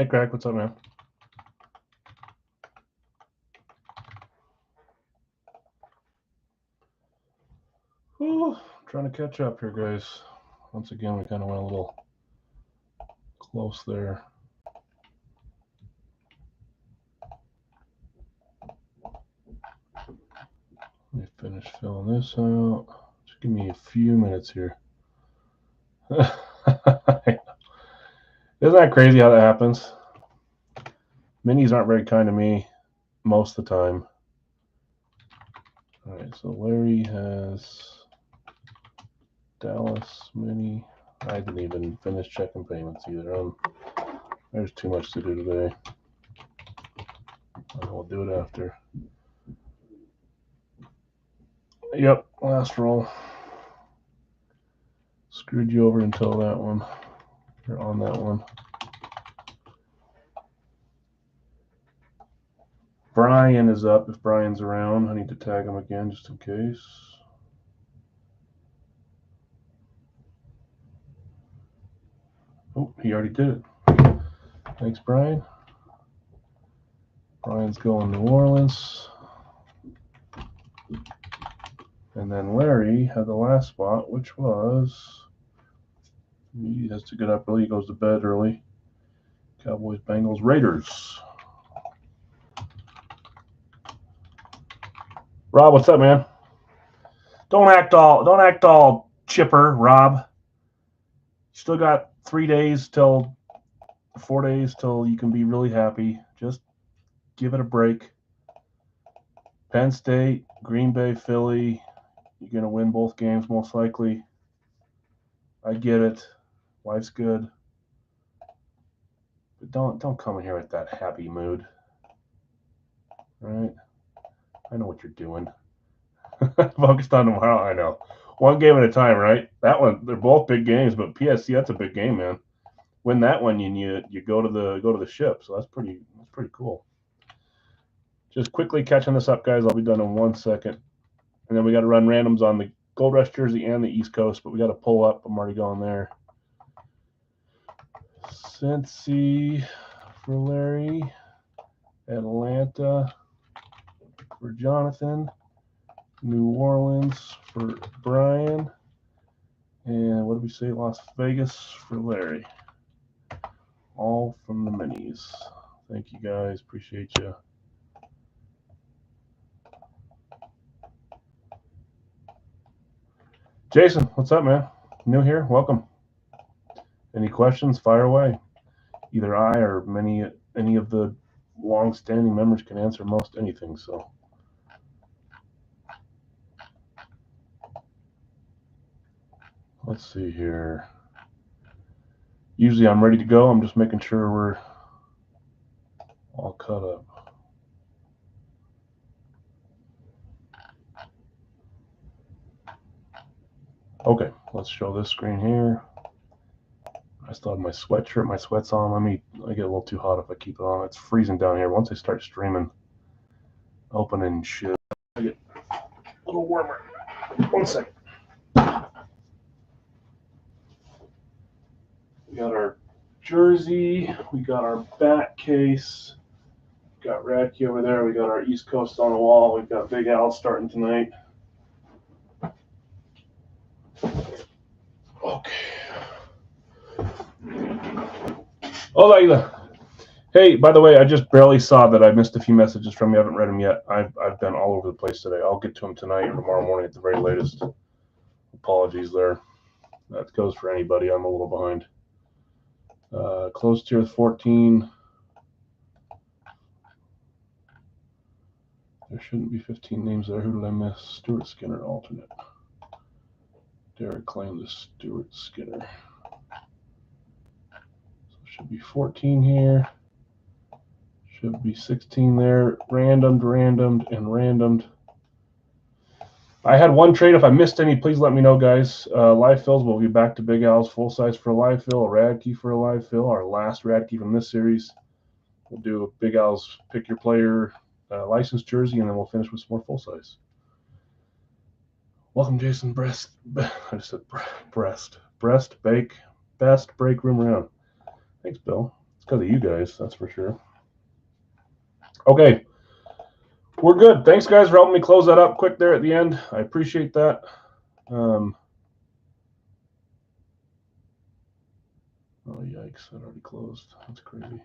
Hey, Craig, what's up, man? Ooh, trying to catch up here, guys. Once again, we kind of went a little close there. Let me finish filling this out. Just give me a few minutes here. Isn't that crazy how that happens? Minis aren't very kind to me most of the time. All right, so Larry has Dallas Mini. I didn't even finish checking payments either. There's too much to do today. We'll do it after. Yep, last roll. Screwed you over until that one. You're on that one. Brian is up. If Brian's around, I need to tag him again just in case. Oh, he already did it. Thanks, Brian. Brian's going New Orleans. And then Larry had the last spot, which was, he has to get up early. He goes to bed early. Cowboys, Bengals, Raiders. Rob, what's up, man? Don't act all chipper, Rob. Still got 4 days till you can be really happy. Just give it a break. Penn State, Green Bay, Philly. You're going to win both games most likely. I get it. Life's good. But don't come in here with that happy mood. All right? I know what you're doing. Focused on tomorrow, I know. One game at a time, right? That one, they're both big games, but PSC, that's a big game, man. Win that one, you go to the ship. So that's pretty cool. Just quickly catching this up, guys. I'll be done in 1 second. And then we got to run randoms on the Gold Rush jersey and the East Coast, but we got to pull up. I'm already going there. Cincy for Larry. Atlanta for Jonathan. New Orleans for Brian. And what did we say? Las Vegas for Larry. All from the minis. Thank you, guys. Appreciate you. Jason, what's up, man? New here? Welcome. Any questions? Fire away. Either I or any of the long-standing members can answer most anything. So, let's see here. Usually I'm ready to go. I'm just making sure we're all cut up. Okay, let's show this screen here. I still have my sweatshirt, my sweats on. I get a little too hot if I keep it on. It's freezing down here. Once I start streaming, opening shit, I get a little warmer. 1 second. We got our jersey. We got our bat case. We got Radke over there. We got our East Coast on the wall. We've got Big Al starting tonight. Okay. Hola. Hey, by the way, I just barely saw that I missed a few messages from you. I haven't read them yet. I've been all over the place today. I'll get to them tonight or tomorrow morning at the very latest. Apologies there. That goes for anybody. I'm a little behind. Close tier 14. There shouldn't be 15 names there. Who did I miss? Stuart Skinner, alternate. Derek claimed the Stuart Skinner. So should be 14 here. Should be 16 there. Randomed. I had one trade. If I missed any, please let me know, guys. Live fills, we'll be back to Big Al's full size for a live fill, a Radke for a live fill, our last Radke from this series. We'll do a Big Al's pick your player license jersey, and then we'll finish with some more full size. Welcome, Jason. Best break room round. Thanks, Bill. It's because of you guys, that's for sure. Okay. We're good. Thanks, guys, for helping me close that up quick there at the end. I appreciate that. Oh, yikes. That already closed. That's crazy.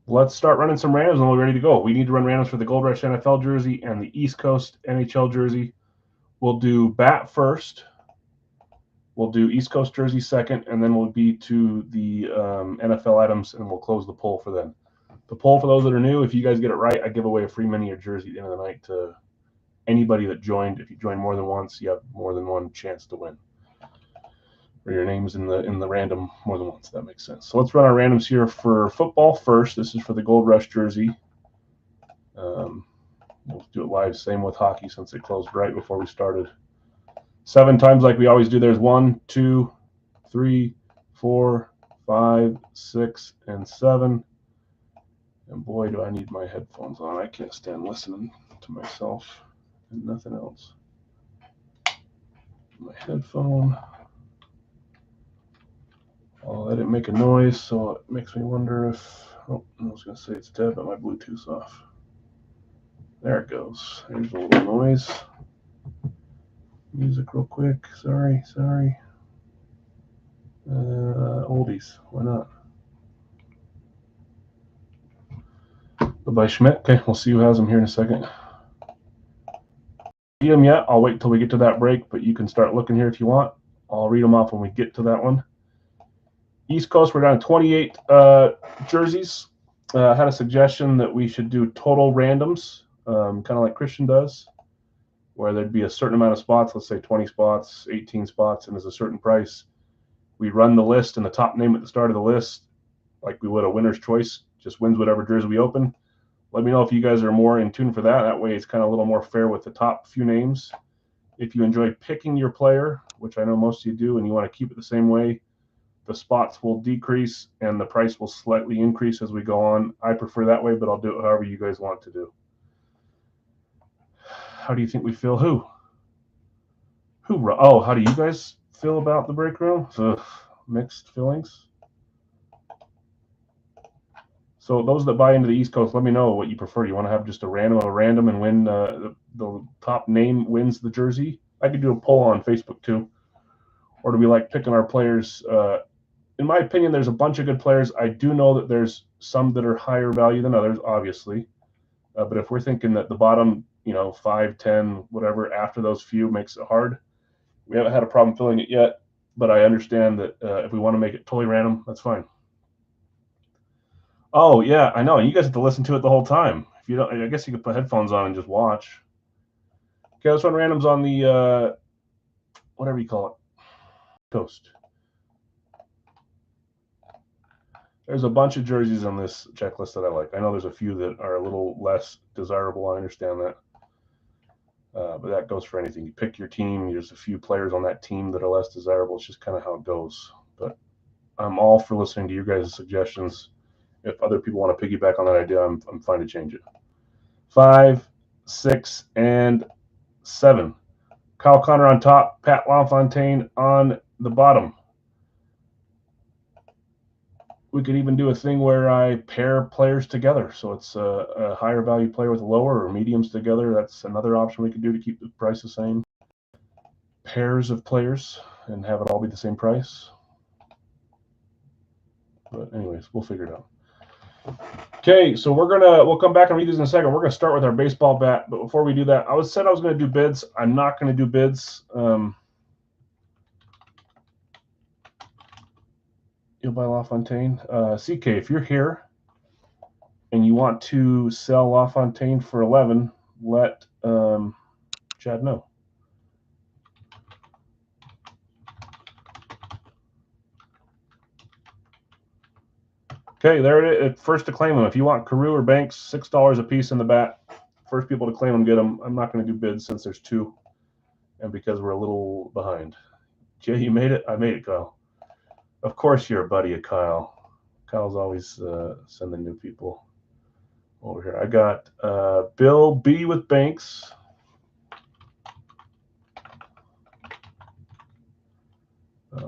Let's start running some randoms and we're ready to go. We need to run randoms for the Gold Rush NFL jersey and the East Coast NHL jersey. We'll do bat first. We'll do East Coast jersey second, and then we'll be to the NFL items, and we'll close the poll for them. The poll for those that are new, if you guys get it right, I give away a free mini or jersey at the end of the night to anybody that joined. If you join more than once, you have more than one chance to win. Or your name's in the random more than once. That makes sense. So let's run our randoms here for football first. This is for the Gold Rush jersey. We'll do it live. Same with hockey since it closed right before we started. 7 times like we always do. There's 1, 2, 3, 4, 5, 6, and 7. And boy, do I need my headphones on. I can't stand listening to myself and nothing else. My headphone. Oh, I didn't make a noise, so it makes me wonder if... Oh, I was going to say it's dead, but my Bluetooth's off. There it goes. There's a little noise. Music real quick. Sorry. Oldies. Why not? Bye-bye, Schmidt. Okay, we'll see who has them here in a second. See them yet? I'll wait until we get to that break, but you can start looking here if you want. I'll read them off when we get to that one. East Coast, we're down to 28 jerseys. I had a suggestion that we should do total randoms, kind of like Christian does, where there'd be a certain amount of spots, let's say 20 spots, 18 spots, and there's a certain price. We run the list, and the top name at the start of the list, like we would a winner's choice, just wins whatever jersey we open. Let me know if you guys are more in tune for that. That way it's kind of a little more fair with the top few names. If you enjoy picking your player, which I know most of you do, and you want to keep it the same way, the spots will decrease and the price will slightly increase as we go on. I prefer that way, but I'll do it however you guys want to do. How do you think we feel? Who? Oh, how do you guys feel about the break room? Mixed feelings. So those that buy into the East Coast, let me know what you prefer. You want to have just a random and win the top name wins the jersey? I could do a poll on Facebook too. Or do we like picking our players? In my opinion, there's a bunch of good players. I do know that there's some that are higher value than others, obviously. But if we're thinking that the bottom, 5, 10, whatever, after those few makes it hard, we haven't had a problem filling it yet. But I understand that if we want to make it totally random, that's fine. Oh, yeah, I know. You guys have to listen to it the whole time. If you don't, I guess you could put headphones on and just watch. Okay, let's run randoms on the, whatever you call it, Coast. There's a bunch of jerseys on this checklist that I like. I know there's a few that are a little less desirable. I understand that. But that goes for anything. You pick your team. There's a few players on that team that are less desirable. It's just kind of how it goes. But I'm all for listening to your guys' suggestions. If other people want to piggyback on that idea, I'm fine to change it. 5, 6, and 7. Kyle Connor on top. Pat LaFontaine on the bottom. We could even do a thing where I pair players together. So it's a higher value player with a lower, or mediums together. That's another option we could do to keep the price the same. Pairs of players and have it all be the same price. But anyways, we'll figure it out. Okay, so we'll come back and read these in a second. We're gonna start with our baseball bat, but before we do that, I was gonna do bids. I'm not gonna do bids. You'll buy LaFontaine. CK, if you're here and you want to sell LaFontaine for 11, let Chad know. Okay, there it is. First to claim them. If you want Carew or Banks, $6 a piece in the bat. First people to claim them, get them. I'm not going to do bids since there's 2, and because we're a little behind. Jay, you made it? I made it, Kyle. Of course you're a buddy of Kyle. Kyle's always sending new people over here. I got Bill B with Banks.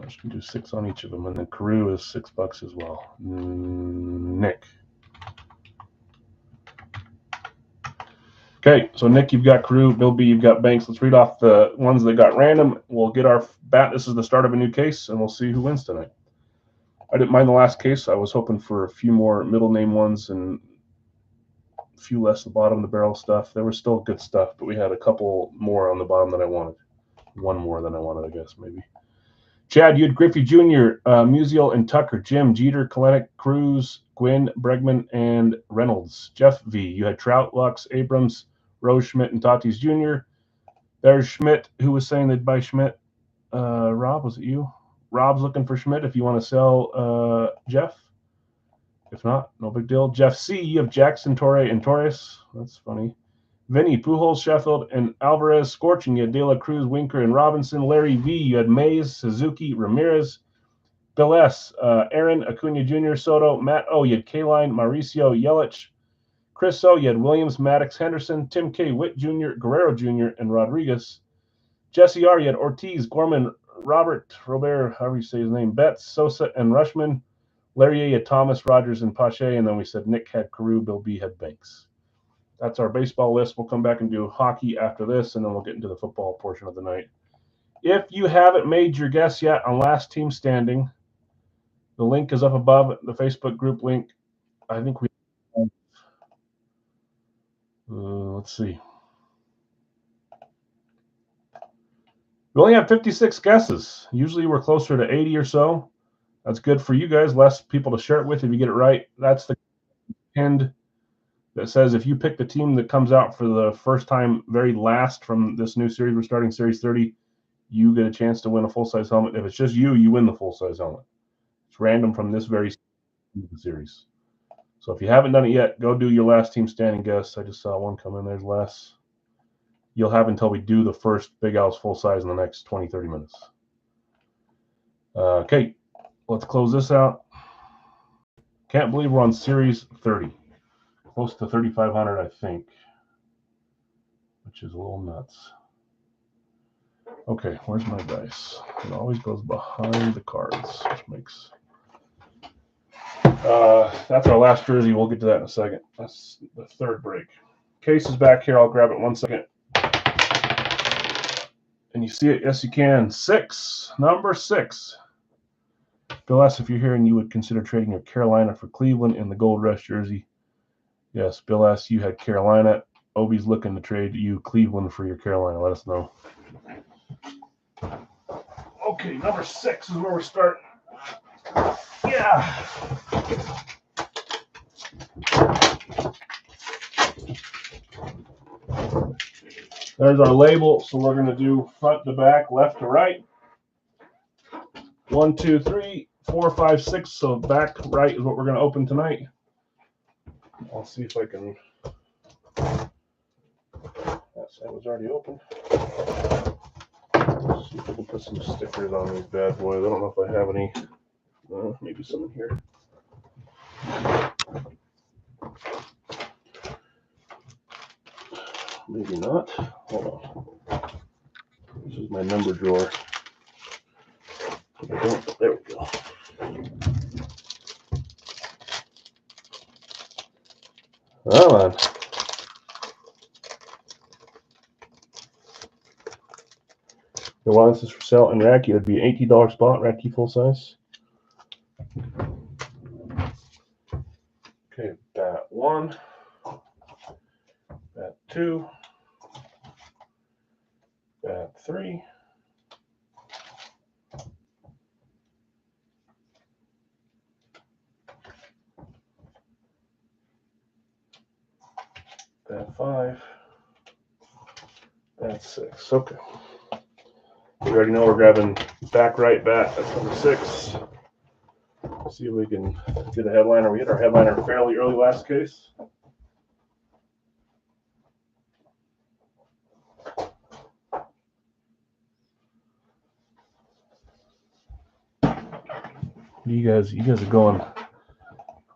Just gonna do 6 on each of them, and then Carew is $6 as well. Nick. Okay, so Nick, you've got Carew. Bill B, you've got Banks. Let's read off the ones that got random. We'll get our bat. This is the start of a new case, and we'll see who wins tonight. I didn't mind the last case. I was hoping for a few more middle name ones and a few less the bottom of the barrel stuff. There was still good stuff, but we had a couple more on the bottom than I wanted. One more than I wanted, I guess, maybe. Chad, you had Griffey Jr., Musial and Tucker, Jim, Jeter, Kalenic, Cruz, Gwynn, Bregman, and Reynolds. Jeff V, you had Trout, Lux, Abrams, Rose, Schmidt, and Tatis Jr. There's Schmidt, who was saying they'd buy Schmidt. Rob, was it you? Rob's looking for Schmidt if you want to sell Jeff. If not, no big deal. Jeff C, you have Jackson, Torre, and Torres. That's funny. Vinny, Pujols, Sheffield, and Alvarez. Scorching, you had De La Cruz, Winker, and Robinson. Larry V, you had Mays, Suzuki, Ramirez. Bill S, Aaron, Acuna Jr., Soto. Matt O, you had Kaline, Mauricio, Yelich. Chris O, you had Williams, Maddox, Henderson. Tim K, Witt Jr., Guerrero Jr., and Rodriguez. Jesse R, you had Ortiz, Gorman, Robert, however you say his name, Betts, Sosa, and Rushman. Larry A, you had Thomas, Rogers, and Pache. And then we said Nick had Carew, Bill B had Banks. That's our baseball list. We'll come back and do hockey after this, and then we'll get into the football portion of the night. If you haven't made your guess yet on last team standing, the link is up above, the Facebook group link. I think we let's see. We only have 56 guesses. Usually we're closer to 80 or so. That's good for you guys. Less people to share it with if you get it right. That's the end that says if you pick the team that comes out for the first time, very last from this new series, we're starting Series 30, you get a chance to win a full-size helmet. If it's just you, you win the full-size helmet. It's random from this very series. So if you haven't done it yet, go do your last team standing guess. I just saw one come in. There's Les. You'll have until we do the first Big Al's full-size in the next 20, 30 minutes. Okay, let's close this out. Can't believe we're on Series 30. Close to 3,500, I think, which is a little nuts. Okay, where's my dice? It always goes behind the cards, which makes... that's our last jersey. We'll get to that in a second. That's the third break. Case is back here. I'll grab it 1 second. And you see it? Yes, you can. 6, number 6. Bill S., if you're here and you would consider trading your Carolina for Cleveland in the Gold Rush jersey. Yes, Bill S., you had Carolina. Obi's looking to trade you Cleveland for your Carolina. Let us know. Okay, number 6 is where we're starting. Yeah. There's our label. So we're going to do front to back, left to right. 1, 2, 3, 4, 5, 6. So back right is what we're going to open tonight. I'll see if I can. That side was already open. Let's see if I can put some stickers on these bad boys. I don't know if I have any. Maybe some in here. Maybe not. Hold on. This is my number drawer. There we go. Come on. The one this is for sale in Racky. It would be an $80 spot, Racky full size. Okay, bat 1, bat 2, bat 3, bat 5, bat 6. Okay. We already know we're grabbing back right bat. That's number 6. See if we can get a headliner. We hit our headliner fairly early last case. You guys are going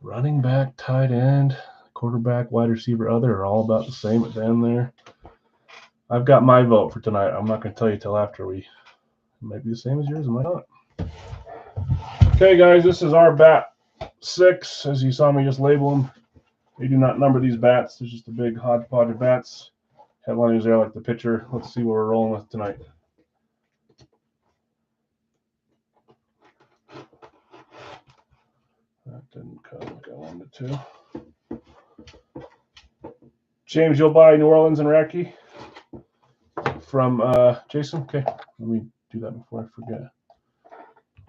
running back, tight end, quarterback, wide receiver, other are all about the same at the end there. I've got my vote for tonight. I'm not going to tell you till after it might be the same as yours, it might not. Okay, guys, this is our bat 6. As you saw me just label them. They do not number these bats. It's just a big hodgepodge of bats. Headliners there like the pitcher. Let's see what we're rolling with tonight. That didn't cut like I wanted to. James, you'll buy New Orleans and Racky from Jason? Okay, let me do that before I forget.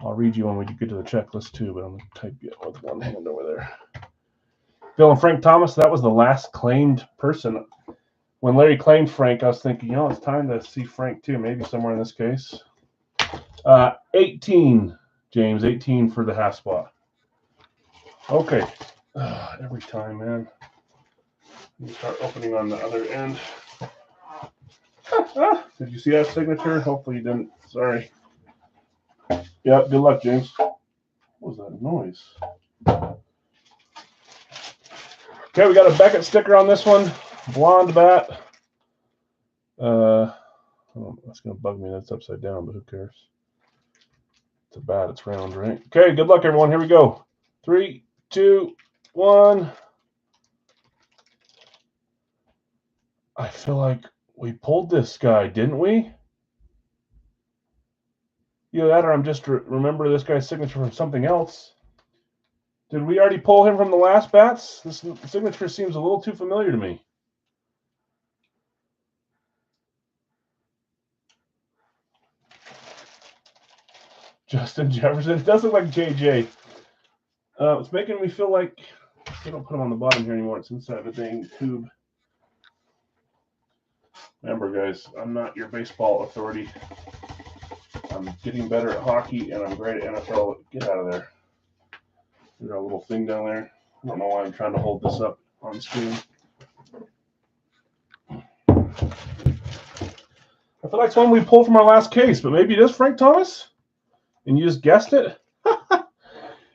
I'll read you when we get to the checklist too, but I'm going to type you with one hand over there. Bill and Frank Thomas, that was the last claimed person. When Larry claimed Frank, I was thinking, it's time to see Frank too, maybe somewhere in this case. 18, James, 18 for the half spot. Okay, every time, man. Let me start opening on the other end. Did you see that signature? Hopefully you didn't. Sorry. Yeah, good luck, James. What was that noise? Okay, we got a Beckett sticker on this one. Blonde bat. That's going to bug me. That's upside down, but who cares? It's a bat. It's round, right? Okay, good luck, everyone. Here we go. 3, 2, 1. I feel like we pulled this guy, didn't we? Either that or I'm just remember this guy's signature from something else. Did we already pull him from the last bats? This signature seems a little too familiar to me. Justin Jefferson. It does look like JJ. It's making me feel like they don't put him on the bottom here anymore. It's inside the dang tube. Remember, guys, I'm not your baseball authority. I'm getting better at hockey, and I'm great at NFL. Get out of there. There's our little thing down there. I don't know why I'm trying to hold this up on screen. I feel like it's one we pulled from our last case, but maybe it is Frank Thomas? And you just guessed it?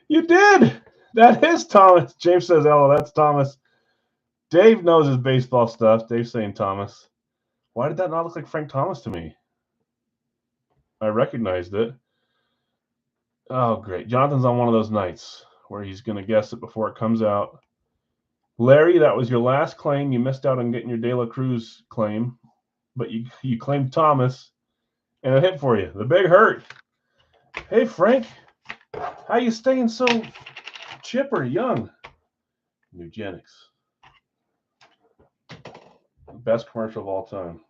You did! That is Thomas. James says, "Oh, that's Thomas." Dave knows his baseball stuff. Dave's saying Thomas. Why did that not look like Frank Thomas to me? I recognized it. Oh, great. Jonathan's on one of those nights where he's going to guess it before it comes out. Larry, that was your last claim. You missed out on getting your De La Cruz claim, but you claimed Thomas, and it hit for you. The Big Hurt. Hey, Frank. How you staying so chipper, young? Nugenics. Best commercial of all time.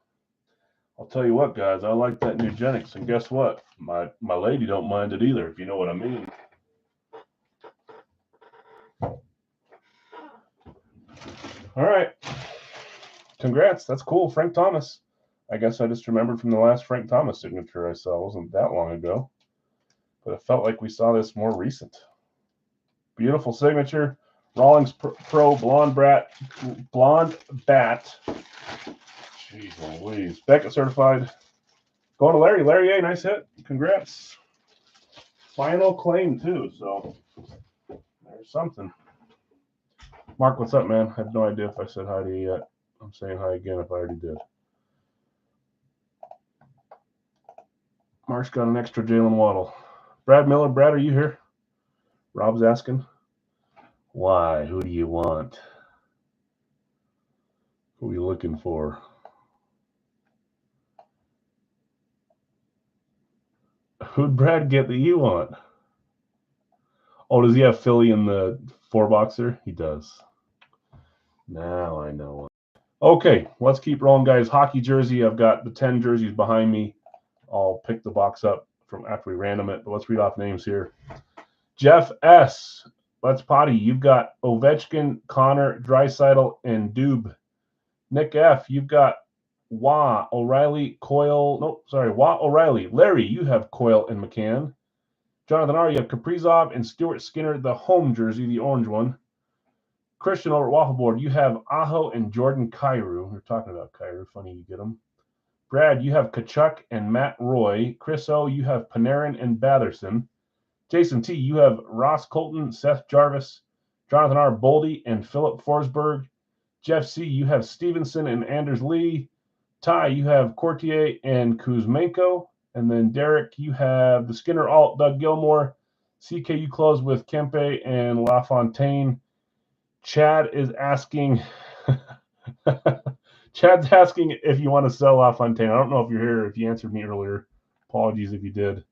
I'll tell you what, guys, I like that Nugenics, and guess what? My lady don't mind it either, if you know what I mean. All right. Congrats. That's cool. Frank Thomas. I guess I just remembered from the last Frank Thomas signature I saw. It wasn't that long ago, but it felt like we saw this more recent. Beautiful signature. Rawlings Pro Blonde Bat. Jeez Louise. Beckett certified. Going to Larry. Larry A, nice hit. Congrats. Final claim, too, so there's something. Mark, what's up, man? I have no idea if I said hi to you yet. I'm saying hi again if I already did. Mark's got an extra Jalen Waddle. Brad Miller. Brad, are you here? Rob's asking. Why? Who do you want? Who are you looking for? Who'd Brad get that you want? Oh, does he have Philly in the 4-boxer? He does. Now I know. Okay, let's keep rolling, guys. Hockey jersey. I've got the 10 jerseys behind me. I'll pick the box up from after we random it, but let's read off names here. Jeff S. Let's potty. You've got Ovechkin, Connor, Draisaitl, and Dube. Nick F. You've got Wah, O'Reilly, Coyle. Nope, sorry, Wah, O'Reilly. Larry, you have Coyle and McCann. Jonathan R. You have Kaprizov and Stuart Skinner, the home jersey, the orange one. Christian over at Waffleboard, you have Aho and Jordan Kyrou. We're talking about Kyrou. Funny you get them. Brad, you have Kachuk and Matt Roy. Chris O, you have Panarin and Batherson. Jason T, you have Ross Colton, Seth Jarvis, Jonathan R. Boldy, and Philip Forsberg. Jeff C, you have Stevenson and Anders Lee. Ty, you have Courtier and Kuzmenko. And then Derek, you have the Skinner alt, Doug Gilmore. CK, you close with Kempe and LaFontaine. Chad is asking, Chad's asking if you want to sell LaFontaine. I don't know if you're here, if you answered me earlier. Apologies if you did.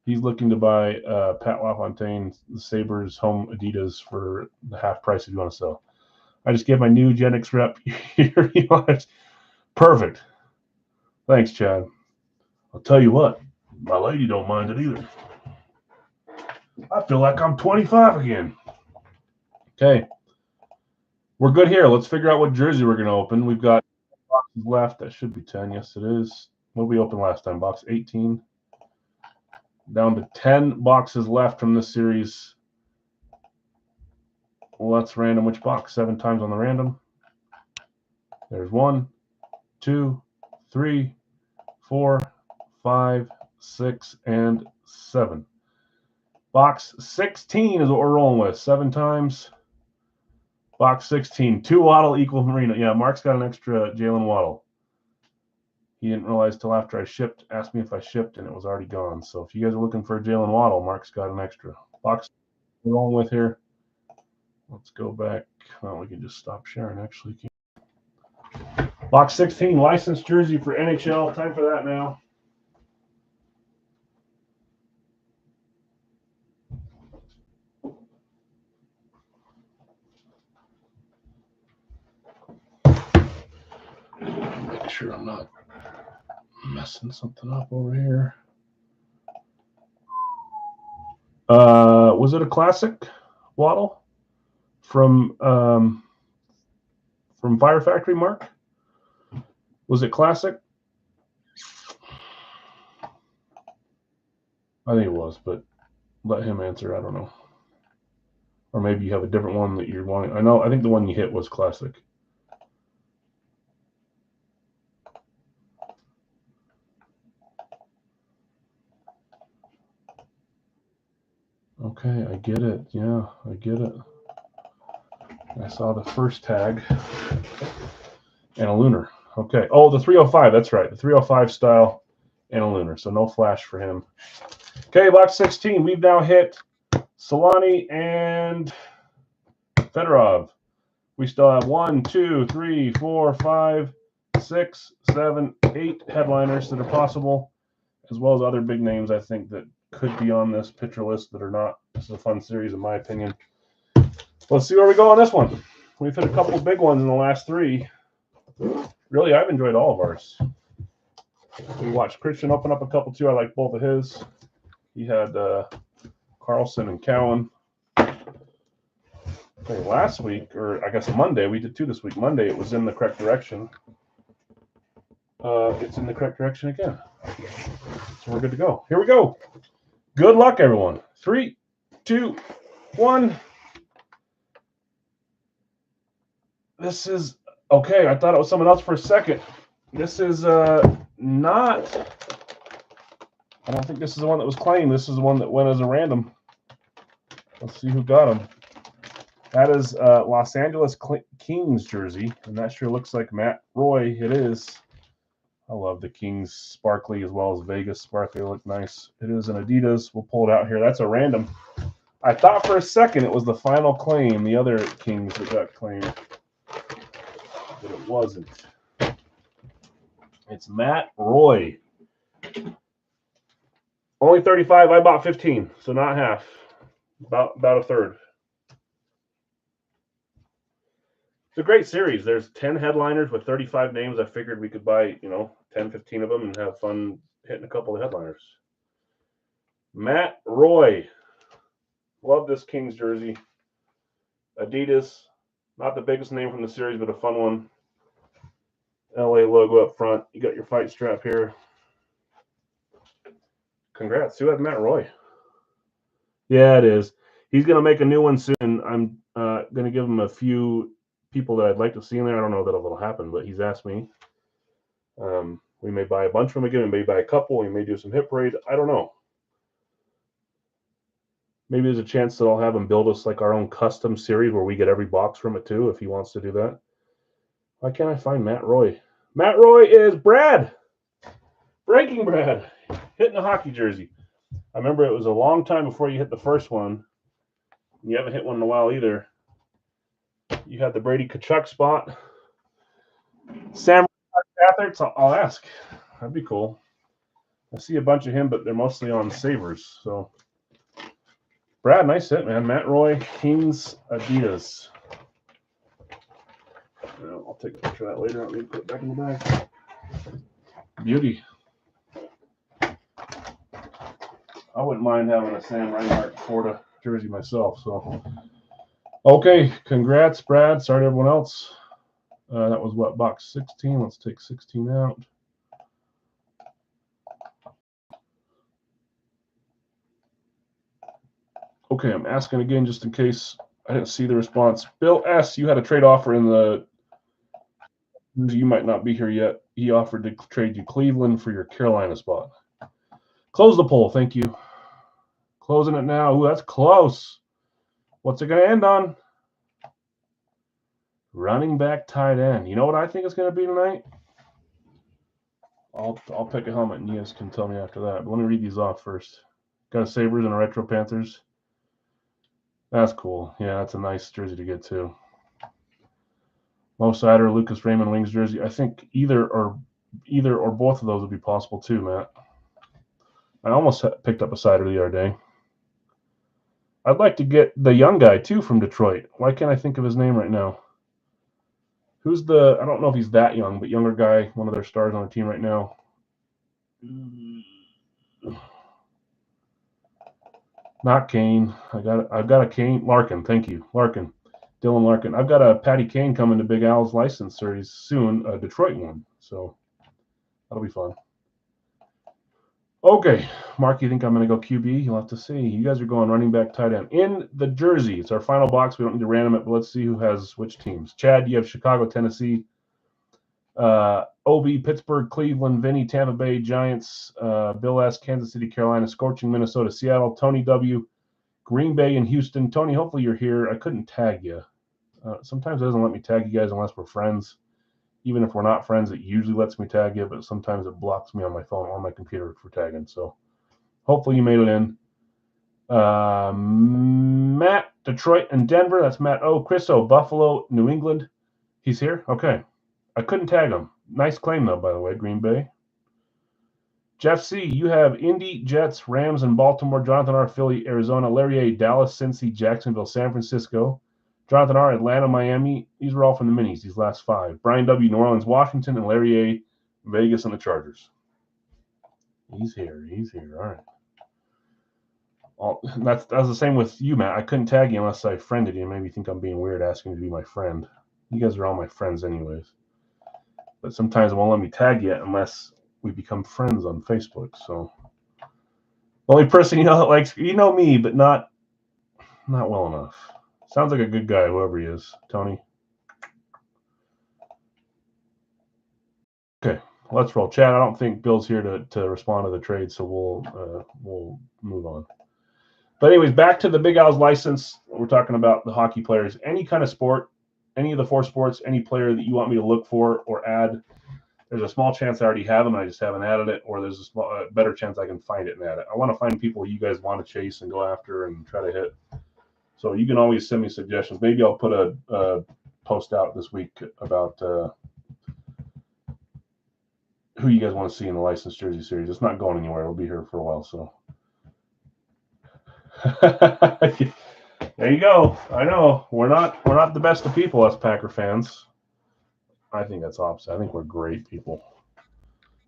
He's looking to buy Pat LaFontaine, the Sabres home Adidas for the half price if you want to sell. I just gave my new Genix rep. Perfect. Thanks, Chad. I'll tell you what, my lady don't mind it either. I feel like I'm 25 again. Okay. We're good here. Let's figure out what jersey we're going to open. We've got boxes left. That should be 10. Yes, it is. What did we open last time? Box 18. Down to 10 boxes left from this series. Let's random which box. 7 times on the random. There's 1, 2, 3, 4, 5, 6, and 7. Box 16 is what we're rolling with. 7 times. Box 16. 2 Waddle equal Marino. Yeah, Mark's got an extra Jalen Waddle. He didn't realize till after I shipped, asked me if I shipped, and it was already gone. So if you guys are looking for a Jalen Waddle, Mark's got an extra. Box we're rolling with here. Let's go back. Well, we can just stop sharing, actually. Box 16, licensed jersey for NHL. Time for that now. Make sure I'm not messing something up over here. Was it a classic Waddle from Fire Factory, Mark? Was it classic? I think it was, but let him answer. I don't know. Or maybe you have a different one that you're wanting. I think the one you hit was classic. Okay, I get it. Yeah, I get it. I saw the first tag. And a lunar. Okay. Oh, the 305. That's right. The 305 style and a lunar. So no flash for him. Okay, box 16. We've now hit Solani and Fedorov. We still have 1, 2, 3, 4, 5, 6, 7, 8 headliners that are possible, as well as other big names I think that could be on this picture list that are not. This is a fun series, in my opinion. Let's see where we go on this one. We've hit a couple of big ones in the last 3. Really, I've enjoyed all of ours. We watched Christian open up a couple too. I like both of his. He had Carlson and Cowan. Okay, last week, or I guess Monday, we did 2 this week. Monday, it was in the correct direction. It's in the correct direction again. So we're good to go. Here we go. Good luck, everyone. 3, 2, 1. This is okay. I thought it was someone else for a second. This is not. I don't think this is the one that was claimed. This is the one that went as a random. Let's see who got him. That is Los Angeles Kings jersey, and that sure looks like Matt Roy. It is. I love the Kings sparkly as well as Vegas sparkly. They look nice. It is an Adidas. We'll pull it out here. That's a random. I thought for a second it was the final claim, the other Kings that got claimed, but it wasn't. It's Matt Roy. Only 35. I bought 15, so not half. About a third. It's a great series. There's 10 headliners with 35 names. I figured we could buy, 10, 15 of them and have fun hitting a couple of headliners. Matt Roy. Love this Kings jersey. Adidas. Not the biggest name from the series, but a fun one. LA logo up front. You got your fight strap here. Congrats. Who had Matt Roy? Yeah, it is. He's going to make a new one soon. I'm going to give him a few people that I'd like to see in there. I don't know that it'll happen, but he's asked me. We may buy a bunch from him again. We may buy a couple. We may do some hit parade. I don't know. Maybe there's a chance that I'll have him build us like our own custom series where we get every box from it too, if he wants to do that. Why can't I find Matt Roy? Matt Roy is Brad. Breaking Brad. Hitting a hockey jersey. I remember it was a long time before you hit the first one. You haven't hit one in a while either. You had the Brady Tkachuk spot. Sam Catherick, I'll ask. That'd be cool. I see a bunch of him, but they're mostly on Sabres. So, Brad, nice hit, man. Matt Roy, Kings, Adidas. I'll take a picture of that later. Let me put it back in the bag. Beauty. I wouldn't mind having a Sam Reinhart Florida jersey myself. So, okay, congrats, Brad. Sorry to everyone else. That was what, box 16? Let's take 16 out. Okay, I'm asking again just in case I didn't see the response. Bill S., you had a trade offer in the. You might not be here yet. He offered to trade you Cleveland for your Carolina spot. Close the poll. Thank you. Closing it now. Ooh, that's close. What's it going to end on? Running back tight end. You know what I think it's going to be tonight? I'll pick a helmet and you guys can tell me after that. But let me read these off first. Got a Sabres and a Retro Panthers. That's cool. Yeah, that's a nice jersey to get too. Mo Sider, Lucas Raymond Wings jersey. I think either or both of those would be possible too, Matt. I almost picked up a Sider the other day. I'd like to get the young guy too from Detroit. Why can't I think of his name right now? Who's the? I don't know if he's that young, but younger guy, one of their stars on the team right now. Not Kane. I've got a Kane. Larkin. Thank you, Larkin. Dylan Larkin. I've got a Patty Kane coming to Big Al's license series soon, a Detroit one. So that'll be fun. Okay, Mark, you think I'm going to go QB? You'll have to see. You guys are going running back, tight end. In the jersey, it's our final box. We don't need to random it, but let's see who has which teams. Chad, you have Chicago, Tennessee. OB, Pittsburgh, Cleveland, Vinny, Tampa Bay, Giants, Bill S., Kansas City, Carolina, Scorching, Minnesota, Seattle, Tony W., Green Bay, and Houston. Tony, hopefully you're here. I couldn't tag you. Sometimes it doesn't let me tag you guys unless we're friends. Even if we're not friends, it usually lets me tag you, but sometimes it blocks me on my phone or my computer for tagging. So hopefully you made it in. Matt, Detroit and Denver. That's Matt O. Chris O. Buffalo, New England. He's here? Okay. I couldn't tag him. Nice claim, though, by the way, Green Bay. Jeff C., you have Indy, Jets, Rams, and Baltimore. Jonathan R., Philly, Arizona. Larry A., Dallas, Cincy, Jacksonville, San Francisco. Jonathan R., Atlanta, Miami. These were all from the minis, these last 5. Brian W., New Orleans, Washington, and Larry A., Vegas and the Chargers. He's here. All right. That's the same with you, Matt. I couldn't tag you unless I friended you. Maybe you think I'm being weird asking you to be my friend. You guys are all my friends anyways. But sometimes it won't let me tag you unless we become friends on Facebook. So the only person you know that likes, you know me, but not well enough. Sounds like a good guy, whoever he is. Tony. Okay, let's roll. Chad, I don't think Bill's here to respond to the trade, so we'll move on. But anyways, back to the Big Al's license. We're talking about the hockey players. Any kind of sport, any of the 4 sports, any player that you want me to look for or add, there's a small chance I already have them. I just haven't added it, or there's a better chance I can find it and add it. I want to find people you guys want to chase and go after and try to hit. So you can always send me suggestions. Maybe I'll put a post out this week about who you guys want to see in the licensed jersey series. It's not going anywhere. It'll be here for a while. So there you go. I know we're not the best of people, us Packer fans. I think that's opposite. I think we're great people.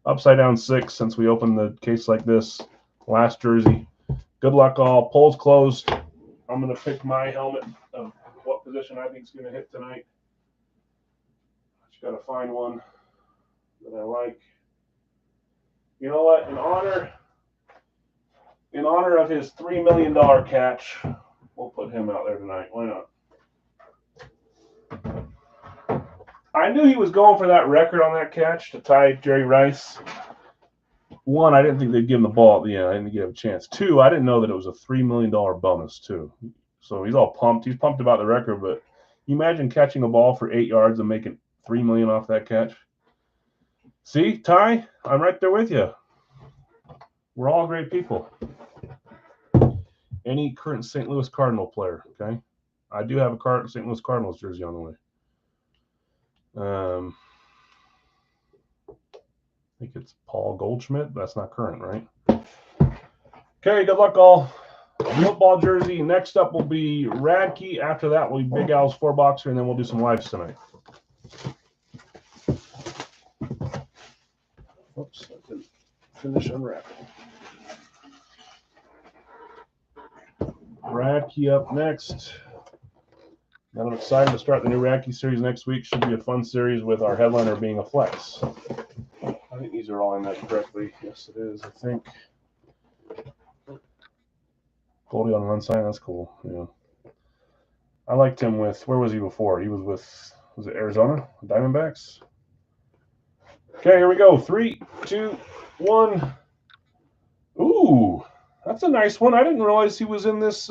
Upside down 6 since we opened the case like this. Last jersey. Good luck all. Polls closed. I'm going to pick my helmet of what position I think is going to hit tonight. Just got to find one that I like. You know what? In honor of his $3 million catch, we'll put him out there tonight. Why not? I knew he was going for that record on that catch to tie Jerry Rice. 1, I didn't think they'd give him the ball. Yeah, I didn't give him a chance. 2, I didn't know that it was a $3 million bonus, too. So he's all pumped. He's pumped about the record, but you imagine catching a ball for 8 yards and making $3 million off that catch? See, Ty, I'm right there with you. We're all great people. Any current St. Louis Cardinal player, okay? I do have a St. Louis Cardinals jersey on the way. I think it's Paul Goldschmidt. That's not current, right? Okay, good luck all. Football jersey. Next up will be Radke. After that will be Big Al's 4-boxer, and then we'll do some lives tonight. Oops, I didn't finish unwrapping. Radke up next. And I'm excited to start the new Radke series next week. Should be a fun series with our headliner being a flex. I think these are all in that correctly. Yes, it is, I think. Goldie on one side, that's cool. Yeah. I liked him with, where was he before? He was with, was it Arizona? Diamondbacks? Okay, here we go. 3, 2, 1. Ooh, that's a nice one. I didn't realize he was in this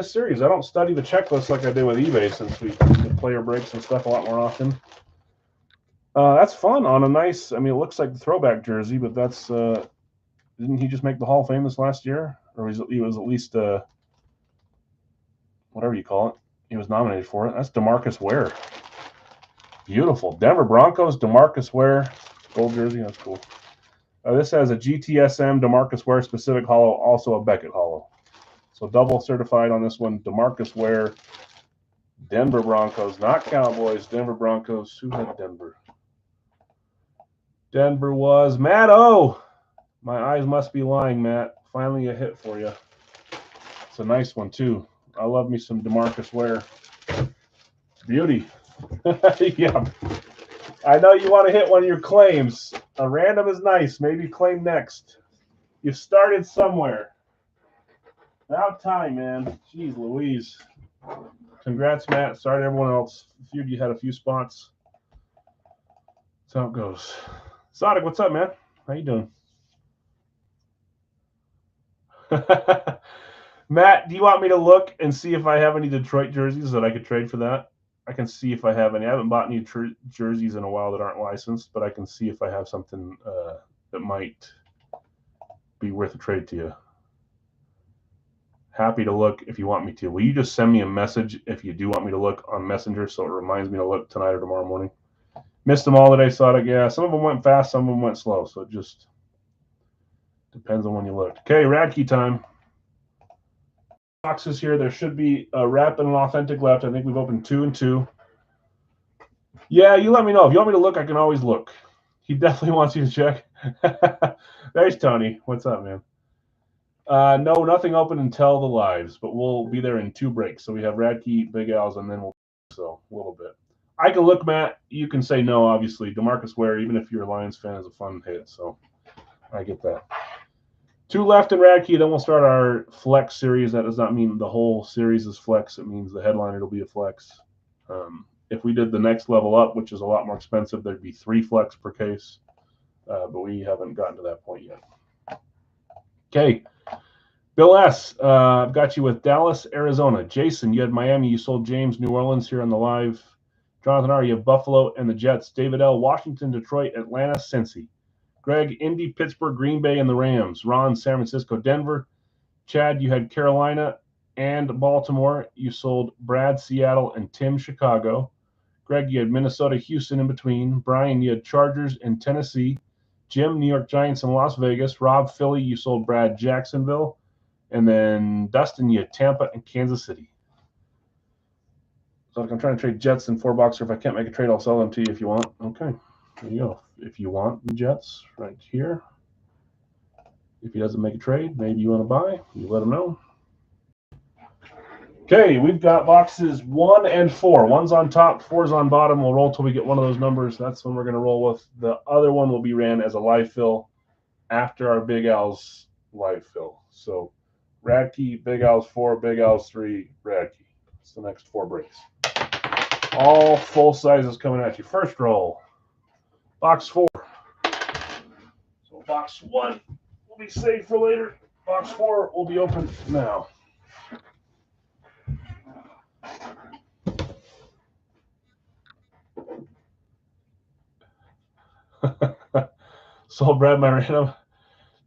series. I don't study the checklist like I did with eBay since we do player breaks and stuff a lot more often. That's fun on a nice, I mean, it looks like the throwback jersey, but that's, didn't he just make the Hall of Fame this last year? Or he was at least, whatever you call it. He was nominated for it. That's DeMarcus Ware. Beautiful. Denver Broncos, DeMarcus Ware. Gold jersey, that's cool. This has a GTSM DeMarcus Ware specific hollow, also a Beckett hollow. So double certified on this one. DeMarcus Ware, Denver Broncos, not Cowboys, Denver Broncos. Who had Denver? Denver was Matt O. My eyes must be lying, Matt. Finally a hit for you. It's a nice one, too. I love me some DeMarcus Ware. Beauty. Yeah. I know you want to hit one of your claims. A random is nice. Maybe claim next. You started somewhere. About time, man. Jeez Louise. Congrats, Matt. Sorry to everyone else. You had a few spots. That's how it goes. Sonic, what's up, man? How you doing? Matt, do you want me to look and see if I have any Detroit jerseys that I could trade for that? I can see if I have any. I haven't bought any jerseys in a while that aren't licensed, but I can see if I have something that might be worth a trade to you. Happy to look if you want me to. Will you just send me a message if you do want me to look on Messenger so it reminds me to look tonight or tomorrow morning? Missed them all today, Sonic. Yeah, some of them went fast, some of them went slow, so it just depends on when you looked. Okay, Radke time. Boxes here. There should be a wrap and an authentic left. I think we've opened 2 and 2. Yeah, you let me know. If you want me to look, I can always look. He definitely wants you to check. There's Tony. What's up, man? No, nothing open until the lives, but we'll be there in 2 breaks. So we have Radke, Big Al's, and then we'll so a little bit. I can look, Matt. You can say no, obviously. DeMarcus Ware, even if you're a Lions fan, is a fun hit. So I get that. 2 left in Radke, then we'll start our flex series. That does not mean the whole series is flex. It means the headliner will be a flex. If we did the next level up, which is a lot more expensive, there'd be 3 flex per case. But we haven't gotten to that point yet. Okay. Bill S., I've got you with Dallas, Arizona. Jason, you had Miami. You sold James, New Orleans here on the live. Jonathan R., you have Buffalo and the Jets. David L., Washington, Detroit, Atlanta, Cincy. Greg, Indy, Pittsburgh, Green Bay, and the Rams. Ron, San Francisco, Denver. Chad, you had Carolina and Baltimore. You sold Brad, Seattle, and Tim, Chicago. Greg, you had Minnesota, Houston in between. Brian, you had Chargers and Tennessee. Jim, New York Giants and Las Vegas. Rob, Philly, you sold Brad, Jacksonville. And then Dustin, you had Tampa and Kansas City. So if I'm trying to trade Jets and 4-boxer, if I can't make a trade, I'll sell them to you if you want. Okay, there you go. If you want the Jets, right here. If he doesn't make a trade, maybe you want to buy, you let him know. Okay, we've got boxes 1 and 4. 1's on top, 4's on bottom. We'll roll till we get one of those numbers. That's when we're going to roll with. The other one will be ran as a live fill after our Big Al's live fill. So Radke, Big Al's 4, Big Al's 3, Radke. It's the next 4 breaks. All full sizes coming at you. First roll, box 4. So box 1 will be saved for later. Box 4 will be open now. Sold Brad my random.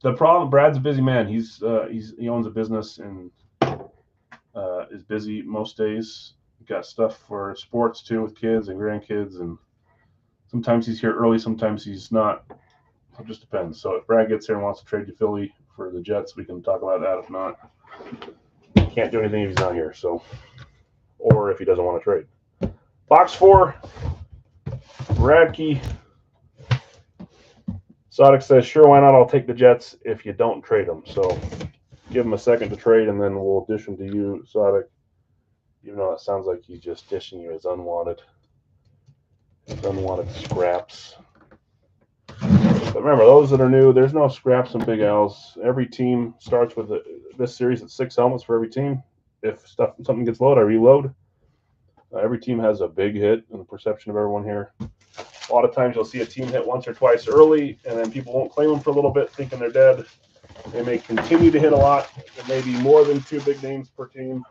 The problem, Brad's a busy man. He owns a business and is busy most days. Got stuff for sports too with kids and grandkids, and sometimes he's here early, sometimes he's not. It just depends. So if Brad gets here and wants to trade to Philly for the Jets, we can talk about that. If not, can't do anything if he's not here. So, or if he doesn't want to trade. Box 4, Radke. Sodic says, sure, why not? I'll take the Jets if you don't trade them. So give him a second to trade, and then we'll dish them to you, Sodic. Even though it sounds like he's just dishing you his unwanted scraps. But remember, those that are new, there's no scraps in Big L's. Every team starts with this series at 6 helmets for every team. If something gets loaded, I reload. Every team has a big hit in the perception of everyone here. A lot of times you'll see a team hit once or twice early, and then people won't claim them for a little bit, thinking they're dead. They may continue to hit a lot. There may be more than 2 big names per team.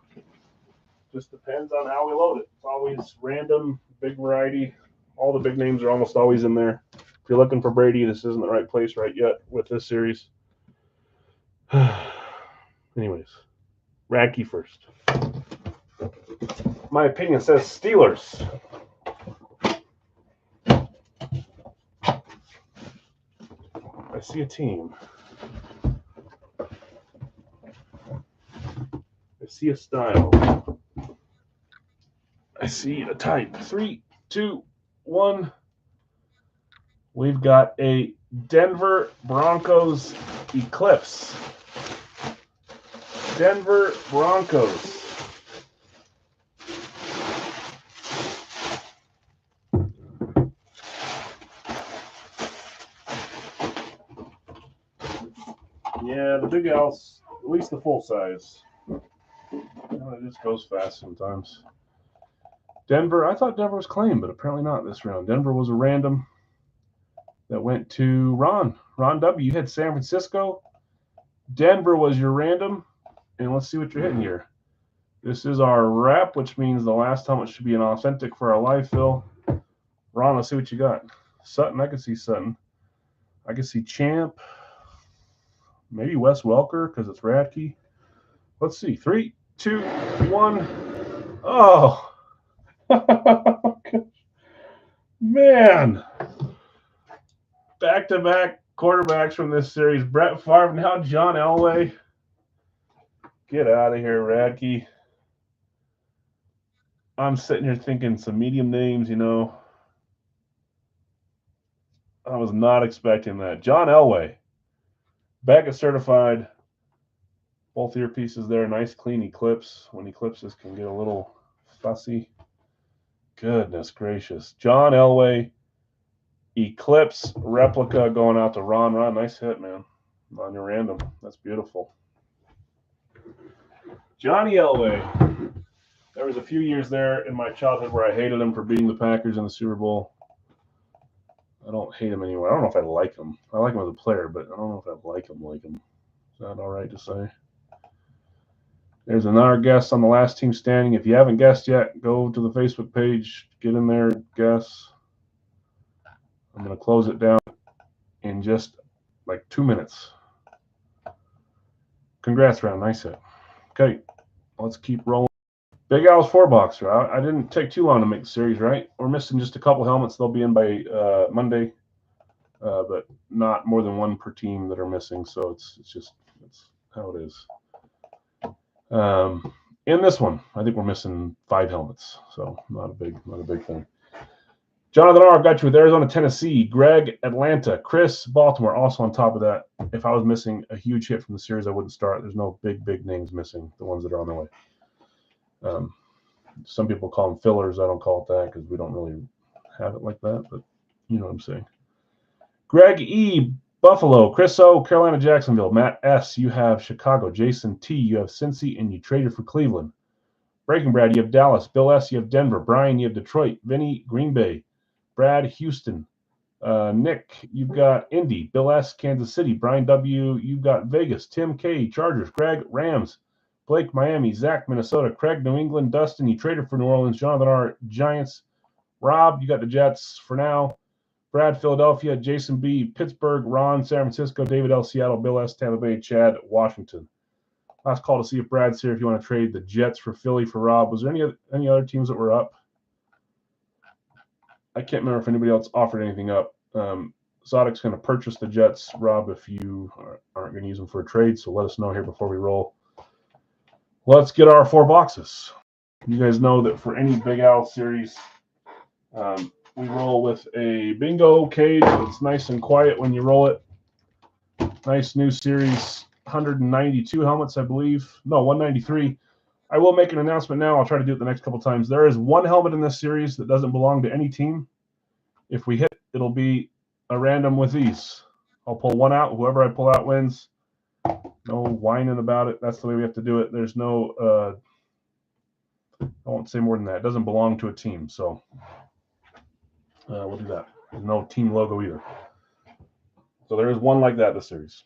Just depends on how we load it. It's always random, big variety. All the big names are almost always in there. If you're looking for Brady, this isn't the right place right yet with this series. Anyways, Radke first. My opinion says Steelers. I see a team. I see a style. I see a type. 3, 2, 1. We've got a Denver Broncos Eclipse. Denver Broncos. Yeah, the Big L's, at least the full size. It just goes fast sometimes. Denver, I thought Denver was claimed, but apparently not this round. Denver was a random that went to Ron. Ron W. You had San Francisco. Denver was your random. And let's see what you're hitting here. This is our wrap, which means the last helmet should be an authentic for our live fill. Ron, let's see what you got. Sutton, I can see Sutton. I can see Champ. Maybe Wes Welker because it's Radke. Let's see. 3, 2, 1. Oh. Man. Back-to-back quarterbacks from this series. Brett Favre, now John Elway. Get out of here, Radke. I'm sitting here thinking some medium names, you know. I was not expecting that. John Elway. Back at certified. Both earpieces there. Nice, clean Eclipse. When Eclipses can get a little fussy. Goodness gracious. John Elway. Eclipse replica going out to Ron. Ron, nice hit, man. On your random. That's beautiful. Johnny Elway. There was a few years there in my childhood where I hated him for beating the Packers in the Super Bowl. I don't hate him anymore. I don't know if I like him. I like him as a player, but I don't know if I like him. Is that all right to say? There's another guess on the last team standing. If you haven't guessed yet, go to the Facebook page, get in there, guess. I'm going to close it down in just like 2 minutes. Congrats, Ron. Nice hit. Okay, let's keep rolling. Big Al's 4-boxer. I didn't take too long to make the series, right? We're missing just a couple helmets. They'll be in by Monday, but not more than 1 per team that are missing. So it's how it is. In this one, I think we're missing 5 helmets, so not a big thing. Jonathan R. got you with Arizona, Tennessee. Greg, Atlanta. Chris, Baltimore. Also on top of that, if I was missing a huge hit from the series, I wouldn't start. There's no big names missing, the ones that are on their way. Some people call them fillers. I don't call it that because we don't really have it like that, but you know what I'm saying. Greg E. Buffalo. Chris O. Carolina, Jacksonville. Matt S. You have Chicago. Jason T. You have Cincy, and you traded for Cleveland. Breaking Brad. You have Dallas. Bill S. You have Denver. Brian. You have Detroit. Vinny, Green Bay. Brad, Houston. Nick, you've got Indy. Bill S. Kansas City. Brian W. You've got Vegas. Tim K. Chargers. Greg, Rams. Blake, Miami. Zach, Minnesota. Craig, New England. Dustin, you traded for New Orleans. Jonathan R. Giants. Rob, you got the Jets for now. Brad, Philadelphia. Jason B, Pittsburgh. Ron, San Francisco. David L, Seattle. Bill S, Tampa Bay. Chad, Washington. Last call to see if Brad's here if you want to trade the Jets for Philly for Rob. Was there any other teams that were up? I can't remember if anybody else offered anything up. Zodic's going to purchase the Jets. Rob, if you aren't going to use them for a trade, so let us know here before we roll. Let's get our 4 boxes. You guys know that for any Big Al series, we roll with a bingo cage that's nice and quiet when you roll it. Nice new series, 192 helmets, I believe. No, 193. I will make an announcement now. I'll try to do it the next couple times. There is one helmet in this series that doesn't belong to any team. If we hit, it'll be a random with these. I'll pull one out. Whoever I pull out wins. No whining about it. That's the way we have to do it. There's no, I won't say more than that. It doesn't belong to a team. So we'll do that. There's no team logo either. So there is one like that this series.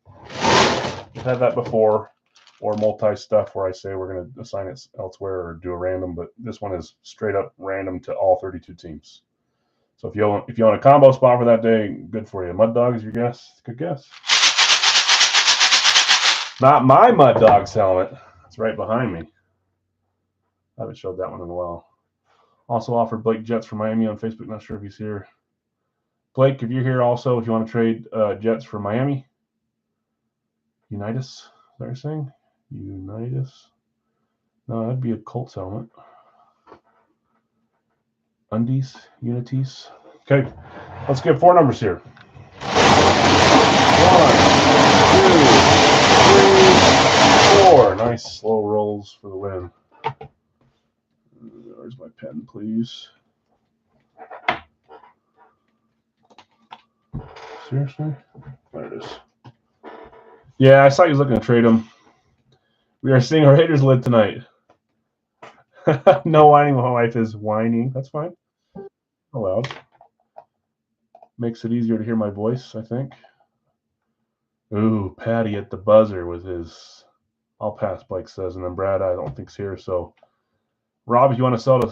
We've had that before, or multi-stuff where I say we're going to assign it elsewhere or do a random, but this one is straight up random to all 32 teams. So if you own a combo spot for that day, good for you. Mud Dogs, your guess? Good guess. Not my Mud Dogs helmet. It's right behind me. I haven't showed that one in a while. Also offered Blake Jets for Miami on Facebook. Not sure if he's here. Blake, if you're here also, if you want to trade Jets for Miami. Unitas, is that what you're saying? Unitas? No, that'd be a Colts helmet. Undies, Unities. Okay, let's get 4 numbers here. 1, 2, 3, 4. Nice slow rolls for the win. Where's my pen, please? Seriously? There it is. Yeah, I saw you was looking to trade him. We are seeing a Raiders lid tonight. No whining. My wife is whining. That's fine. Allowed. Makes it easier to hear my voice, I think. Ooh, Patty at the buzzer with his. I'll pass, Blake says, and then Brad, I don't think's here. So, Rob, if you want to sell to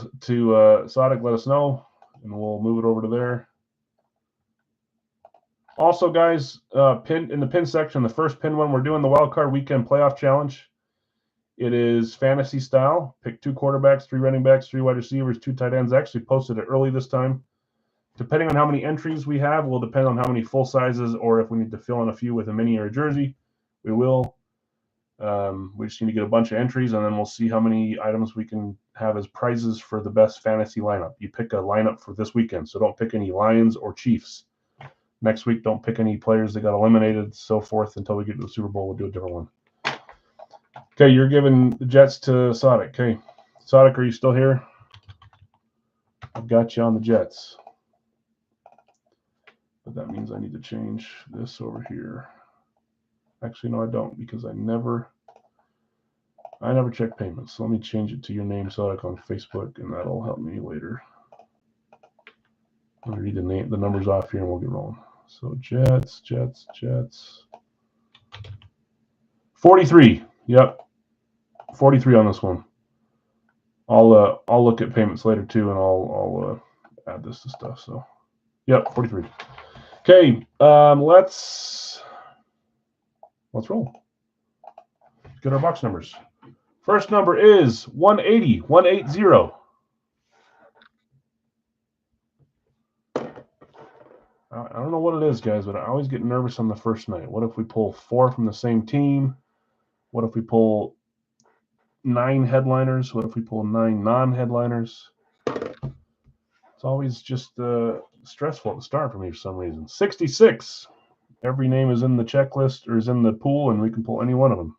Sodic, let us know, and we'll move it over to there. Also, guys, in the pin section, the first pin one, we're doing the Wild Card Weekend Playoff Challenge. It is fantasy style. Pick 2 quarterbacks, 3 running backs, 3 wide receivers, 2 tight ends. I actually posted it early this time. Depending on how many entries we have, will depend on how many full sizes, or if we need to fill in a few with a mini or a jersey, we will. We just need to get a bunch of entries, and then we'll see how many items we can have as prizes for the best fantasy lineup. You pick a lineup for this weekend, so don't pick any Lions or Chiefs. Next week, don't pick any players that got eliminated, so forth, until we get to the Super Bowl. We'll do a different one. Okay, you're giving the Jets to Sodic. Okay, Sodic, are you still here? I've got you on the Jets. But that means I need to change this over here. Actually, no, I don't, because I never check payments. So let me change it to your name, Sodic, on Facebook, and that'll help me later. I'll read the numbers off here, and we'll get rolling. So Jets. 43. Yep. 43 on this one. I'll look at payments later too, and I'll add this to stuff. So, yep, 43. Okay, let's roll. Get our box numbers. First number is 180. 180. I don't know what it is, guys, but I always get nervous on the first night. What if we pull 4 from the same team? What if we pull 9 headliners? What if we pull 9 non-headliners? It's always just stressful at the start for me for some reason. 66. Every name is in the checklist or is in the pool, and we can pull any one of them.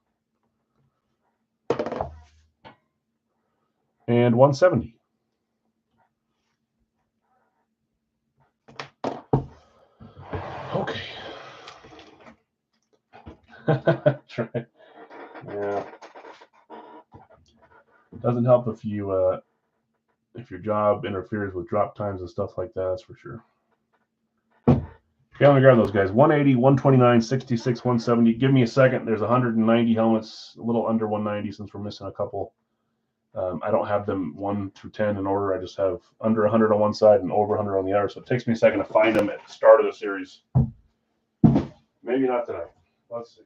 And 170. Okay. Try. Yeah. Doesn't help if you if your job interferes with drop times and stuff like that, that's for sure. Okay, let me grab those guys. 180, 129, 66, 170. Give me a second. There's 190 helmets, a little under 190 since we're missing a couple. I don't have them 1 through 10 in order. I just have under 100 on one side and over 100 on the other. So it takes me a second to find them at the start of the series. Maybe not tonight. Let's see.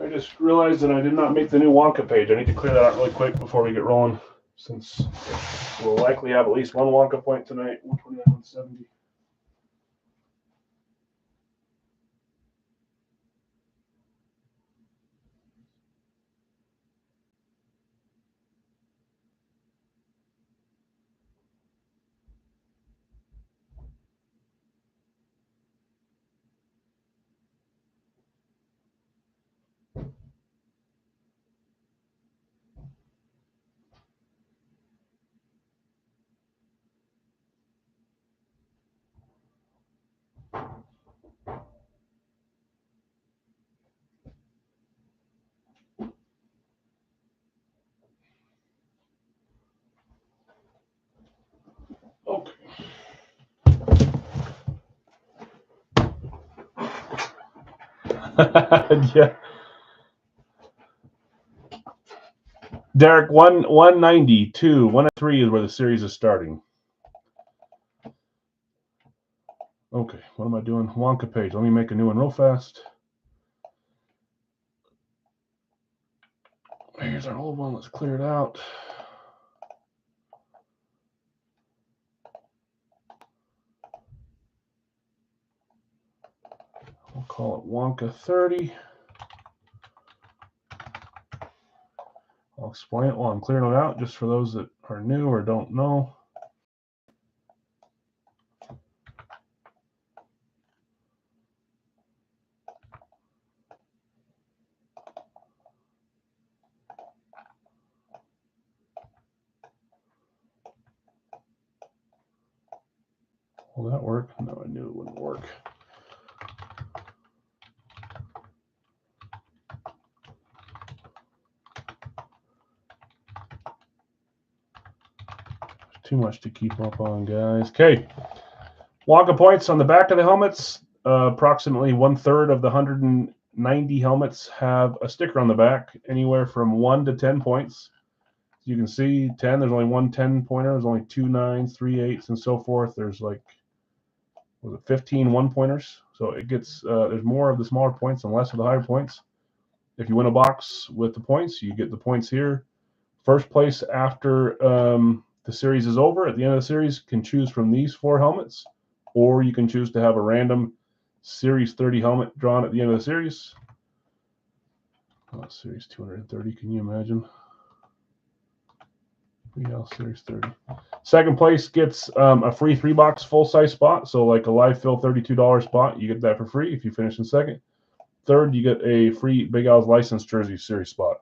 I just realized that I did not make the new Wonka page. I need to clear that out really quick before we get rolling, since we'll likely have at least one Wonka point tonight. 129, 170. Okay. Yeah. Derek, 192, 103 is where the series is starting. Okay, what am I doing? Wonka page. Let me make a new one real fast. Here's our old one. Let's clear it out. We'll call it Wonka 30. I'll explain it while I'm clearing it out, just for those that are new or don't know. Will that work? No, I knew it wouldn't work. Too much to keep up on, guys. Okay. Wonka points on the back of the helmets. Approximately 1/3 of the 190 helmets have a sticker on the back, anywhere from 1 to 10 points. You can see 10, there's only one 10-pointer. There's only 2 9s, 3 8s, and so forth. There's like, was it 15 1-pointers? So it gets, there's more of the smaller points and less of the higher points. If you win a box with the points, you get the points here. First place after the series is over, at the end of the series, can choose from these 4 helmets, or you can choose to have a random Series 30 helmet drawn at the end of the series. Oh, Series 230, can you imagine? Yeah, Series 30. Second place gets a free 3-box full-size spot, so like a live fill $32 spot, you get that for free if you finish in second. Third, you get a free Big Al's licensed jersey series spot.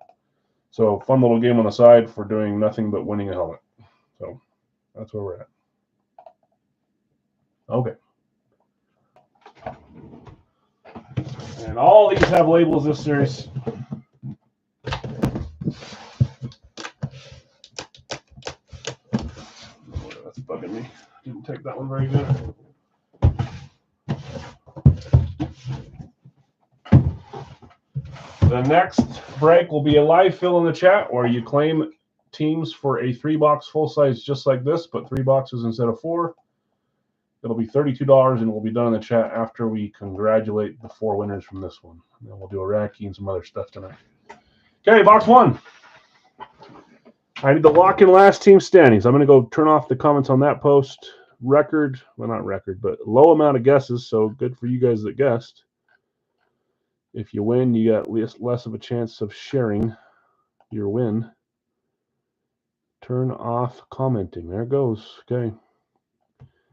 So fun little game on the side for doing nothing but winning a helmet. So that's where we're at. Okay. And all these have labels this series. That's bugging me. Didn't take that one very good. The next break will be a live fill in the chat where you claim teams for a 3-box full size just like this, but 3 boxes instead of 4. It'll be $32 and we'll be done in the chat after we congratulate the 4 winners from this one. And then we'll do a Racky and some other stuff tonight. Okay, box 1. I need to lock in last team standings. I'm going to go turn off the comments on that post. Record, well, not record, but low amount of guesses, so good for you guys that guessed. If you win, you got less of a chance of sharing your win. Turn off commenting. There it goes. Okay.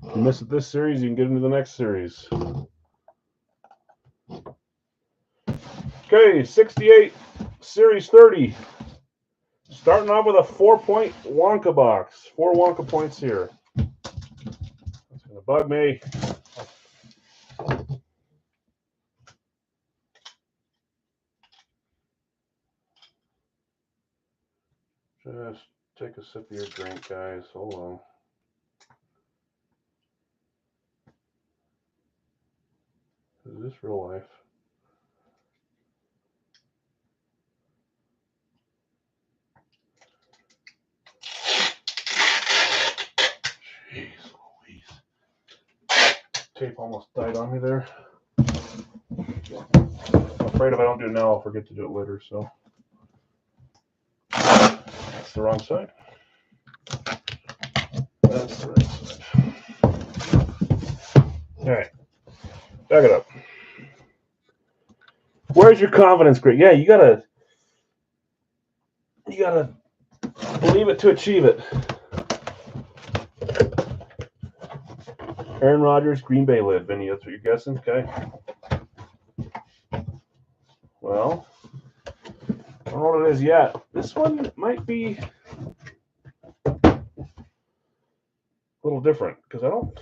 If you miss it this series, you can get into the next series. Okay, 68, Series 30. Starting off with a 4-point Wonka box. 4 Wonka points here. That's going to bug me. Just take a sip of your drink, guys. Hold on. Is this real life? Jeez Louise. Tape almost died on me there. I'm afraid if I don't do it now, I'll forget to do it later, so. That's the wrong side. That's the right side. All right. Back it up. Where's your confidence, Greg? Yeah, you gotta believe it to achieve it. Aaron Rodgers, Green Bay lid, Vinny. That's what you're guessing, okay? Well, I don't know what it is yet. This one might be a little different because I don't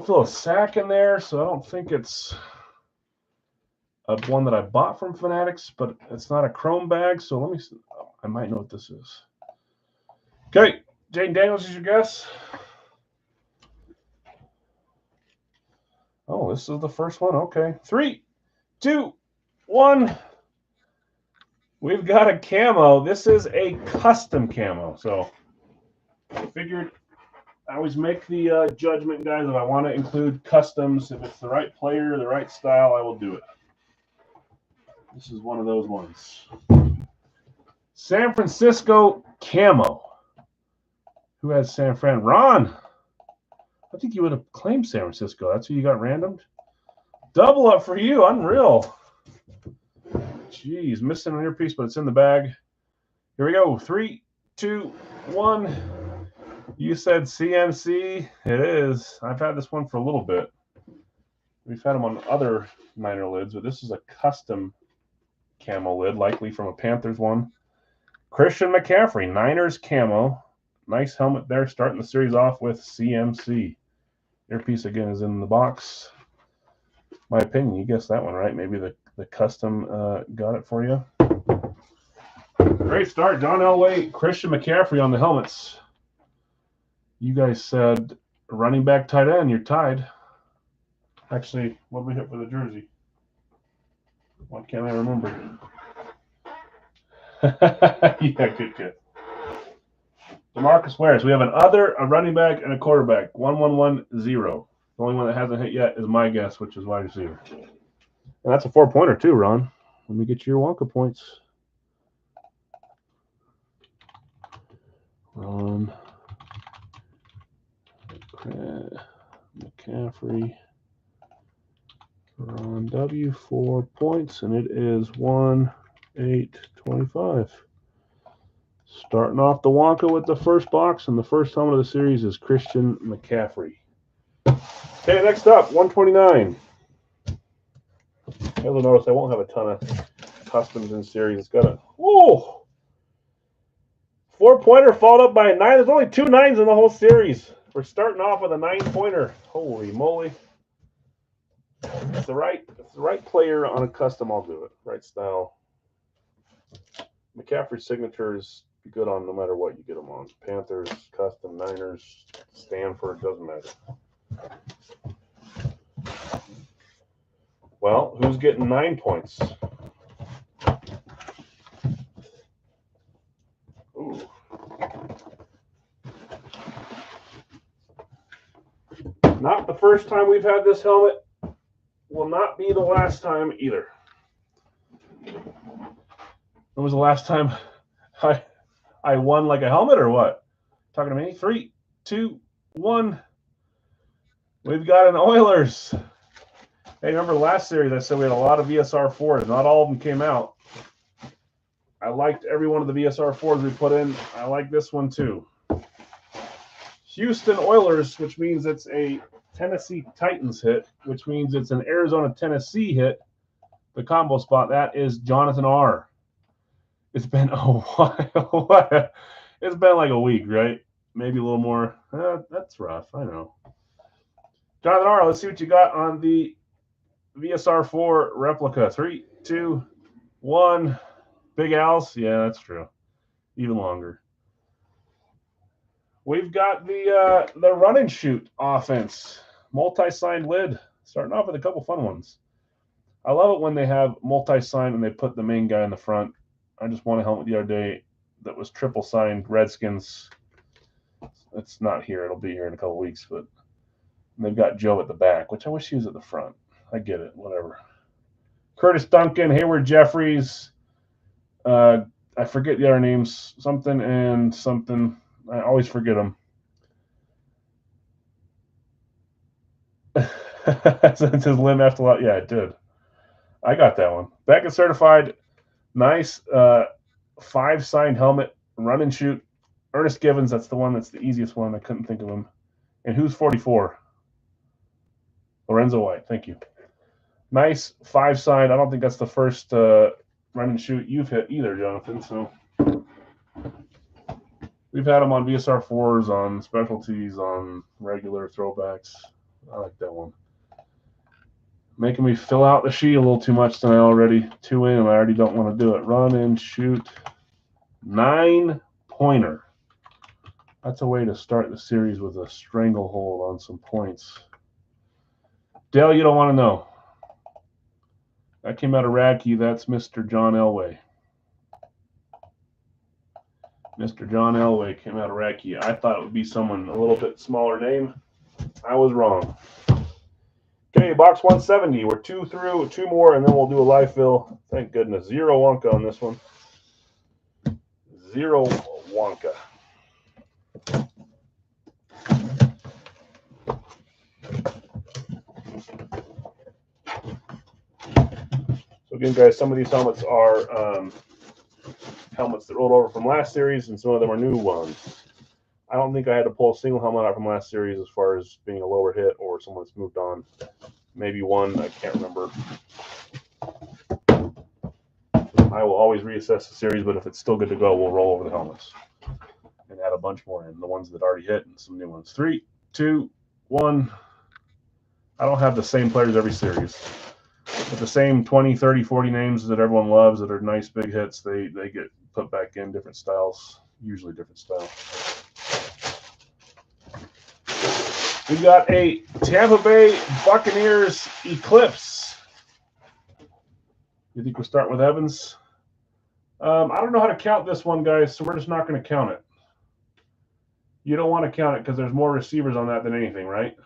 feel a sack in there, so I don't think it's one that I bought from Fanatics, but it's not a chrome bag, so let me see. I might know what this is. Okay, Jaden Daniels is your guess. Oh, this is the first one. Okay. 3, 2, 1. We've got a camo. This is a custom camo. So I figured I always make the judgment, guys. If I want to include customs, if it's the right player, the right style, I will do it. This is one of those ones. San Francisco camo. Who has San Fran? Ron. I think you would have claimed San Francisco. That's who you got randomed. Double up for you. Unreal. Jeez, missing an earpiece, but it's in the bag. Here we go. 3, 2, 1. You said CMC. It is. I've had this one for a little bit. We've had them on other Niner lids, but this is a custom camo lid, likely from a Panthers one. Christian McCaffrey, Niners camo. Nice helmet there, starting the series off with CMC. Earpiece again is in the box. My opinion, you guessed that one right. Maybe the custom got it for you. Great start, John Elway, Christian McCaffrey on the helmets. You guys said running back, tight end. You're tied. Actually, what did we hit for the jersey? Why can't I remember? Yeah, good. DeMarcus Wares. We have a running back, and a quarterback. 1110. The only one that hasn't hit yet is my guess, which is wide receiver. And that's a 4-pointer too, Ron. Let me get you your Wonka points. Ron McCaffrey. Ron W. 4 points, and it is 1-8-25. Starting off the Wonka with the first box, and the first helmet of the series is Christian McCaffrey. Okay, next up, 129. You'll notice I won't have a ton of customs in series. It's got a 4-pointer followed up by a 9. There's only 2 9s in the whole series. We're starting off with a 9-pointer. Holy moly! If it's the right player on a custom, I'll do it. Right style. McCaffrey's signatures be good on no matter what you get them on. Panthers, custom, Niners, Stanford, doesn't matter. Well, who's getting 9 points? Ooh. Not the first time we've had this helmet. Will not be the last time either. When was the last time I won like a helmet or what? Talking to me? 3, 2, 1. We've got an Oilers. Hey, remember the last series I said we had a lot of VSR 4s. Not all of them came out. I liked every one of the VSR 4s we put in. I like this one too. Houston Oilers, which means it's a Tennessee Titans hit, which means it's an Arizona Tennessee hit. The combo spot, that is Jonathan R. It's been a while. It's been like a week, right? Maybe a little more. That's rough. I know. Jonathan R., let's see what you got on the VSR4 replica. 3, 2, 1. Big Al's. Yeah, that's true. Even longer. We've got the run and shoot offense. Multi-signed lid. Starting off with a couple fun ones. I love it when they have multi-signed and they put the main guy in the front. I just won a helmet the other day that was triple signed Redskins. It's not here. It'll be here in a couple weeks, but they've got Joe at the back, which I wish he was at the front. I get it. Whatever. Curtis Duncan, Hayward Jeffries. I forget the other names. Something and something. I always forget them. Since his limb after a lot. Yeah, it did. I got that one. Beckett certified. Nice 5 signed helmet. Run and shoot. Ernest Givens, that's the one that's the easiest one. I couldn't think of him. And who's 44? Lorenzo White. Thank you. Nice 5 signed. I don't think that's the first run and shoot you've hit either, Jonathan. So we've had them on VSR 4s, on specialties, on regular throwbacks. I like that one. Making me fill out the sheet a little too much than I already 2 in, and I already don't want to do it. Run and shoot. 9-pointer. That's a way to start the series with a stranglehold on some points. Dale, you don't want to know. That came out of Radke. That's Mr. John Elway. Mr. John Elway came out of Radke. I thought it would be someone a little bit smaller name. I was wrong. Okay, box 170. We're 2 through, 2 more, and then we'll do a live fill. Thank goodness. 0 Wonka on this one. 0 Wonka. So again, guys, some of these helmets are helmets that rolled over from last series, and some of them are new ones. I don't think I had to pull a single helmet out from last series as far as being a lower hit or someone that's moved on. Maybe one, I can't remember. I will always reassess the series, but if it's still good to go, we'll roll over the helmets and add a bunch more in, the ones that already hit and some new ones. 3, 2, 1. I don't have the same players every series. But the same 20, 30, 40 names that everyone loves that are nice big hits, they get put back in different styles, usually different styles. We've got a Tampa Bay Buccaneers Eclipse. You think we'll start with Evans? I don't know how to count this one, guys, so we're just not going to count it. You don't want to count it because there's more receivers on that than anything, right?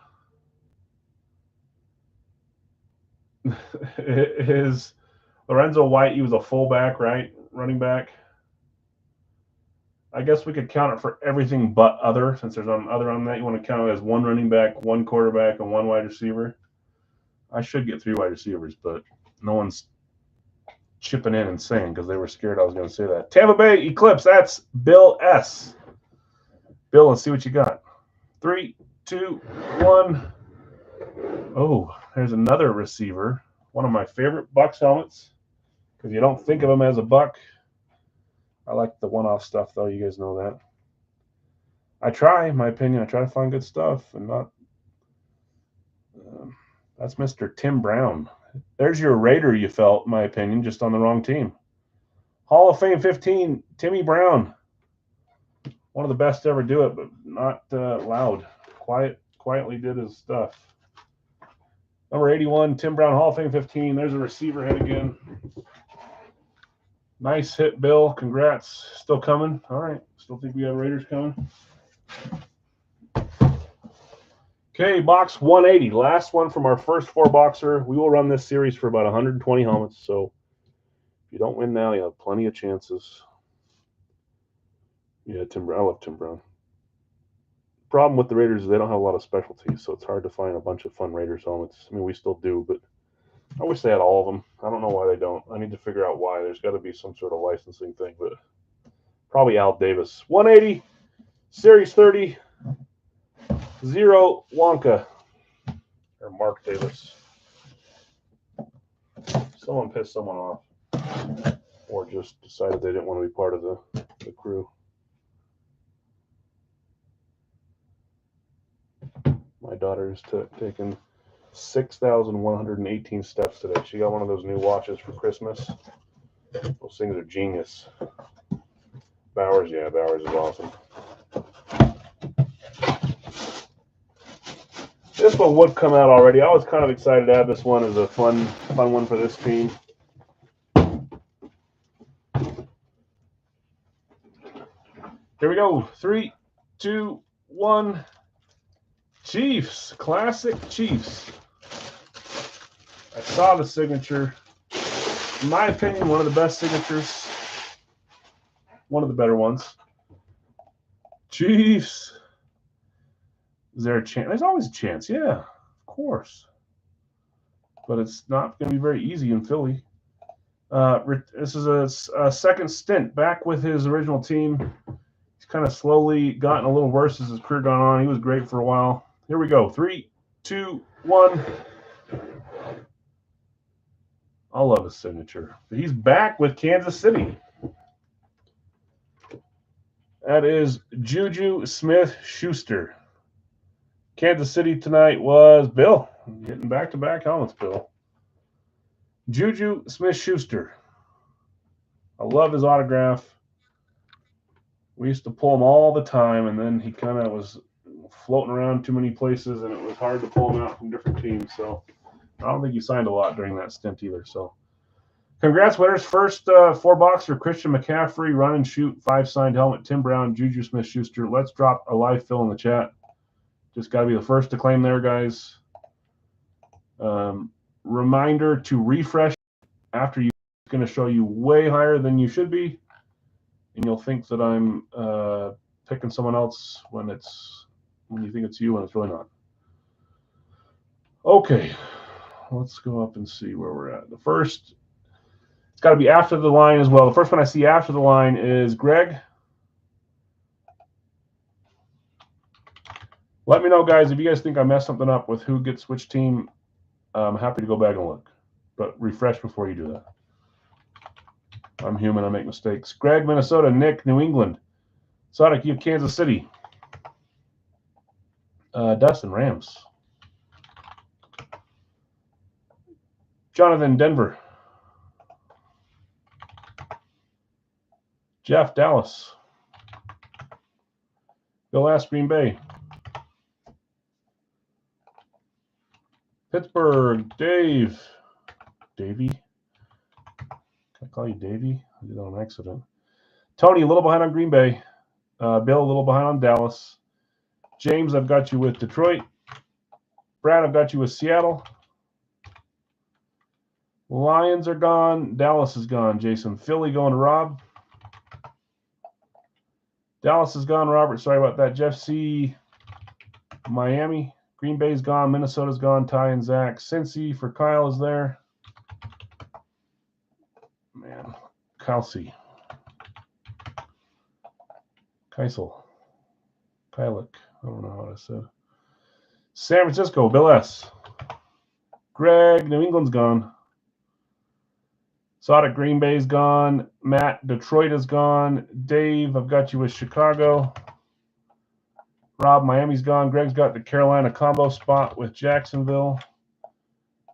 Is Lorenzo White, he was a fullback, right? Running back. I guess we could count it for everything but other, since there's other on that. You want to count it as 1 running back, 1 quarterback, and 1 wide receiver. I should get 3 wide receivers, but no one's chipping in and saying because they were scared I was going to say that. Tampa Bay Eclipse, that's Bill S. Bill, let's see what you got. 3, 2, 1. Oh, there's another receiver. One of my favorite Bucs helmets because you don't think of him as a Buck. I like the one-off stuff, though. You guys know that. I try, in my opinion. I try to find good stuff and not. That's Mr. Tim Brown. There's your Raider you felt, in my opinion, just on the wrong team. Hall of Fame 15, Timmy Brown. One of the best to ever do it, but not loud. Quietly did his stuff. Number 81, Tim Brown, Hall of Fame 15. There's a receiver head again. Nice hit, Bill. Congrats. Still coming. All right. Still think we have Raiders coming. Okay, box 180. Last one from our first 4-boxer. We will run this series for about 120 helmets. So if you don't win now, you have plenty of chances. Yeah, Tim Brown. I love Tim Brown. Problem with the Raiders is they don't have a lot of specialties, so it's hard to find a bunch of fun Raiders helmets. I mean, we still do, but I wish they had all of them. I don't know why they don't. I need to figure out why. There's got to be some sort of licensing thing, but probably Al Davis. 180, Series 30. 0 Wonka. Or Mark Davis. Someone pissed someone off. Or just decided they didn't want to be part of the crew. My daughter's taken 6,118 steps today. She got one of those new watches for Christmas. Those things are genius. Bowers, yeah, Bowers is awesome. This one would come out already. I was kind of excited to have this one as a fun one for this team. Here we go. 3, 2, 1. Chiefs. Classic Chiefs. I saw the signature. In my opinion, one of the best signatures. One of the better ones. Chiefs. Is there a chance? There's always a chance. Yeah, of course. But it's not going to be very easy in Philly. This is a second stint back with his original team. He's kind of slowly gotten a little worse as his career gone on. He was great for a while. Here we go. 3, 2, 1. I love his signature. He's back with Kansas City. That is Juju Smith-Schuster. Kansas City tonight was Bill. Getting back-to-back helmets, Bill. Juju Smith-Schuster. I love his autograph. We used to pull him all the time, and then he kind of was floating around too many places, and it was hard to pull him out from different teams. So I don't think he signed a lot during that stint either. So congrats, winners. First 4-boxer, Christian McCaffrey, run and shoot, 5 signed helmet, Tim Brown, Juju Smith-Schuster. Let's drop a live fill in the chat. Just got to be the first to claim there, guys. Reminder to refresh after you. It's going to show you way higher than you should be, and you'll think that I'm picking someone else when you think it's you and it's really not. Okay, let's go up and see where we're at. The first, it's got to be after the line as well. The first one I see after the line is Greg. Let me know, guys, if you guys think I messed something up with who gets which team. I'm happy to go back and look, but refresh before you do that. I'm human. I make mistakes. Greg, Minnesota. Nick, New England. Sonic, you have Kansas City. Dustin, Rams. Jonathan, Denver. Jeff, Dallas. Bill Ask, Green Bay. Pittsburgh, Dave. Davey? Can I call you Davey? I did that on accident. Tony, a little behind on Green Bay. Bill, a little behind on Dallas. James, I've got you with Detroit. Brad, I've got you with Seattle. Lions are gone. Dallas is gone, Jason. Philly going to Rob. Dallas is gone, Robert. Sorry about that. Jeff C. Miami. Green Bay's gone. Minnesota's gone. Ty and Zach. Cincy for Kyle is there. Man. Kelsey. Keisel. Kylik. I don't know how I said. San Francisco. Bill S. Greg. New England's gone. Sodic, Green Bay's gone. Matt, Detroit is gone. Dave, I've got you with Chicago. Rob, Miami's gone. Greg's got the Carolina combo spot with Jacksonville.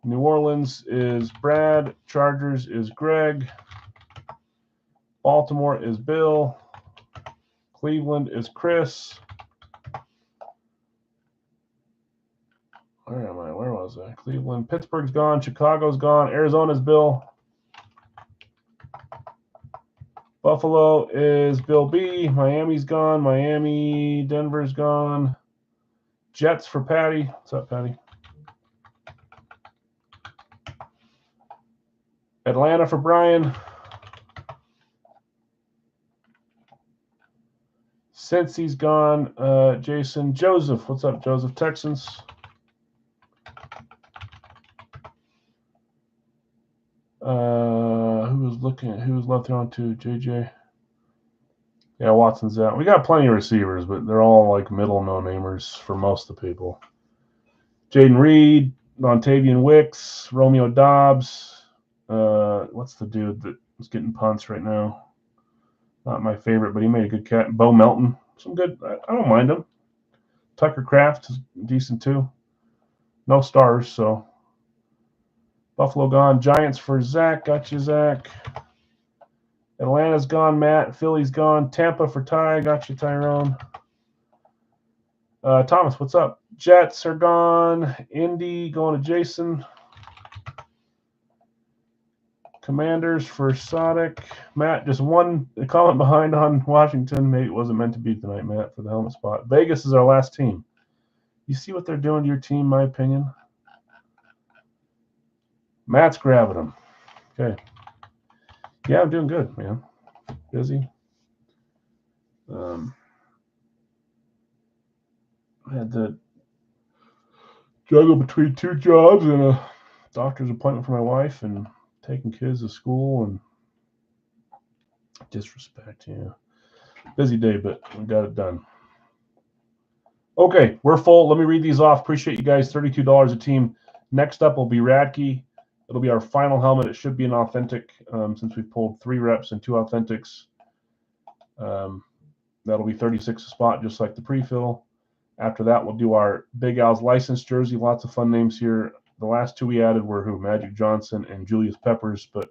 New Orleans is Brad. Chargers is Greg. Baltimore is Bill. Cleveland is Chris. Where am I? Where was I? Cleveland. Pittsburgh's gone. Chicago's gone. Arizona's Bill. Buffalo is Bill B. Miami's gone. Miami. Denver's gone. Jets for Patty. What's up, Patty? Atlanta for Brian. Cincy's gone. Jason. Joseph. What's up, Joseph? Texans. Who was left on to JJ? Yeah, Watson's out. We got plenty of receivers, but they're all like middle no-namers for most of the people. Jaden Reed, Montavian Wicks, Romeo Dobbs. What's the dude that is getting punts right now? Not my favorite, but he made a good cat. Bo Melton, some good. I don't mind him. Tucker Kraft is decent too. No stars, so Buffalo gone. Giants for Zach. Got you, Zach. Atlanta's gone, Matt. Philly's gone. Tampa for Ty. Got you, Tyrone. Thomas, what's up? Jets are gone. Indy going to Jason. Commanders for Sodic. Matt, just one comment behind on Washington. Maybe it wasn't meant to be tonight, Matt, for the helmet spot. Vegas is our last team. You see what they're doing to your team, my opinion? Matt's grabbing them. Okay. Yeah, I'm doing good, man. Busy. I had to juggle between 2 jobs and a doctor's appointment for my wife and taking kids to school and disrespect. Yeah. Busy day, but we got it done. Okay, we're full. Let me read these off. Appreciate you guys. $32 a team. Next up will be Radke. It'll be our final helmet. It should be an authentic since we pulled 3 reps and 2 authentics. That'll be 36 a spot, just like the pre-fill. After that, we'll do our Big Al's license jersey. Lots of fun names here. The last 2 we added were who? Magic Johnson and Julius Peppers. But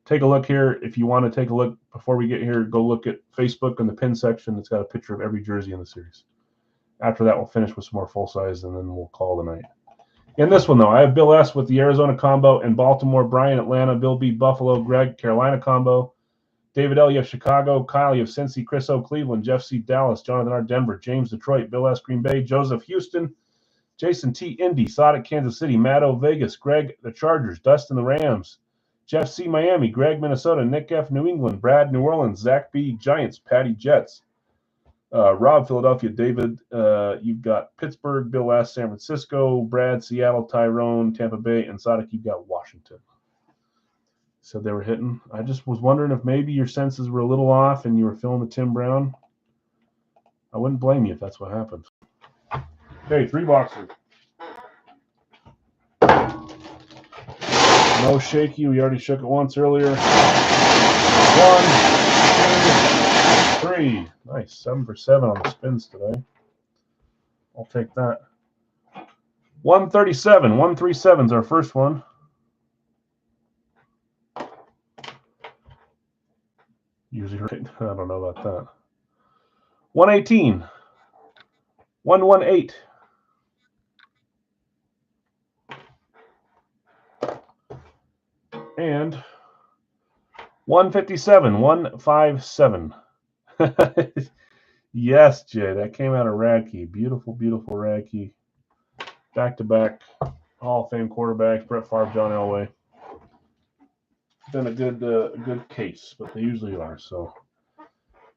take a look here. If you want to take a look before we get here, go look at Facebook in the pin section. It's got a picture of every jersey in the series. After that, we'll finish with some more full size, and then we'll call the night. In this one, though, I have Bill S. with the Arizona combo and Baltimore, Brian Atlanta, Bill B. Buffalo, Greg Carolina combo, David L. You have Chicago, Kyle, you have Cincy, Chris O. Cleveland, Jeff C. Dallas, Jonathan R. Denver, James Detroit, Bill S. Green Bay, Joseph Houston, Jason T. Indy, Sodic Kansas City, Matt O. Vegas, Greg the Chargers, Dustin the Rams, Jeff C. Miami, Greg Minnesota, Nick F. New England, Brad New Orleans, Zach B. Giants, Patty Jets, Rob Philadelphia, David, you've got Pittsburgh, Bill S. San Francisco, Brad Seattle, Tyrone, Tampa Bay, and Sodic, you've got Washington. So they were hitting. I just was wondering if maybe your senses were a little off and you were feeling the Tim Brown. I wouldn't blame you if that's what happened. Okay, 3 boxes. No shaky. We already shook it once earlier. 1, 2, 3. Nice. 7 for 7 on the spins today. I'll take that. 137. 137 is our first one. Usually right. I don't know about that. 118. 118. And 157. 157. Yes, Jay. That came out of Radke. Beautiful, beautiful Radke. Back-to-back Hall of Fame quarterbacks, Brett Favre, John Elway. Been a good case, but they usually are. So,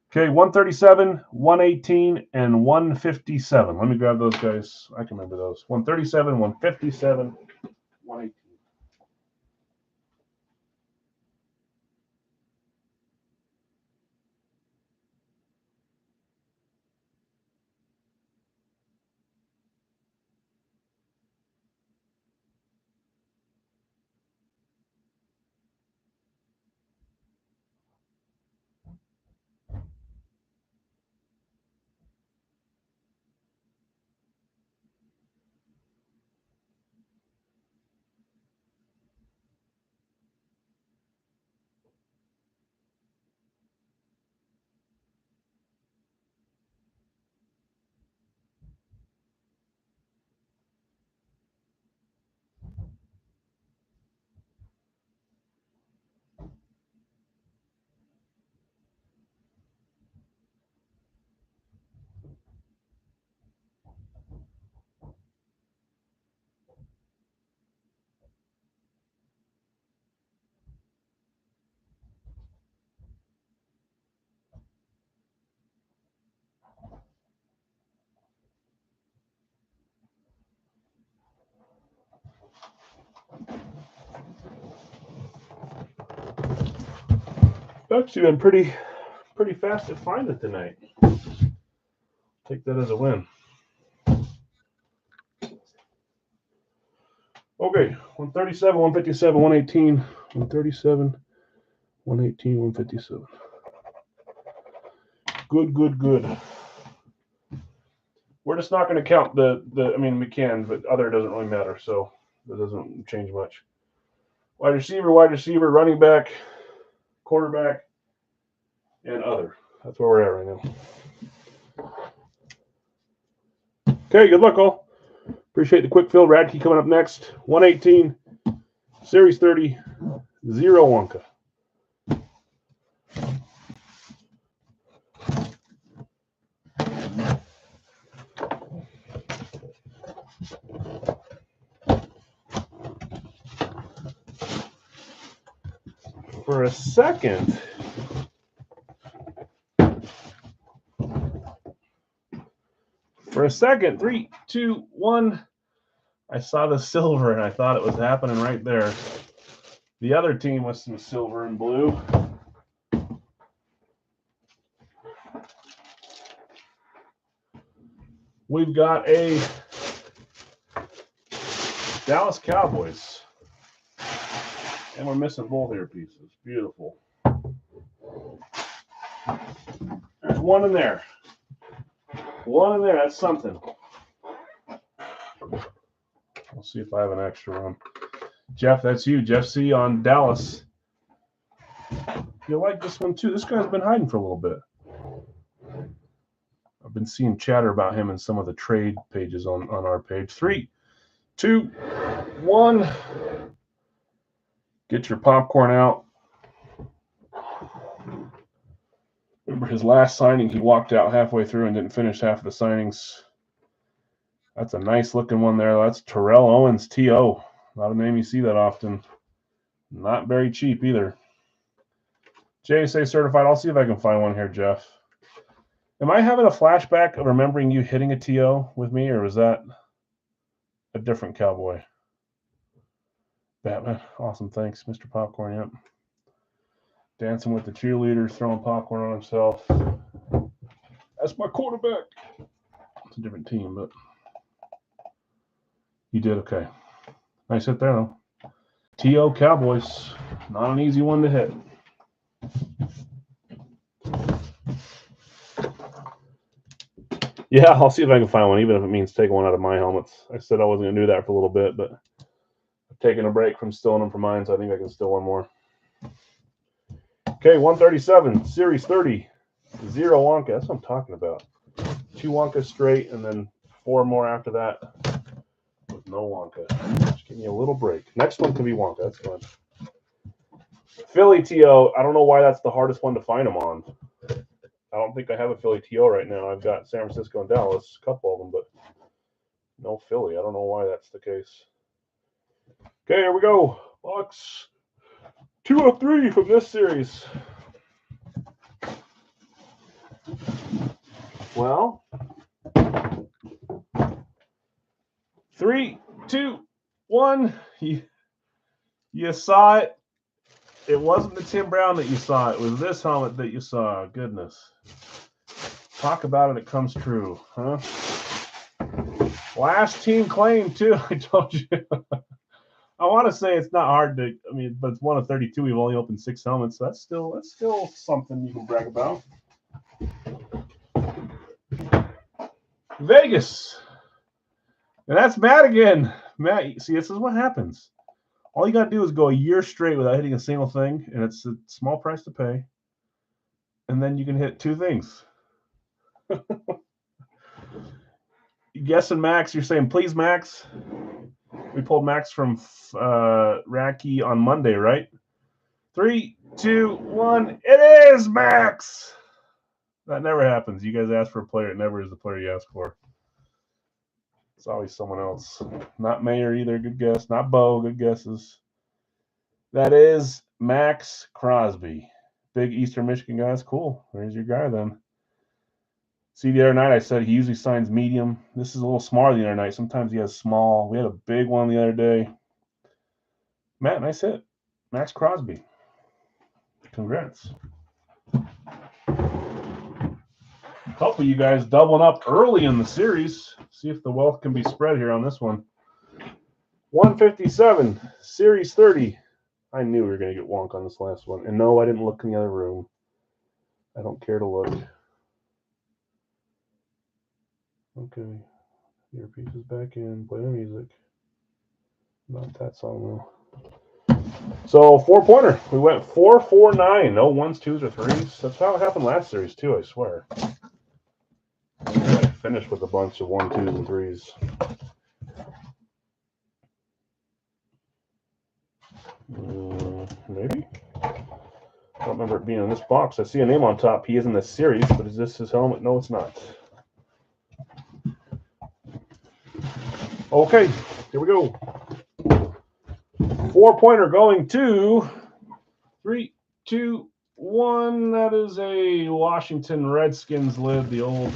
okay, 137, 118, and 157. Let me grab those guys. I can remember those. 137, 157, 118. Actually been pretty pretty fast at finding tonight. Take that as a win. Okay, 137, 157, 118, 137, 118, 157. Good. We're just not going to count I mean, we can, but other doesn't really matter, so that doesn't change much. Wide receiver, running back, quarterback, and other. That's where we're at right now. Okay, good luck, all. Appreciate the quick fill. Radke coming up next. 118, Series 30, 0 Wonka. For a second, three, two, one, I saw the silver and I thought it was happening right there. The other team was some silver and blue. We've got a Dallas Cowboys. And we're missing both earpieces. Beautiful. There's one in there. That's something. We'll see if I have an extra one. Jeff, that's you. Jeff C. on Dallas. You'll like this one too. This guy's been hiding for a little bit. I've been seeing chatter about him in some of the trade pages on our page. 3, 2, 1. Get your popcorn out. Remember his last signing, he walked out halfway through and didn't finish half of the signings. That's a nice looking one there. That's Terrell Owens, T.O. Not a name you see that often. Not very cheap either. JSA certified. I'll see if I can find one here, Jeff. Am I having a flashback of remembering you hitting a TO with me, or was that a different Cowboy? Batman. Awesome. Thanks, Mr. Popcorn. Yep. Dancing with the cheerleaders, throwing popcorn on himself. That's my quarterback. It's a different team, but you did okay. Nice hit there, though. TO Cowboys. Not an easy one to hit. Yeah, I'll see if I can find one, even if it means taking one out of my helmets. I said I wasn't going to do that for a little bit, but I've taken a break from stealing them from mine, so I think I can steal one more. Okay, 137, Series 30, 0 Wonka. That's what I'm talking about. 2 Wonkas straight, and then 4 more after that with no Wonka. Just give me a little break. Next one can be Wonka. That's fine. Philly TO. I don't know why that's the hardest one to find them on. I don't think I have a Philly TO right now. I've got San Francisco and Dallas, a couple of them, but no Philly. I don't know why that's the case. Okay, here we go. Box 2 of 3 from this series. Well, 3, 2, 1. You saw it. It wasn't the Tim Brown that you saw. It was this helmet that you saw. Goodness. Talk about it. It comes true, huh? Last team claim, too. I told you. I want to say it's not hard to, but it's 1 of 32. We've only opened 6 helmets. So that's still something you can brag about. Vegas. And that's Matt again. Matt, see, this is what happens. All you got to do is go a year straight without hitting a single thing, and it's a small price to pay. And then you can hit 2 things. Guessing Max, you're saying, please, Max. We pulled Max from Radke on Monday, right? 3, 2, 1. It is Max. That never happens. You guys ask for a player. It never is the player you ask for. It's always someone else. Not Mayer either. Good guess. Not Bo. Good guesses. That is Max Crosby. Big Eastern Michigan guys. Cool. There's your guy then. See, the other night I said he usually signs medium. This is a little smaller the other night. Sometimes he has small. We had a big one the other day. Matt, nice hit. Max Crosby. Congrats. couple of you guys doubling up early in the series. See if the wealth can be spread here on this one. 157, Series 30. I knew we were going to get wonk on this last one. And no, I didn't look in the other room. I don't care to look. Okay. Earpiece is back in. Play the music. Not that song, though. So, 4-pointer. We went 4-4-9. No ones, twos, or threes. That's how it happened last series, too, I swear. I finished with a bunch of 1, 2s, and 3s. Maybe? I don't remember it being in this box. I see a name on top. He is in this series, but is this his helmet? No, it's not. Okay, here we go. 4-pointer going to 3, 2, 1. That is a Washington Redskins lid. The old,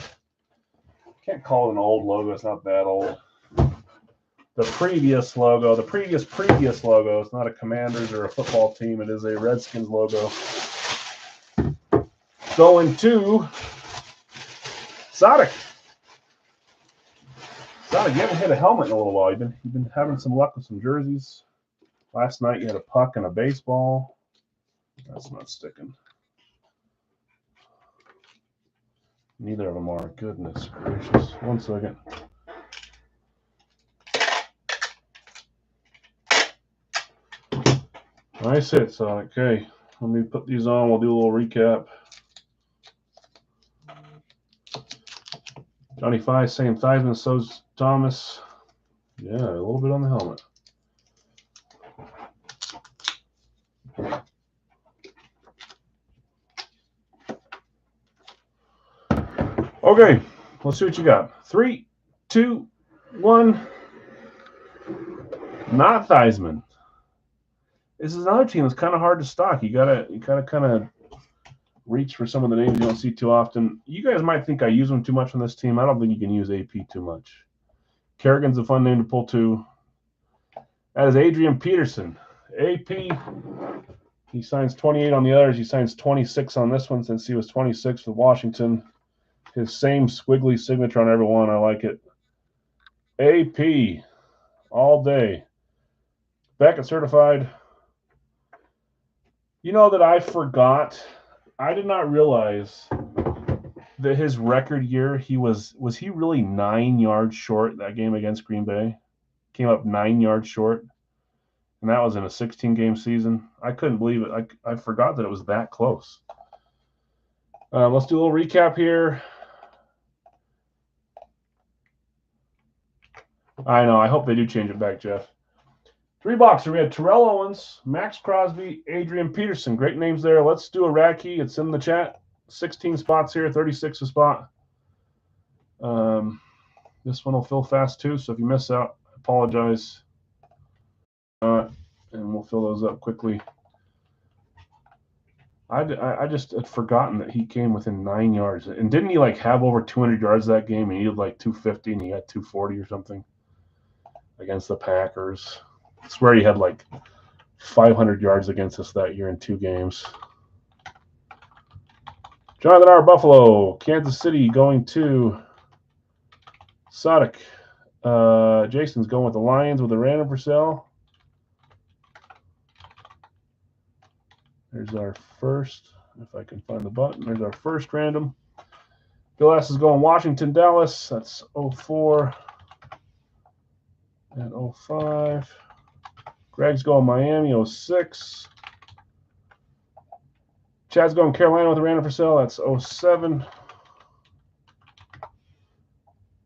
can't call it an old logo. It's not that old. The previous logo, the previous logo. It's not a Commanders or a football team. It is a Redskins logo. Going to Sadik. Sadik, you haven't hit a helmet in a little while. You've been having some luck with some jerseys. Last night you had a puck and a baseball. That's not sticking. Neither of them are. Goodness gracious. 1 second. Nice hit, Sonic. Okay, let me put these on. We'll do a little recap. Johnny Five saying Theismann, so's Thomas. Yeah, a little bit on the helmet. Okay, let's see what you got. 3, 2, 1. Not Theismann. This is another team that's kind of hard to stock. You gotta kind of reach for some of the names you don't see too often. You guys might think I use them too much on this team. I don't think you can use AP too much. Kerrigan's a fun name to pull too. That is Adrian Peterson. AP, he signs 28 on the others. He signs 26 on this one since he was 26 with Washington. His same squiggly signature on every one. I like it. AP, all day. Beckett certified. You know that I forgot. I did not realize that his record year, was he really 9 yards short that game against Green Bay? Came up 9 yards short. And that was in a 16-game season. I couldn't believe it. I forgot that it was that close. Let's do a little recap here. I know. I hope they do change it back, Jeff. 3 boxer. We had Terrell Owens, Max Crosby, Adrian Peterson. Great names there. Let's do a rack key. It's in the chat. 16 spots here, 36 a spot. This one will fill fast too, so if you miss out, I apologize. And we'll fill those up quickly. I just had forgotten that he came within 9 yards. And didn't he like have over 200 yards that game? And he had like 250 and he got 240 or something against the Packers. I swear he had like 500 yards against us that year in 2 games. Jonathan R. Buffalo, Kansas City going to Sadik. Jason's going with the Lions with a random for sale. There's our first, if I can find the button. There's our first random. Bill S. is going Washington, Dallas. That's 04 and 05. Greg's going Miami, 06. Chad's going Carolina with a random for sale. That's 07.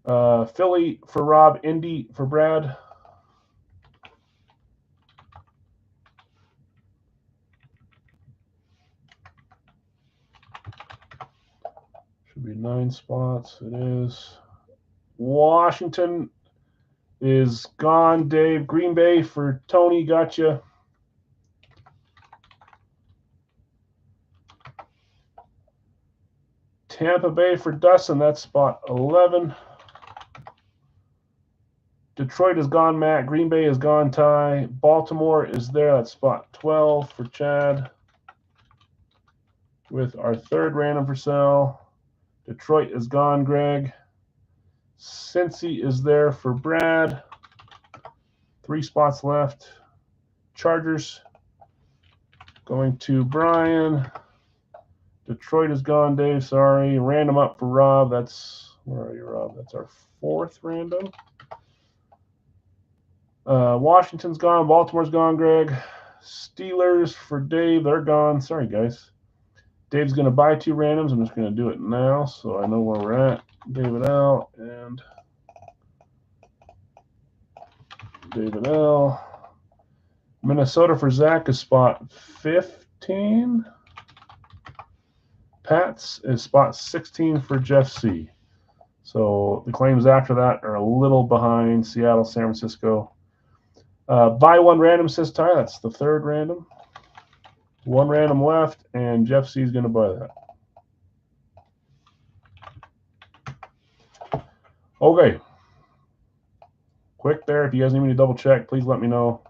Philly for Rob, Indy for Brad. Should be 9 spots. It is. Washington is gone, Dave. Green Bay for Tony. Gotcha. Tampa Bay for Dustin. That's spot 11. Detroit is gone, Matt. Green Bay is gone, Ty. Baltimore is there. That's spot 12 for Chad. With our third random for sale. Detroit is gone, Greg. Cincy is there for Brad. 3 spots left. Chargers going to Brian. Detroit is gone, Dave. Sorry. Random up for Rob. That's, where are you, Rob? That's our 4th random. Washington's gone. Baltimore's gone, Greg. Steelers for Dave. They're gone. Sorry, guys. Dave's going to buy 2 randoms. I'm just going to do it now so I know where we're at. David L. and David L. Minnesota for Zach is spot 15. Pats is spot 16 for Jeff C. So the claims after that are a little behind. Seattle, San Francisco. Buy 1 random, says Ty. That's the 3rd random. 1 random left, and Jeff C is going to buy that. Okay. Quick there. If you guys need me to double check, please let me know.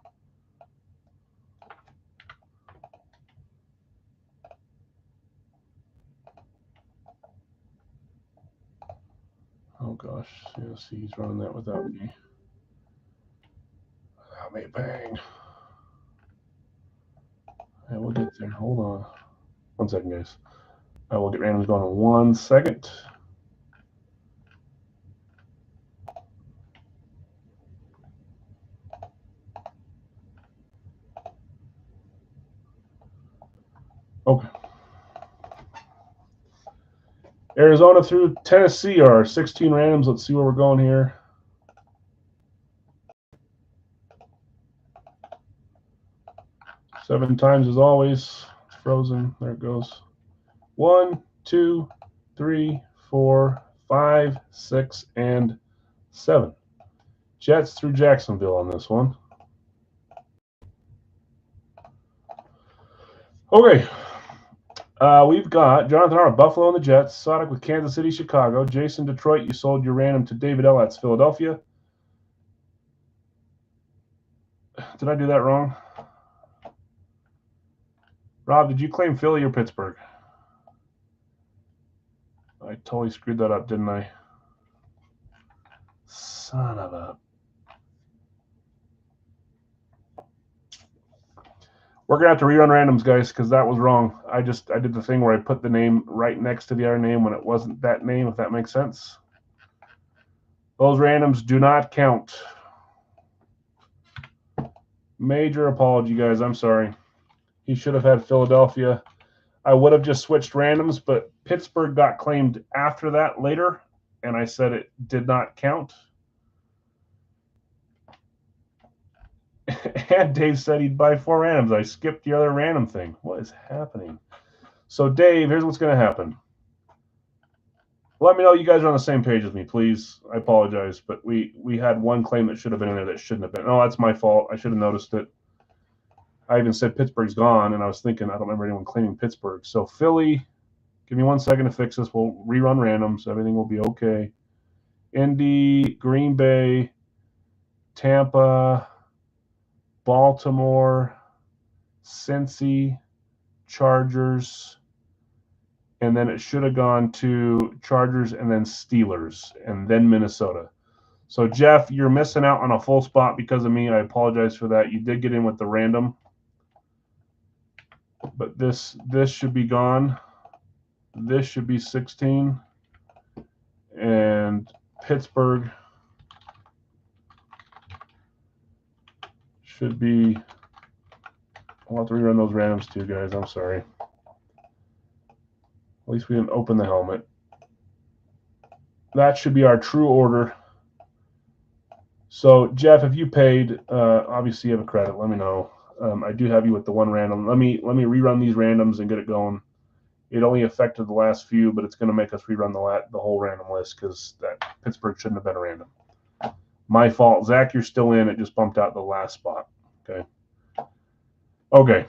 Oh gosh, yeah, see, he's running that without me. Without me, bang. I will get there. Hold on. 1 second, guys. I will get randoms going in 1 second. Okay. Arizona through Tennessee are 16 randoms. Let's see where we're going here. Seven times as always. It's frozen. There it goes. 1, 2, 3, 4, 5, 6, and 7. Jets through Jacksonville on this one. Okay. We've got Jonathan R. Buffalo and the Jets. Sonic with Kansas City, Chicago. Jason, Detroit. You sold your random to David L. That's Philadelphia. Did I do that wrong? Rob, did you claim Philly or Pittsburgh? I totally screwed that up, didn't I? Son of a... We're going to have to rerun randoms, guys, because that was wrong. I did the thing where I put the name right next to the other name when it wasn't that name, if that makes sense. Those randoms do not count. Major apology, guys. I'm sorry. He should have had Philadelphia. I would have just switched randoms, but Pittsburgh got claimed after that later, and I said it did not count. And Dave said he'd buy 4 randoms. I skipped the other random thing. What is happening? So, Dave, here's what's going to happen. Let me know you guys are on the same page as me, please. I apologize, but we had 1 claim that should have been in there that shouldn't have been. No, that's my fault. I should have noticed it. I even said Pittsburgh's gone, and I was thinking I don't remember anyone claiming Pittsburgh. So, Philly, give me 1 second to fix this. We'll rerun randoms. Everything will be okay. Indy, Green Bay, Tampa, Baltimore, Cincy, Chargers, and then it should have gone to Chargers and then Steelers and then Minnesota. So, Jeff, you're missing out on a full spot because of me. I apologize for that. You did get in with the random, but this should be gone. This should be 16, and Pittsburgh should be... I'll have to rerun those randoms too, guys. I'm sorry. At least we didn't open the helmet. That should be our true order. So, Jeff, if you paid, obviously you have a credit. Let me know. I do have you with the 1 random. Let me rerun these randoms and get it going. It only affected the last few, but it's going to make us rerun the whole random list because that Pittsburgh shouldn't have been a random. My fault. Zach, you're still in. It just bumped out the last spot. Okay. Okay.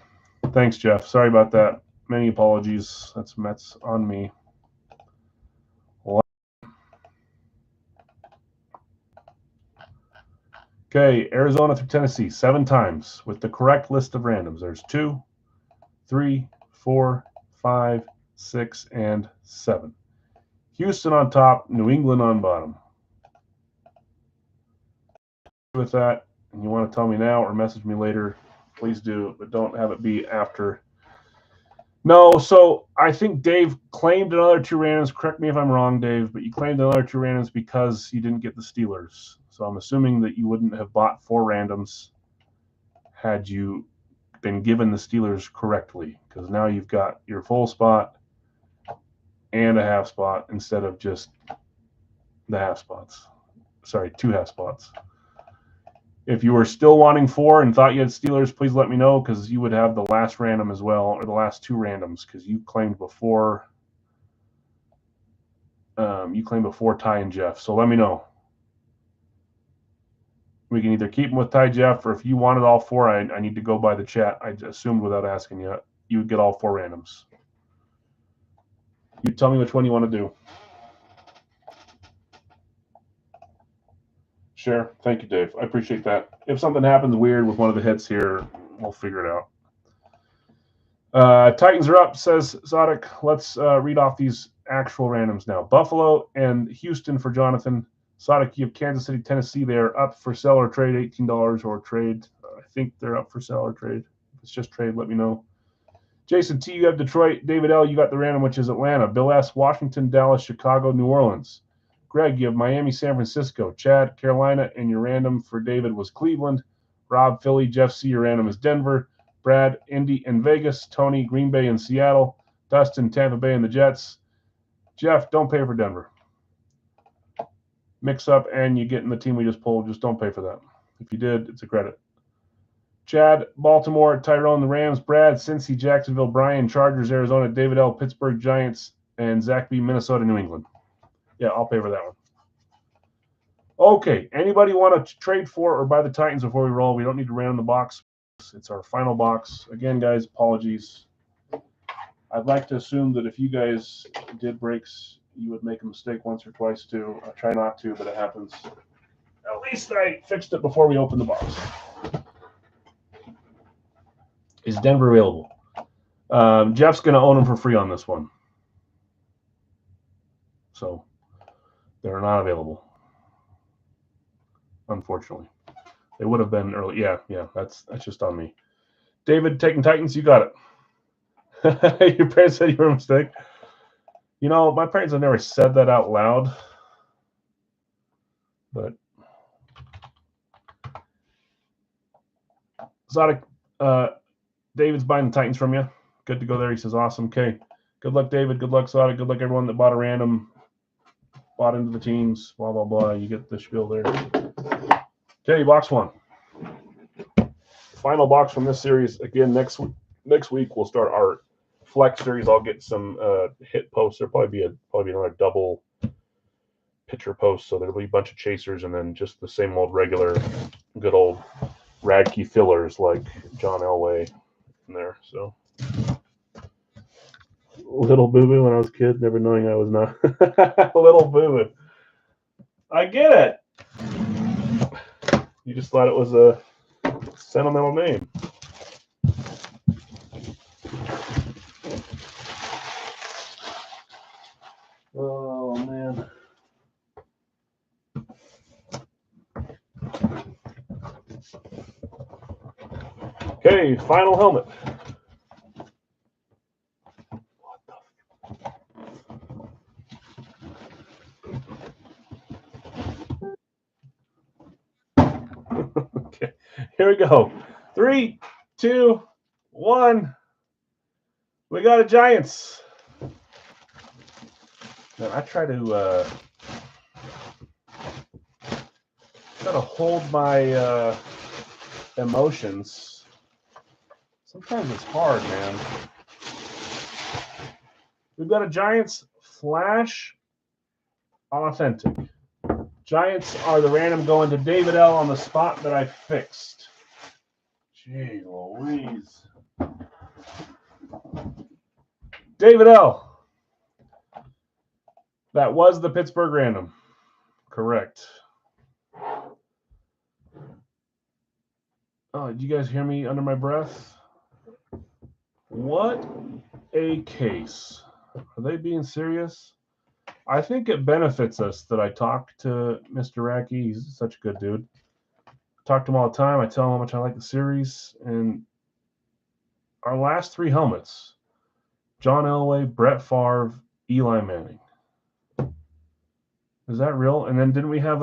Thanks, Jeff. Sorry about that. Many apologies. That's on me. Okay, Arizona through Tennessee, 7 times with the correct list of randoms. There's 2, 3, 4, 5, 6, and 7. Houston on top, New England on bottom. With that, and you want to tell me now or message me later, please do, but don't have it be after. No, so I think Dave claimed another 2 randoms. Correct me if I'm wrong, Dave, but you claimed another 2 randoms because you didn't get the Steelers. So I'm assuming that you wouldn't have bought 4 randoms had you been given the Steelers correctly, because now you've got your full spot and a half spot instead of just the half spots. Sorry, 2 half spots. If you were still wanting 4 and thought you had Steelers, please let me know, because you would have the last random as well, or the last 2 randoms, because you claimed before. You claimed before Ty and Jeff, so let me know. We can either keep them with Ty, Jeff, or if you wanted all 4, I need to go by the chat. I assumed without asking you would get all 4 randoms. You tell me which one you want to do. Sure. Thank you, Dave. I appreciate that. If something happens weird with one of the hits here, we'll figure it out. Titans are up, says Zodic. Let's read off these actual randoms now. Buffalo and Houston for Jonathan. Zodic, you have Kansas City, Tennessee. They're up for sell or trade, $18 or trade. I think they're up for sell or trade. If it's just trade, let me know. Jason T, you have Detroit. David L, you got the random, which is Atlanta. Bill S, Washington, Dallas, Chicago, New Orleans. Greg, you have Miami, San Francisco. Chad, Carolina, and your random for David was Cleveland. Rob, Philly. Jeff C, your random is Denver. Brad, Indy, and Vegas. Tony, Green Bay and Seattle. Dustin, Tampa Bay and the Jets. Jeff, don't pay for Denver. Mix up and you get in the team we just pulled. Just don't pay for that. If you did, it's a credit. Chad, Baltimore, Tyrone, the Rams. Brad, Cincy, Jacksonville, Brian, Chargers, Arizona. David L, Pittsburgh, Giants, and Zach B, Minnesota, New England. Yeah, I'll pay for that one. Okay, anybody want to trade for or buy the Titans before we roll? We don't need to random the box. It's our final box. Again, guys, apologies. I'd like to assume that if you guys did breaks, you would make a mistake once or twice too. I try not to, but it happens. At least I fixed it before we opened the box. Is Denver available? Jeff's going to own them for free on this one. So they're not available. Unfortunately. They would have been early. Yeah, that's just on me. David, taking Titans, you got it. Your parents said you were a mistake. You know, my parents have never said that out loud. But Zodic, David's buying the Titans from you. Good to go there. He says, awesome. Okay. Good luck, David. Good luck, Zodic. Good luck, everyone that bought a random, bought into the teams, blah, blah, blah. You get the spiel there. Okay, box 1. Final box from this series. Again, next week we'll start our flex series. I'll get some hit posts. There'll probably be another double pitcher post. So there'll be a bunch of chasers and then just the same old regular good old Radke fillers like John Elway in there. So little boo-boo when I was a kid, never knowing I was not little boo-boo. I get it. You just thought it was a sentimental name. Oh, man. Okay, final helmet. Okay, here we go. 3, 2, 1. We got a Giants. Man, I try to hold my emotions. Sometimes it's hard, man. We've got a Giants Flash Authentic. Giants are the random going to David L on the spot that I fixed. Gee Louise. David L. That was the Pittsburgh random. Correct. Oh, did you guys hear me under my breath? What a case. Are they being serious? I think it benefits us that I talk to Mr. Racky. He's such a good dude. Talk to him all the time. I tell him how much I like the series. And our last 3 helmets, John Elway, Brett Favre, Eli Manning. Is that real? And then didn't we have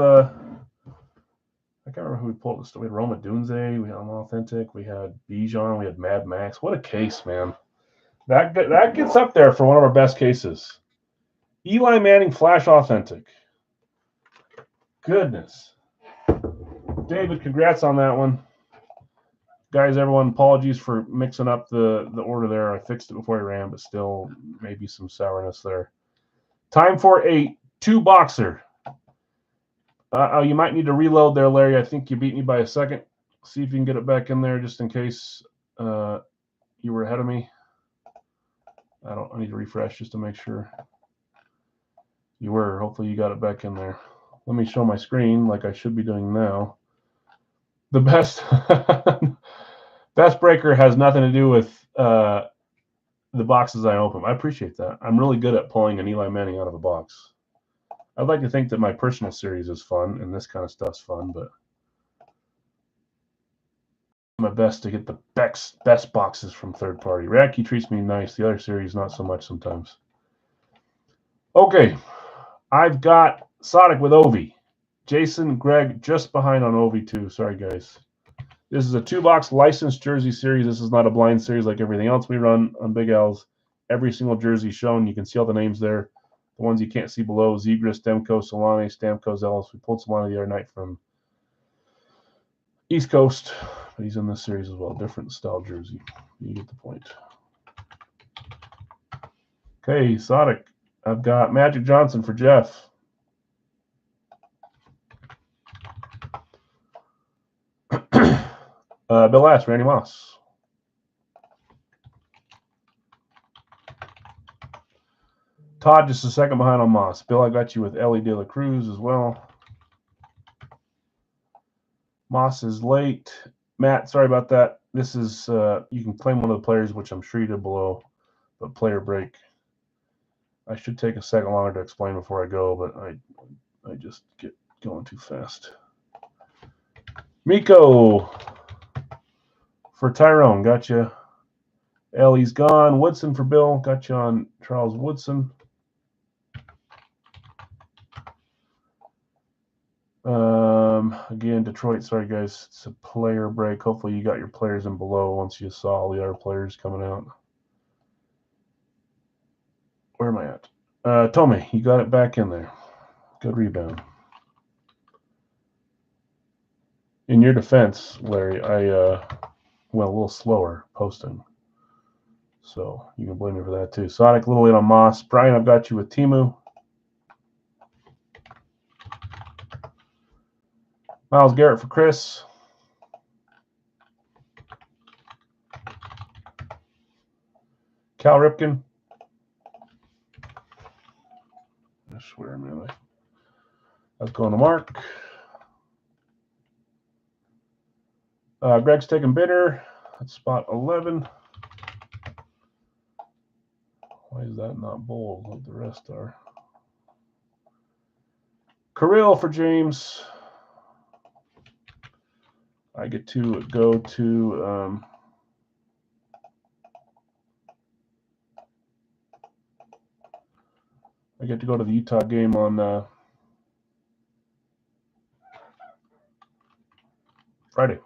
I can't remember who we pulled this. We had Roma Dunze, we had Authentic, we had Bijan, we had Mad Max. What a case, man. That gets up there for one of our best cases. Eli Manning Flash Authentic. Goodness. David, congrats on that one. Guys, everyone, apologies for mixing up the order there. I fixed it before I ran, but still maybe some sourness there. Time for a 2-boxer. You might need to reload there, Larry. I think you beat me by a second. See if you can get it back in there just in case you were ahead of me. I need to refresh just to make sure. You were. Hopefully you got it back in there. Let me show my screen like I should be doing now. The best breaker has nothing to do with the boxes I open. I appreciate that. I'm really good at pulling an Eli Manning out of a box. I'd like to think that my personal series is fun and this kind of stuff's fun, but my best to get the best boxes from third party. Racky treats me nice. The other series, not so much sometimes. Okay, I've got Sonic with Ovi. Jason, Greg, just behind on Ovi too. Sorry, guys. This is a 2-box licensed jersey series. This is not a blind series like everything else we run on Big L's. Every single jersey shown. You can see all the names there. The ones you can't see below, Zegras, Demko, Solane, Stamkos, Ellis. We pulled Solane the other night from East Coast, but he's in this series as well. Different style jersey. You get the point. Okay, Sonic. I've got Magic Johnson for Jeff. Bill S. Randy Moss. Todd just a second behind on Moss. Bill, I got you with Ellie De La Cruz as well. Moss is late. Matt, sorry about that. This is, you can claim one of the players, which I'm sure you did below, but player break. I should take a second longer to explain before I go, but I just get going too fast. Miko for Tyrone, gotcha. Ellie's gone. Woodson for Bill, got you on Charles Woodson. Again, Detroit, sorry guys, it's a player break. Hopefully you got your players in below once you saw all the other players coming out. Where am I at? Tommy, you got it back in there. Good rebound. In your defense, Larry, I went a little slower posting. So you can blame me for that too. Sonic, a little late on Moss. Brian, I've got you with Timu. Miles Garrett for Chris. Cal Ripken. I swear, man. That's going to Mark. Greg's taking Bitter. That's spot 11. Why is that not bold like the rest are? Kirill for James. I get to go to the Utah game on Friday.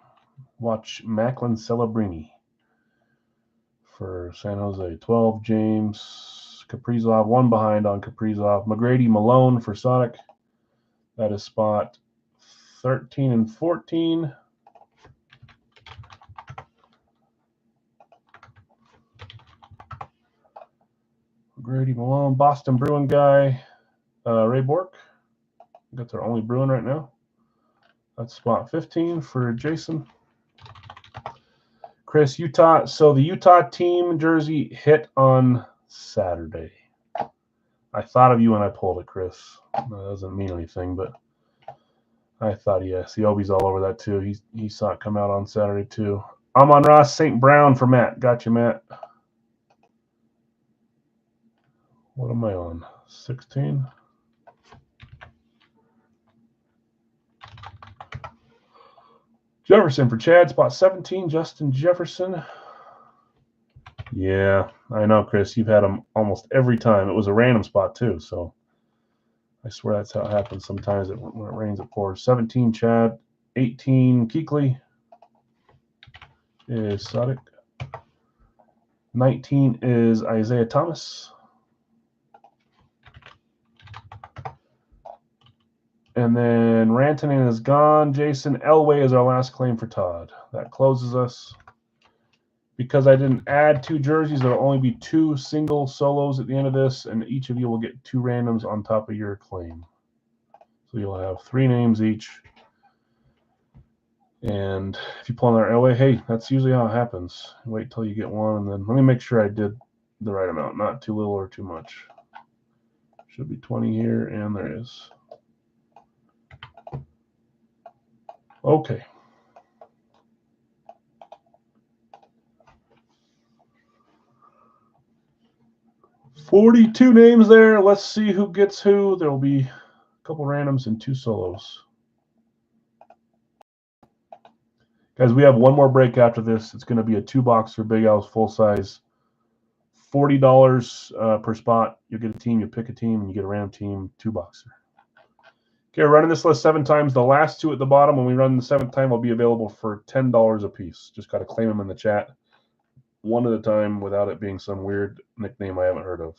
Watch Macklin Celebrini for San Jose. 12, James. Kaprizov, 1 behind on Kaprizov. McGrady Malone for Sonic. That is spot 13 and 14. McGrady Malone, Boston Bruin guy. Ray Bork. That's our only Bruin right now. That's spot 15 for Jason. Chris, Utah. So the Utah team jersey hit on Saturday. I thought of you when I pulled it, Chris. That doesn't mean anything, but I thought, yes, the Obi's all over that too. He saw it come out on Saturday too. Amon-Ra St. Brown for Matt. Gotcha, Matt. What am I on? 16? Jefferson for Chad, spot 17, Justin Jefferson. Yeah, I know, Chris. You've had him almost every time. It was a random spot, too, so I swear that's how it happens sometimes when it rains, it pours. 17, Chad. 18, Kuechly is Sadik. 19 is Isaiah Thomas. And then Rantanen is gone. Jason Elway is our last claim for Todd. That closes us. Because I didn't add 2 jerseys, there will only be 2 single solos at the end of this, and each of you will get 2 randoms on top of your claim. So you'll have 3 names each. And if you pull another Elway, hey, that's usually how it happens. Wait till you get one, and then let me make sure I did the right amount, not too little or too much. Should be 20 here, and there is. Okay. $42 names there. Let's see who gets who. There will be a couple randoms and 2 solos. Guys, we have one more break after this. It's going to be a 2-boxer Big Al's full size. $40 per spot. You'll get a team. You pick a team, and you get a random team 2-boxer. Okay, we're running this list 7 times. The last 2 at the bottom, when we run the 7th time, will be available for $10 a piece. Just got to claim them in the chat, one at a time, without it being some weird nickname I haven't heard of.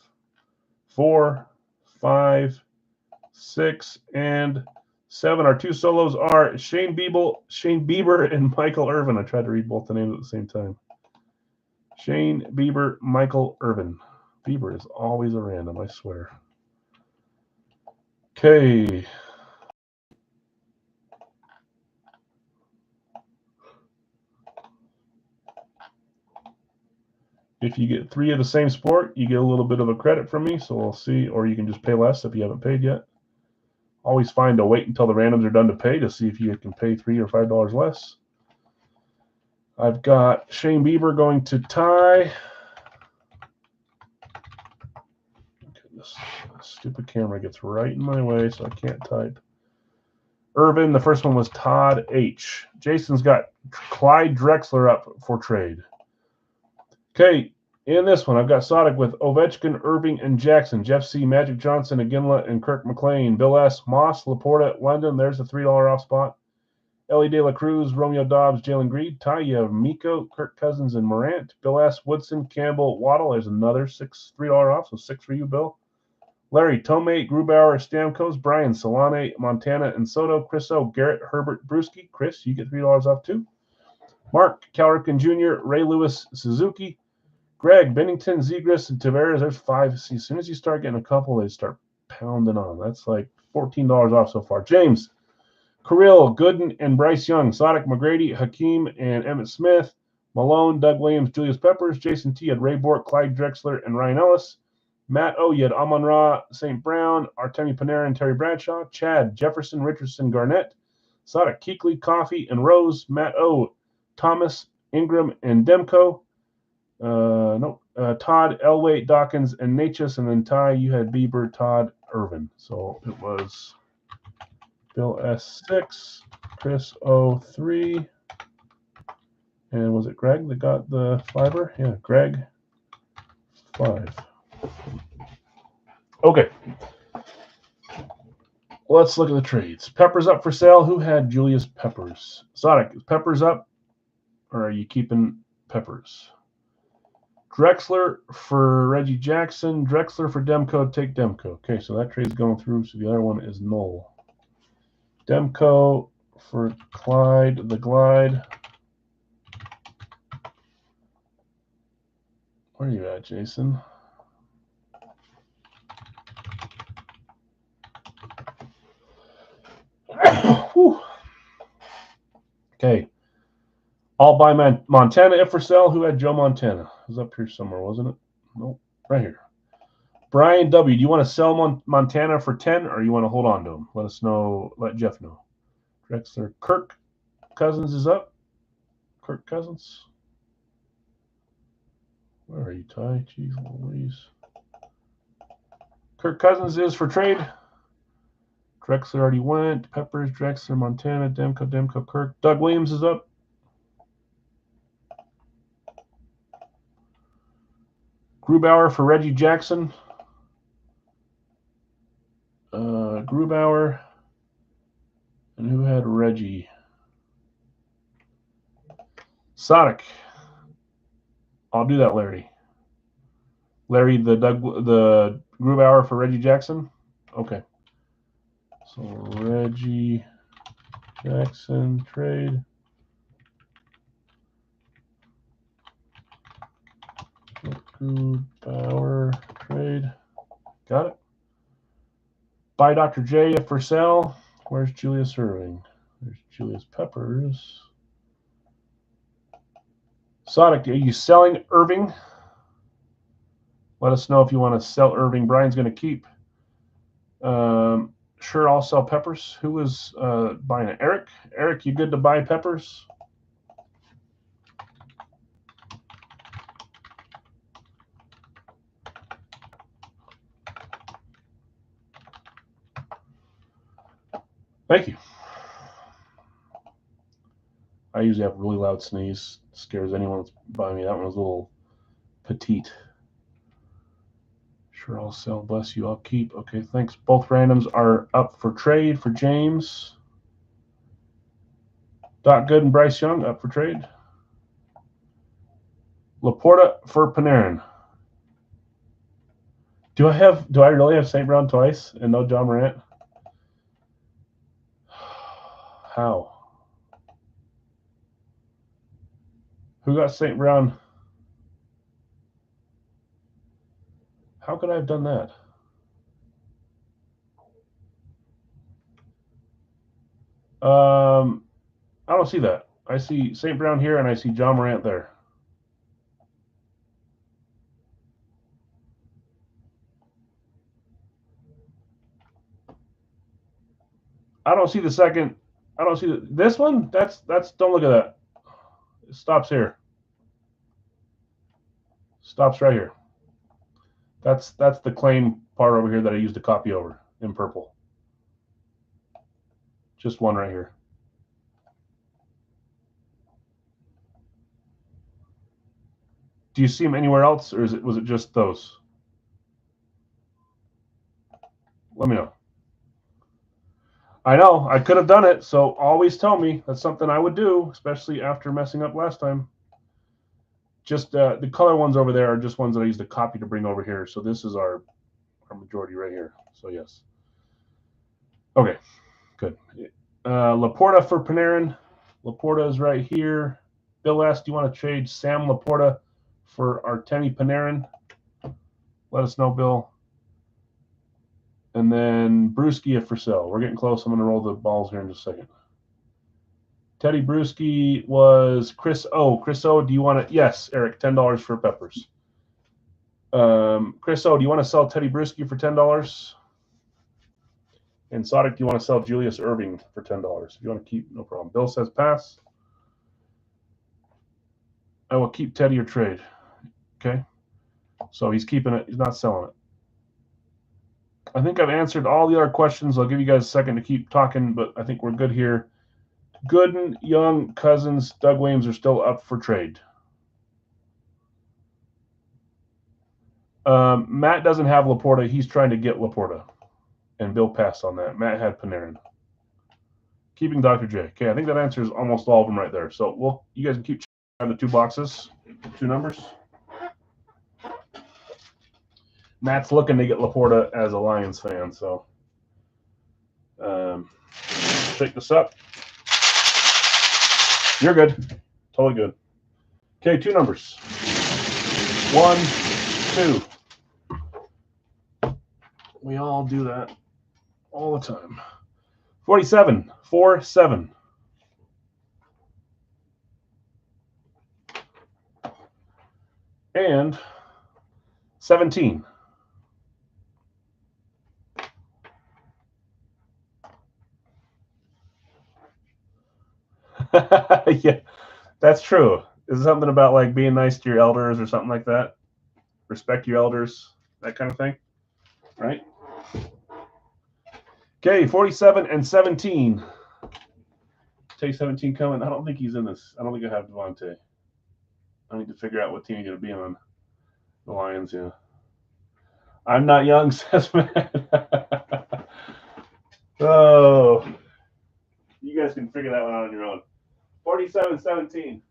4, 5, 6, and 7. Our 2 solos are Shane Bieber, and Michael Irvin. I tried to read both the names at the same time. Shane Bieber, Michael Irvin. Bieber is always a random, I swear. Okay. If you get 3 of the same sport, you get a little bit of a credit from me, so we'll see, or you can just pay less if you haven't paid yet. Always fine to wait until the randoms are done to pay to see if you can pay $3 or $5 less. I've got Shane Bieber going to Ty. This stupid camera gets right in my way, so I can't type. Irvin, the first one was Todd H. Jason's got Clyde Drexler up for trade. Okay, in this one, I've got Sadik with Ovechkin, Irving, and Jackson. Jeff C., Magic Johnson, Iginla, and Kirk McLean. Bill S., Moss, Laporta, London. There's a $3 off spot. Ellie De La Cruz, Romeo Dobbs, Jalen Greed. Ty, you have Miko, Kirk Cousins, and Morant. Bill S., Woodson, Campbell, Waddle. There's another $3 off, so 6 for you, Bill. Larry, Tomei, Grubauer, Stamkos, Brian, Solane, Montana, and Soto. Chris O., Garrett, Herbert, Brewski. Chris, you get $3 off too. Mark, Cal Ripken Jr., Ray Lewis, Suzuki. Greg, Bennington, Zegras, and Tavares. There's 5. See, as soon as you start getting a couple, they start pounding on. That's like $14 off so far. James, Kirill, Gooden, and Bryce Young. Sadik, McGrady, Hakeem, and Emmett Smith. Malone, Doug Williams, Julius Peppers. Jason T. had Ray Bork, Clyde Drexler, and Ryan Ellis. Matt O. You had Amon-Ra, St. Brown, Artemi Panarin, and Terry Bradshaw. Chad, Jefferson, Richardson, Garnett. Sadik, Kuechly, Coffee, and Rose. Matt O. Thomas, Ingram, and Demko. Todd, Elway, Dawkins, and Natchez, and then Ty, you had Bieber, Todd, Irvin. So it was Bill S6, Chris O3, and was it Greg that got the fiber? Yeah, Greg 5. Okay. Let's look at the trades. Peppers up for sale. Who had Julius Peppers? Sadik, is Peppers up, or are you keeping Peppers? Drexler for Reggie Jackson. Drexler for Demko. Take Demko. Okay, so that trade's going through, so the other one is null. Demko for Clyde the Glide. Where are you at, Jason? Okay. I'll buy Montana if for sale. Who had Joe Montana? It was up here somewhere, wasn't it? Nope, right here. Brian W., do you want to sell Montana for 10 or you want to hold on to him? Let us know. Let Jeff know. Drexler. Kirk Cousins is up. Kirk Cousins. Where are you, Ty? Jeez Louise. Kirk Cousins is for trade. Drexler already went. Peppers, Drexler, Montana, Demko, Kirk. Doug Williams is up. Grubauer for Reggie Jackson. Grubauer. And who had Reggie? Sonic. I'll do that, Larry. Larry, the Grubauer for Reggie Jackson? Okay. So Reggie Jackson trade. Grubauer trade. Got it. Buy Dr. J for sale. Where's Julius Irving? There's Julius Peppers. Sonic, are you selling Irving? Let us know if you want to sell Irving. Brian's going to keep. Sure, I'll sell Peppers. Who was buying it? Eric? Eric, you good to buy Peppers? Thank you. I usually have a really loud sneeze. Scares anyone that's by me. That one was a little petite. Sure, I'll sell. Bless you. I'll keep. Okay, thanks. Both randoms are up for trade for James. Doc Good and Bryce Young up for trade. Laporta for Panarin. Do I really have St. Brown twice and no John Morant? How? Who got St. Brown? How could I have done that? I don't see that. I see St. Brown here and I see John Morant there. I don't see the second. I don't see this one. That's don't look at that. It stops here. Stops right here. That's the claim part over here that I used to copy over in purple. Just one right here. Do you see them anywhere else, or was it just those? Let me know. I know I could have done it, so always tell me. That's something I would do, especially after messing up last time. Just the color ones over there are just ones that I used to copy to bring over here. So this is our majority right here. So yes. Okay, good. Laporta for Panarin. Laporta is right here. Bill asked, do you want to trade Sam Laporta for Artemi Panarin? Let us know, Bill. And then Bruschi if for sale. We're getting close. I'm going to roll the balls here in just a second. Teddy Bruschi was Chris O. Chris O, do you want to? Yes, Eric, $10 for Peppers. Chris O, do you want to sell Teddy Bruschi for $10? And Sadiq, do you want to sell Julius Irving for $10? If you want to keep, no problem. Bill says pass. I will keep Teddy or trade. Okay. So he's keeping it. He's not selling it. I think I've answered all the other questions. I'll give you guys a second to keep talking, but I think we're good here. Gooden, Young, Cousins, Doug Williams are still up for trade. Matt doesn't have Laporta. He's trying to get Laporta. And Bill passed on that. Matt had Panarin. Keeping Dr. J. Okay, I think that answers almost all of them right there. So you guys can keep checking on the two boxes, two numbers. Matt's looking to get Laporta as a Lions fan, so shake this up. You're good. Totally good. Okay, two numbers. 1, 2. We all do that all the time. 47, 4, 7. And 17. Yeah, that's true. Is it something about like being nice to your elders or something like that? Respect your elders, that kind of thing, right? Okay, 47 and 17. Take 17 coming. I don't think he's in this. I don't think I have Devontae. I need to figure out what team he's going to be on. The Lions, yeah. I'm not young, says Matt. Oh. You guys can figure that one out on your own. 47-17.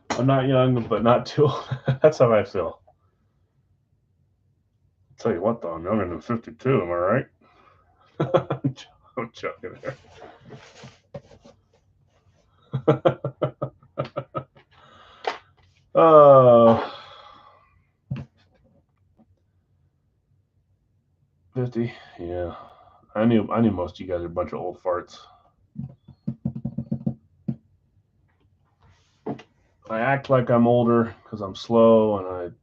I'm not young, but not too old. That's how I feel. I'll tell you what, though, I'm younger than 52. Am I right? I'm joking there. Oh. 50. Yeah. I knew most of you guys are a bunch of old farts. I act like I'm older because I'm slow and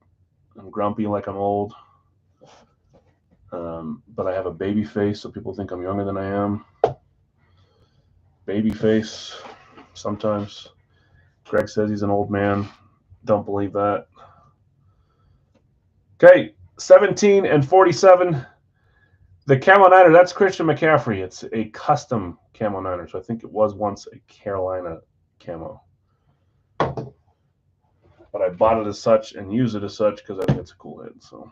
I'm grumpy like I'm old. But I have a baby face, so people think I'm younger than I am. Baby face, sometimes. Greg says he's an old man. Don't believe that. Okay, 17 and 47. The Camo Niner, that's Christian McCaffrey. It's a custom Camo Niner, so I think it was once a Carolina camo. But I bought it as such and use it as such because I think it's a cool hit. So,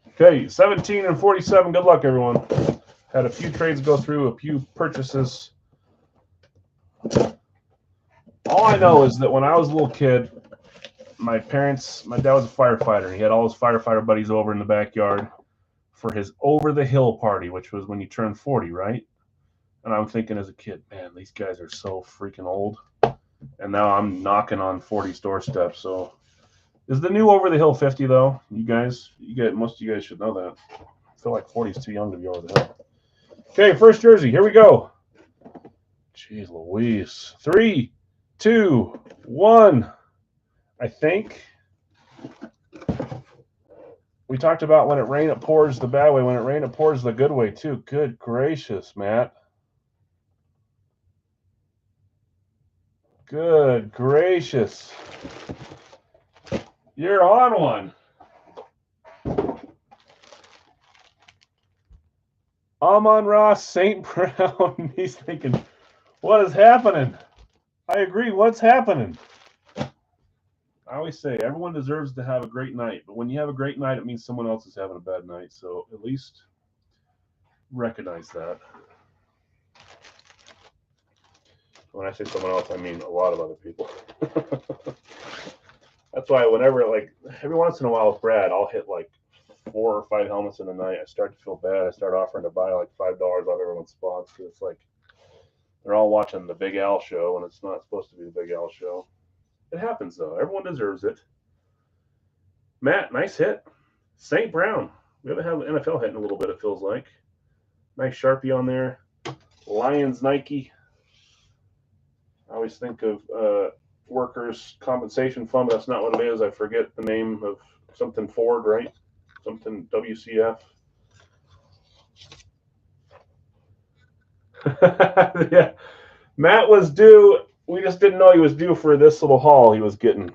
okay, 17 and 47. Good luck, everyone. Had a few trades go through, a few purchases. All I know is that when I was a little kid, my dad was a firefighter. He had all his firefighter buddies over in the backyard for his over the hill party, which was when you turn 40, right? And I'm thinking as a kid, man, these guys are so freaking old. And now I'm knocking on 40's doorstep. So is the new over the hill 50 though? Most of you guys should know that. I feel like 40 is too young to be over the hill. Okay, first jersey. Here we go. Jeez Louise. 3, 2, 1. I think we talked about when it rains, it pours the bad way. When it rains, it pours the good way, too. Good gracious, Matt. Good gracious. You're on one. Amon-Ra St. Brown. He's thinking, what is happening? I agree. What's happening? I always say everyone deserves to have a great night, but when you have a great night, it means someone else is having a bad night. So at least recognize that. When I say someone else, I mean a lot of other people. That's why whenever, like, every once in a while with Brad, I'll hit like 4 or 5 helmets in the night. I start to feel bad. I start offering to buy like $5 off everyone's spots because it's like they're all watching the Big Al show and it's not supposed to be the Big Al show. It happens though. Everyone deserves it. Matt, nice hit. St. Brown. We haven't had an NFL hit in a little bit, it feels like. Nice Sharpie on there. Lions Nike. I always think of workers' compensation fund, but that's not what it is. I forget the name of something Ford, right? Something WCF. Yeah. Matt was due. We just didn't know he was due for this little haul he was getting.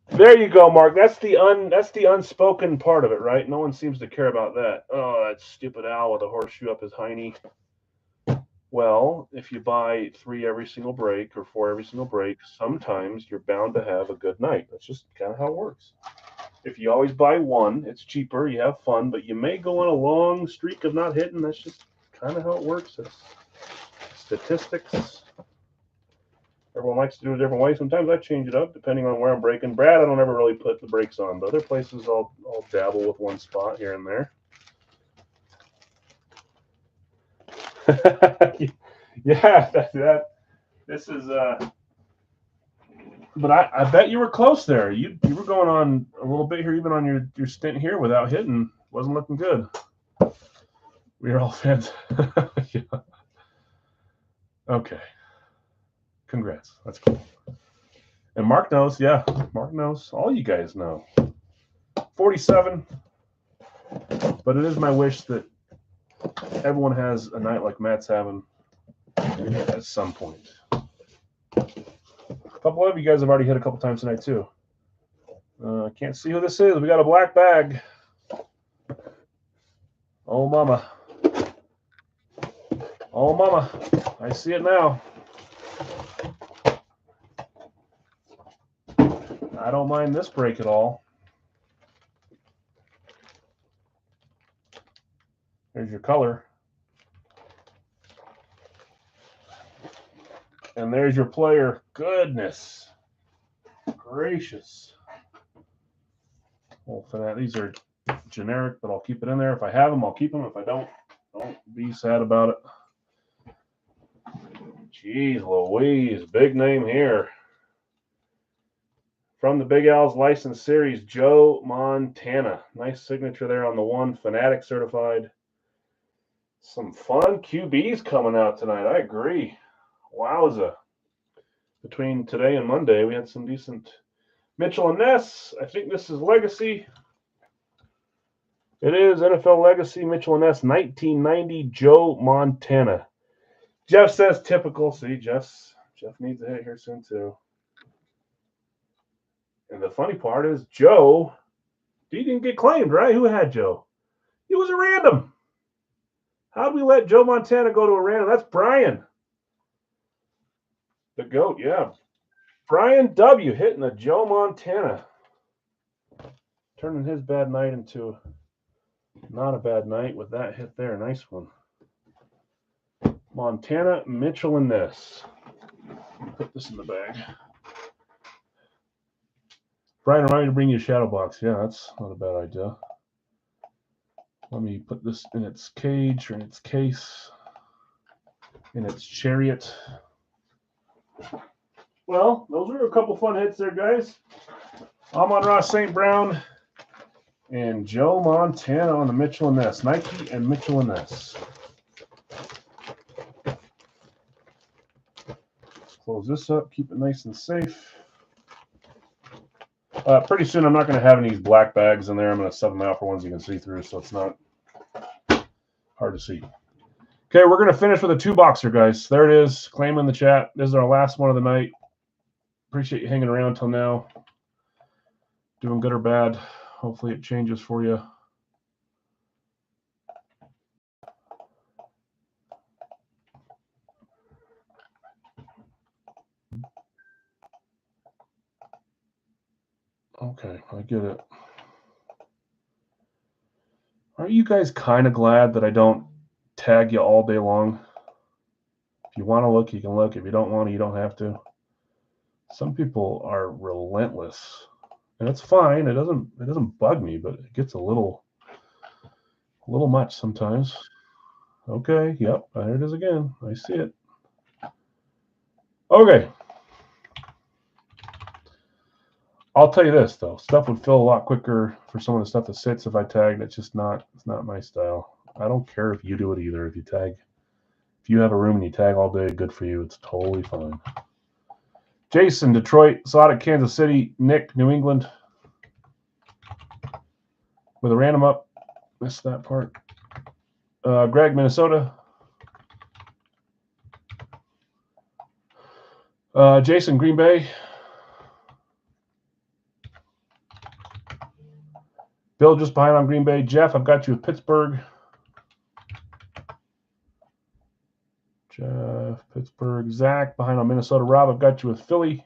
There you go, Mark. That's the unspoken part of it, right? No one seems to care about that. Oh, that stupid owl with a horseshoe up his hiney. Well, if you buy 3 every single break or 4 every single break, sometimes you're bound to have a good night. That's just kind of how it works. If you always buy 1, it's cheaper, you have fun, but you may go on a long streak of not hitting. That's just kind of how it works. It's statistics. Everyone likes to do it a different way. Sometimes I change it up depending on where I'm breaking. Brad, I don't ever really put the brakes on, but other places I'll dabble with one spot here and there. Yeah, this is But I bet you were close there. You were going on a little bit here, even on your stint here without hitting. Wasn't looking good. We are all fans. Yeah. Okay. Congrats. That's cool. And Mark knows. Yeah, Mark knows. All you guys know. 47. But it is my wish that everyone has a night like Matt's having at some point. A couple of you guys have already hit a couple times tonight, too. I can't see who this is. We got a black bag. Oh, mama. Oh, mama. I see it now. I don't mind this break at all. There's your color. And there's your player. Goodness gracious. Well, for that, these are generic, but I'll keep it in there. If I have them, I'll keep them. If I don't be sad about it. Jeez Louise, big name here. From the Big Al's License Series, Joe Montana. Nice signature there on the one. Fanatic certified. Some fun QBs coming out tonight. I agree. Wowza. Between today and Monday, we had some decent Mitchell and Ness. I think this is Legacy. It is NFL Legacy, Mitchell and Ness, 1990, Joe Montana. Jeff says typical. See, Jeff needs a hit here soon, too. And the funny part is, Joe, he didn't get claimed, right? Who had Joe? He was a random. How'd we let Joe Montana go to a random? That's Brian. The GOAT, yeah. Brian W. hitting a Joe Montana. Turning his bad night into not a bad night with that hit there. Nice one. Montana, Mitchell, and Ness. Put this in the bag. Brian, remind me to bring you a shadow box. Yeah, that's not a bad idea. Let me put this in its cage or in its case, in its chariot. Well, those were a couple fun hits there, guys. Amon-Ra St. Brown and Joe Montana on the Mitchell and Ness. Nike and Mitchell and Ness. Close this up, keep it nice and safe. Pretty soon, I'm not going to have any of these black bags in there. I'm going to sub them out for ones you can see through, so it's not hard to see. Okay, we're going to finish with a two-boxer, guys. There it is. Claim in the chat. This is our last one of the night. Appreciate you hanging around till now. Doing good or bad. Hopefully it changes for you. Okay, I get it. Aren't you guys kind of glad that I don't tag you all day long? If you want to look, you can look. If you don't want to, you don't have to. Some people are relentless, and it's fine. It doesn't bug me, but it gets a little much sometimes. Okay, yep, there it is again. I see it. Okay. I'll tell you this though, stuff would fill a lot quicker for some of the stuff that sits if I tagged. It's not my style. I don't care if you do it either. If you have a room and you tag all day, good for you. It's totally fine. Jason, Detroit, Exotic, Kansas City, Nick, New England. With a random up. Missed that part. Greg, Minnesota. Jason, Green Bay. Bill just behind on Green Bay. Jeff, I've got you with Pittsburgh. Jeff, Pittsburgh. Zach behind on Minnesota. Rob, I've got you with Philly.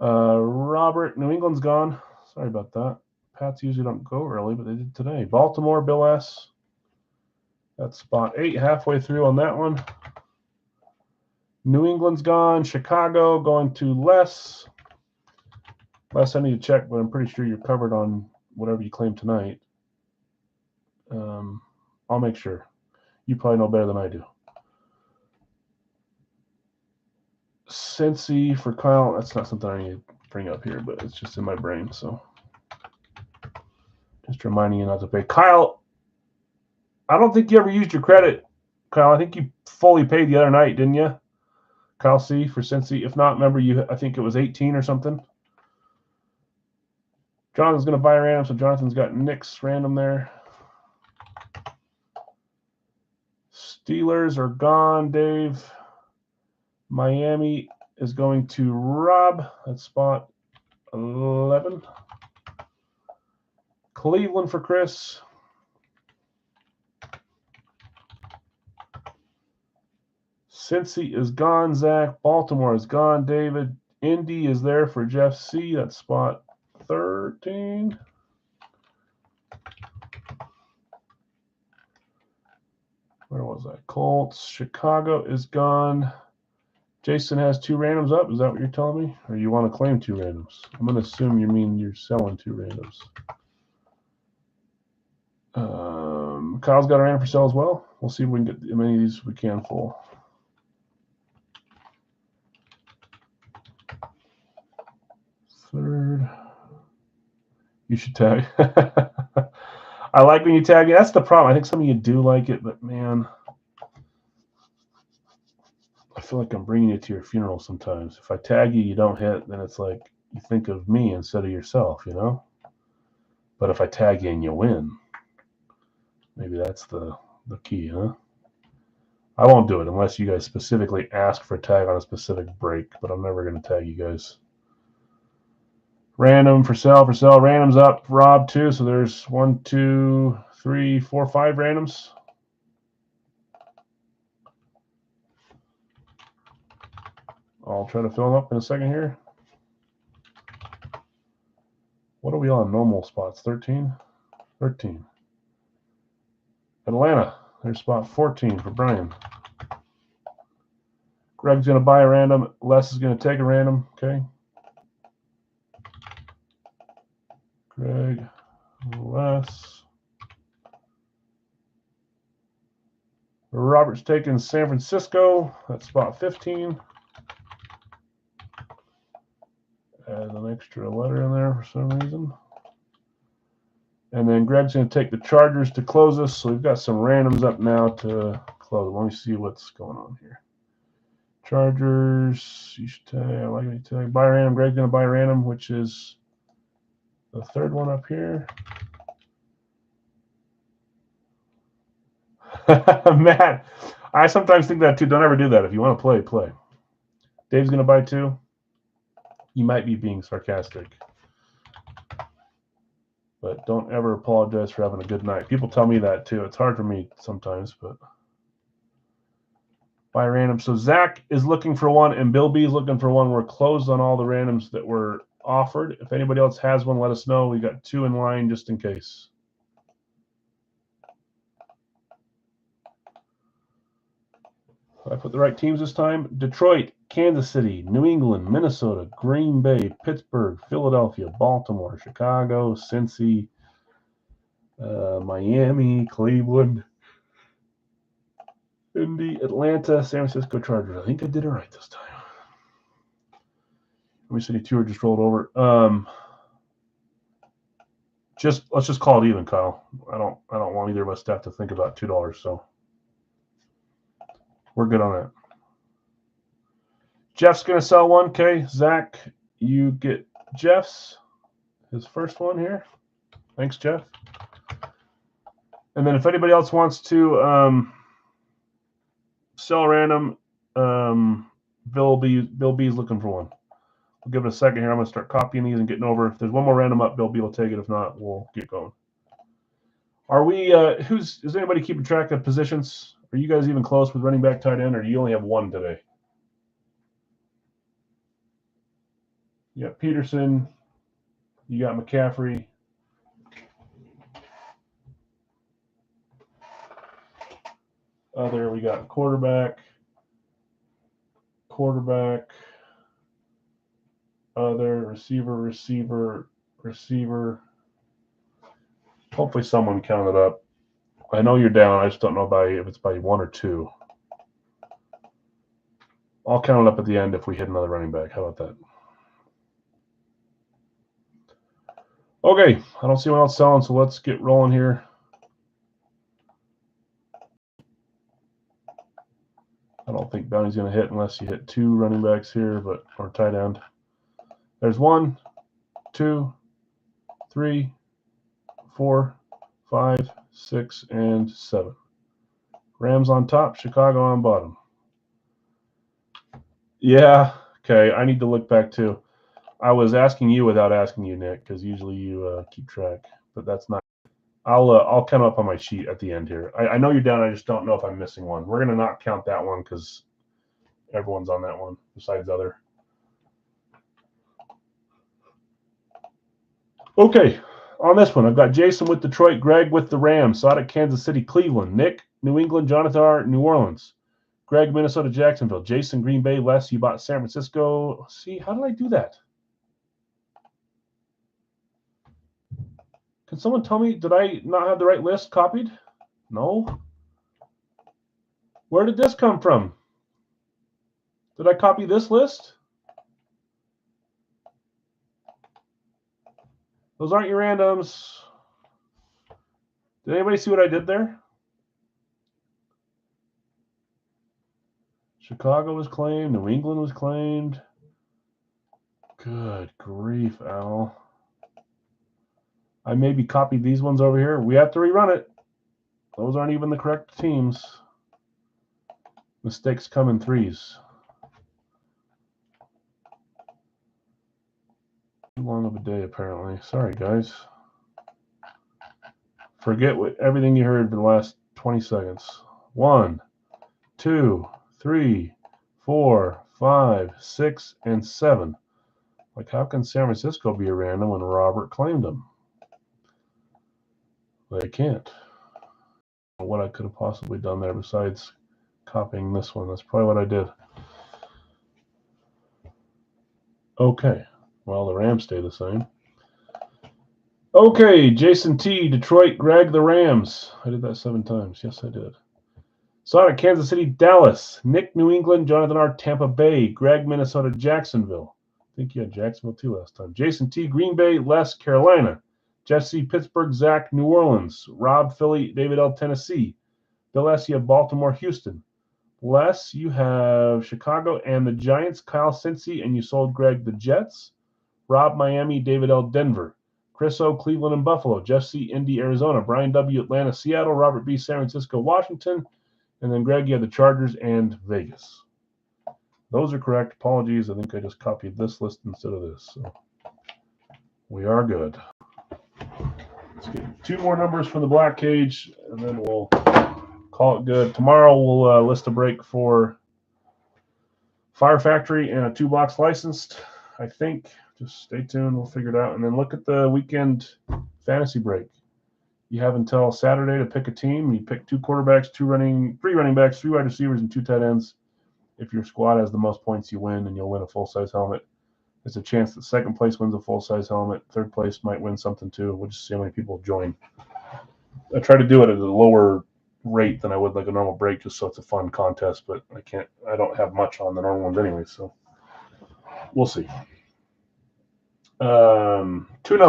Robert, New England's gone. Sorry about that. Pats usually don't go early, but they did today. Baltimore, Bill S. That's spot 8, halfway through on that one. New England's gone. Chicago going to Les. Les, I need to check, but I'm pretty sure you're covered on whatever you claim tonight. I'll make sure. You probably know better than I do. Cincy for Kyle. That's not something I need to bring up here, but it's just in my brain. So just reminding you not to pay. Kyle, I don't think you ever used your credit. Kyle, I think you fully paid the other night, didn't you? Kyle C for Cincy. If not, remember I think it was 18 or something. Jonathan's going to buy a random, so Jonathan's got Nick's random there. Steelers are gone, Dave. Miami is going to Rob. That's spot 11. Cleveland for Chris. Cincy is gone, Zach. Baltimore is gone, David. Indy is there for Jeff C. That's spot 13. Where was I? Colts. Chicago is gone. Jason has 2 randoms up. Is that what you're telling me? Or you want to claim 2 randoms? I'm going to assume you mean you're selling 2 randoms. Kyle's got a random for sale as well. We'll see if we can get as many of these as we can full. Third. You should tag. I like when you tag me. That's the problem. I think some of you do like it, but man, I feel like I'm bringing you to your funeral sometimes. If I tag you, you don't hit, then it's like you think of me instead of yourself, you know? But if I tag you and you win, maybe that's the key, huh? I won't do it unless you guys specifically ask for a tag on a specific break, but I'm never going to tag you guys. Random for sale. Random's up. Rob, too. So there's 1, 2, 3, 4, 5 randoms. I'll try to fill them up in a second here. What are we on? Normal spots. 13? 13. Atlanta. There's spot 14 for Brian. Greg's going to buy a random. Les is going to take a random. Okay. Greg, Les. Robert's taking San Francisco. That's spot 15. Add an extra letter in there for some reason. And then Greg's going to take the Chargers to close us. So we've got some randoms up now to close. Let me see what's going on here. Chargers. You should tag. I like it. Tag. Buy random. Greg's going to buy random, which is the third one up here. Matt, I sometimes think that too. Don't ever do that. If you want to play, play. Dave's going to buy 2. You might be being sarcastic. But don't ever apologize for having a good night. People tell me that too. It's hard for me sometimes, but buy random. So Zach is looking for 1 and Bill B is looking for 1. We're closed on all the randoms that were offered. If anybody else has one, let us know. We got 2 in line just in case. I put the right teams this time. Detroit, Kansas City, New England, Minnesota, Green Bay, Pittsburgh, Philadelphia, Baltimore, Chicago, Cincy, Miami, Cleveland, Indy, Atlanta, San Francisco Chargers. I think I did it right this time. Let me see. 2 are just rolled over. Let's just call it even, Kyle. I don't want either of us to have to think about $2. So we're good on that. Jeff's going to sell 1. Okay, Zach, you get Jeff's, his first one here. Thanks, Jeff. And then if anybody else wants to sell random, Bill B's looking for 1. We'll give it a second here. I'm going to start copying these and getting over. If there's one more random up, Bill B will take it. If not, we'll get going. Are we? Is anybody keeping track of positions? Are you guys even close with running back, tight end, or do you only have 1 today? You got Peterson. You got McCaffrey. We got quarterback. Other receiver. Hopefully someone counted up. I know you're down. I just don't know if it's by 1 or 2. I'll count it up at the end if we hit another running back. How about that? Okay, I don't see anyone else selling, so let's get rolling here. I don't think Bounty's going to hit unless you hit 2 running backs here, but or tight end. There's 1, 2, 3, 4, 5, 6, and 7. Rams on top, Chicago on bottom. Yeah, okay, I need to look back too. I was asking you without asking you, Nick, because usually you keep track, but that's not. I'll count up on my sheet at the end here. I know you're down. I just don't know if I'm missing one. We're gonna not count that one because everyone's on that one besides other. Okay, on this one, I've got Jason with Detroit, Greg with the Rams, Sonic, Kansas City, Cleveland, Nick, New England, Jonathan R, New Orleans, Greg, Minnesota, Jacksonville, Jason, Green Bay, Les, you bought San Francisco. See, how did I do that? Can someone tell me, did I not have the right list copied? No. Where did this come from? Did I copy this list? Those aren't your randoms. Did anybody see what I did there? Chicago was claimed. New England was claimed. Good grief, Al. I maybe copied these ones over here. We have to rerun it. Those aren't even the correct teams. Mistakes come in threes. Too long of a day, apparently. Sorry, guys. Forget everything you heard for the last 20 seconds. 1, 2, 3, 4, 5, 6, and 7. Like, how can San Francisco be a random when Robert claimed them? They can't. What I could have possibly done there besides copying this one. That's probably what I did. Okay. Well, the Rams stay the same. Okay, Jason T, Detroit, Greg, the Rams. I did that 7 times. Yes, I did. Sonic, Kansas City, Dallas. Nick, New England, Jonathan R, Tampa Bay. Greg, Minnesota, Jacksonville. I think you had Jacksonville too last time. Jason T, Green Bay, Les, Carolina. Jesse, Pittsburgh, Zach, New Orleans. Rob, Philly, David L, Tennessee. Bill S, you have Baltimore, Houston. Les, you have Chicago and the Giants. Kyle, Cincy, and you sold Greg the Jets. Rob, Miami. David L, Denver. Chris O, Cleveland and Buffalo. Jeff C, Indy, Arizona. Brian W, Atlanta, Seattle. Robert B, San Francisco, Washington. And then Greg, you have the Chargers and Vegas. Those are correct. Apologies. I think I just copied this list instead of this. So we are good. Let's get 2 more numbers from the black cage, and then we'll call it good. Tomorrow we'll list a break for Fire Factory and a 2-box licensed, I think. Just stay tuned. We'll figure it out. And then look at the weekend fantasy break. You have until Saturday to pick a team. You pick 2 quarterbacks, 3 running backs, 3 wide receivers, and 2 tight ends. If your squad has the most points, you win, and you'll win a full-size helmet. There's a chance that second place wins a full-size helmet. Third place might win something too. We'll just see how many people join. I try to do it at a lower rate than I would like a normal break, just so it's a fun contest. But I don't have much on the normal ones anyway, so we'll see. 2 numbers. 1,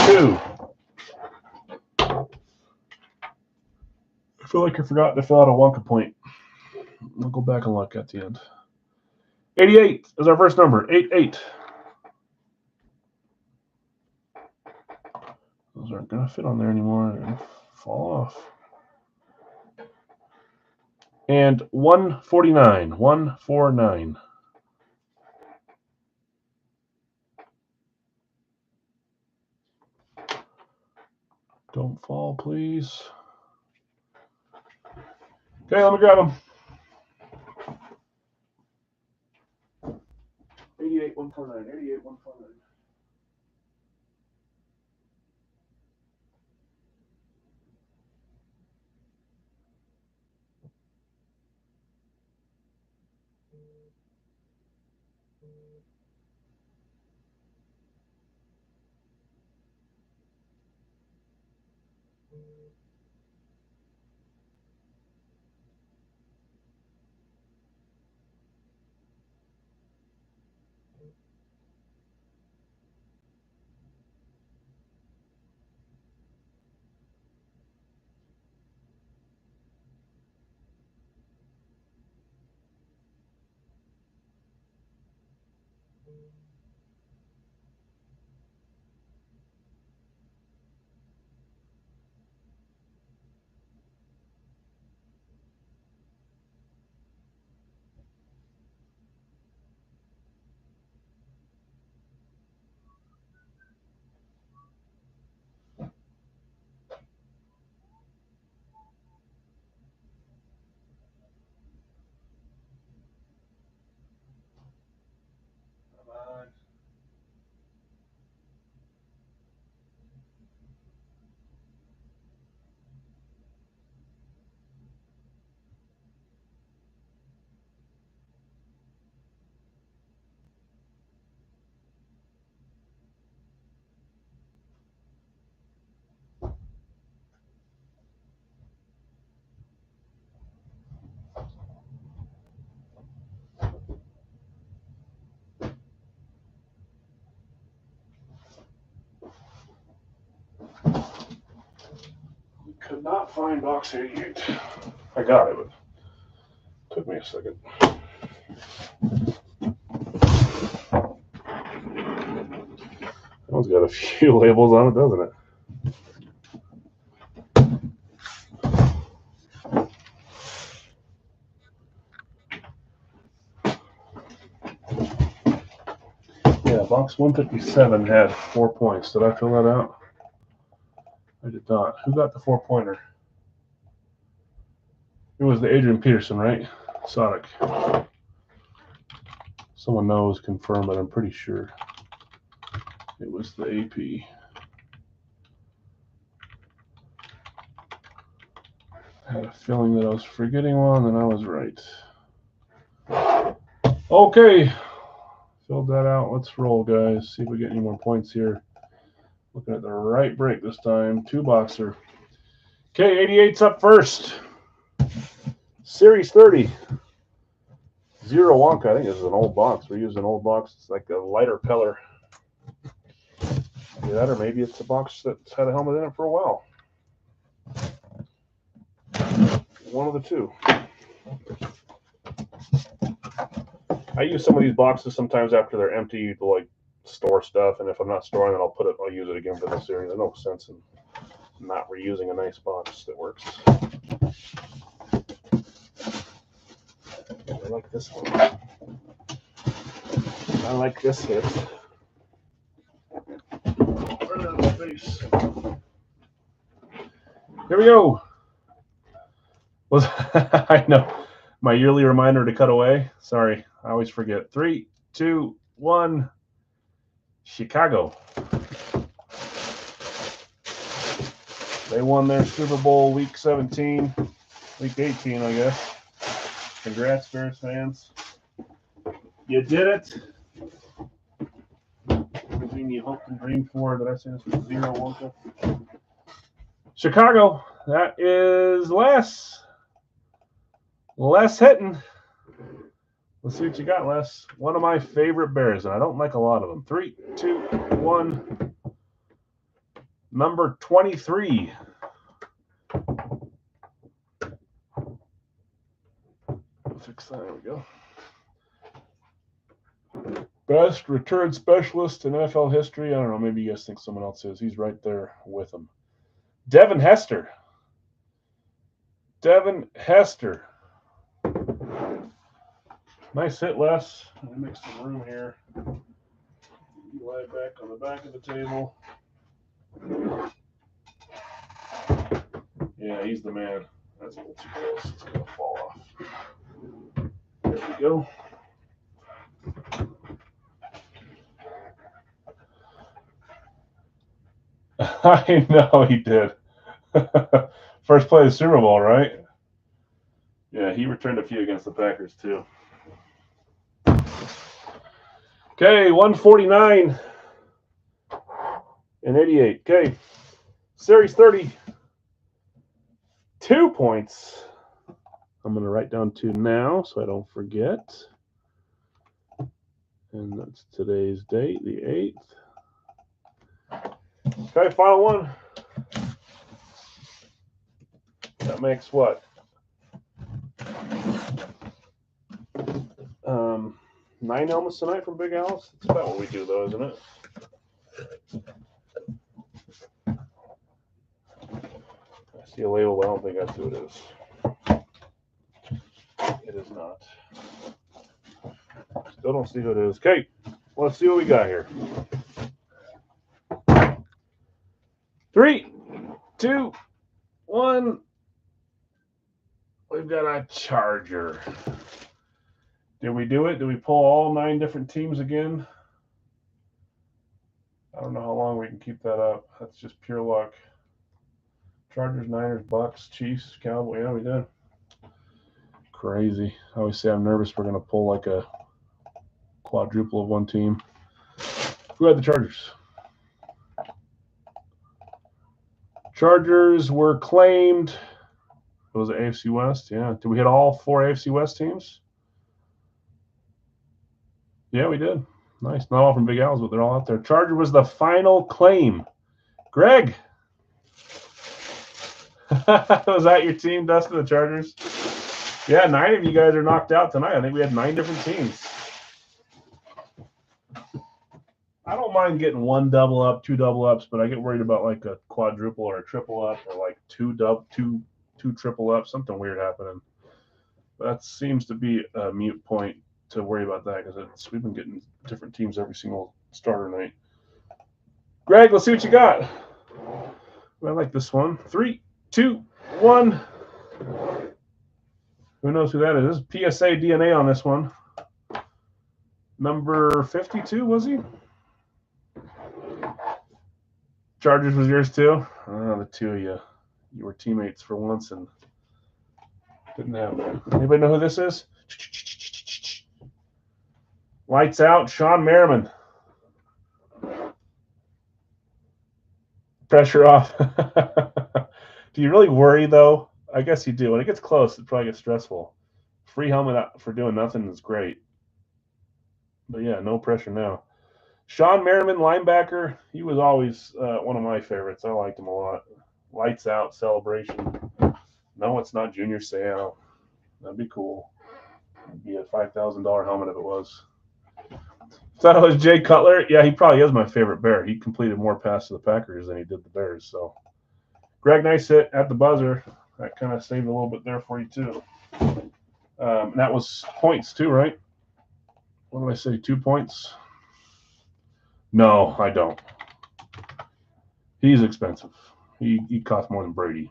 2. I feel like I forgot to fill out a Wonka point. I'll go back and look at the end. 88 is our first number. 88. Those aren't going to fit on there anymore. They're going to fall off. And 149. 149. Don't fall, please. Okay, let me grab them. 88, 149. 88, 149. Could not find box 88. I got it, but it took me a second. That one's got a few labels on it, doesn't it? Yeah, box 157 had 4 points. Did I fill that out? I did not. Who got the 4-pointer? It was the Adrian Peterson, right? Sonic. Someone knows, confirm, but I'm pretty sure it was the AP. I had a feeling that I was forgetting one, and I was right. Okay. Filled that out. Let's roll, guys. See if we get any more points here. Looking at the right break this time. 2-boxer. Okay, 88's up first. Series 30. Zero Wonka. I think this is an old box. We use an old box. It's like a lighter color. Maybe that, or maybe it's a box that's had a helmet in it for a while. One of the two. I use some of these boxes sometimes after they're empty to like store stuff, and if I'm not storing it, I'll use it again for the series. There's no sense in not reusing a nice box that works. I like this one. I like this hit. Right out of the face. Here we go. Was I know my yearly reminder to cut away? Sorry, I always forget. 3, 2, 1. Chicago. They won their Super Bowl week 17, week 18, I guess. Congrats, Bears fans. You did it. Everything you hoped and dreamed for. Did I say this was 0 Wonka? Chicago. That is Les. Les hitting. Let's see what you got, Les. One of my favorite Bears, and I don't like a lot of them. 3, 2, 1. Number 23. Fix that. There we go. Best return specialist in NFL history. I don't know. Maybe you guys think someone else is. He's right there with him. Devin Hester. Devin Hester. Nice hit, Les. Let me make some room here. Eli back on the back of the table. Yeah, he's the man. That's a little too close. It's going to fall off. There we go. I know he did. First play of the Super Bowl, right? Yeah, he returned a few against the Packers, too. Okay, 149 and 88. Okay, Series 30. 2 points. I'm going to write down 2 now so I don't forget. And that's today's date, the 8th. Okay, final one. That makes what? 9 helmets tonight from Big Alice. That's about what we do, though, isn't it? I see a label, but I don't think that's who it is. It is not. Still don't see who it is. Okay, let's see what we got here. 3, 2, 1. We've got a Charger. Did we do it? Did we pull all 9 different teams again? I don't know how long we can keep that up. That's just pure luck. Chargers, Niners, Bucks, Chiefs, Cowboys. Yeah, we did. Crazy. I always say I'm nervous we're going to pull like a quadruple of one team. Who had the Chargers? Chargers were claimed. It was the AFC West. Yeah. Did we hit all 4 AFC West teams? Yeah, we did. Nice. Not all from Big Al's, but they're all out there. Charger was the final claim. Greg. Was that your team, Dustin, the Chargers? Yeah, 9 of you guys are knocked out tonight. I think we had 9 different teams. I don't mind getting 1 double up, 2 double ups, but I get worried about like a quadruple or a triple up or like two triple ups, something weird happening. That seems to be a mute point to worry about that because we've been getting different teams every single starter night. Greg, let's see what you got. I like this one. 3, 2, 1. Who knows who that is? PSA DNA on this one. Number 52, was he? Chargers was yours too? Oh, the two of you. You were teammates for once and didn't have it. Anybody know who this is? Lights out, Sean Merriman. Pressure off. Do you really worry, though? I guess you do. When it gets close, it probably gets stressful. Free helmet for doing nothing is great. But yeah, no pressure now. Sean Merriman, linebacker. He was always one of my favorites. I liked him a lot. Lights out celebration. No, it's not Junior Seau. That'd be cool. It'd be a $5,000 helmet if it was. Thought it was Jay Cutler. Yeah, he probably is my favorite Bear. He completed more passes to the Packers than he did the Bears. So, Greg, nice hit at the buzzer. That kind of saved a little bit there for you too. That was points too, right? What did I say? 2 points? No, I don't. He's expensive. He costs more than Brady.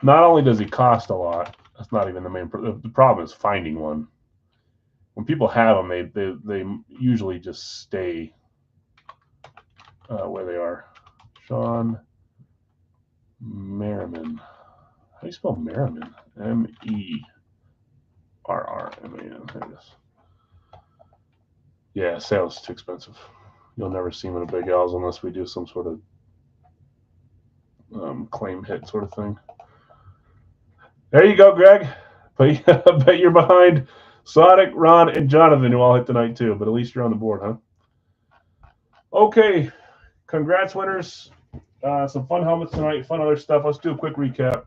Not only does he cost a lot, that's not even the main problem. The problem is finding one. When people have them, they usually just stay where they are. Sean Merriman. How do you spell Merriman? M-E-R-R-M-A-N. There it is. Yeah, sales is too expensive. You'll never see him in a Big Al's unless we do some sort of claim hit sort of thing. There you go, Greg. Bet you're behind Sonic, Ron, and Jonathan, who all hit tonight too. But at least you're on the board, huh? Okay. Congrats, winners. Some fun helmets tonight, fun other stuff. Let's do a quick recap.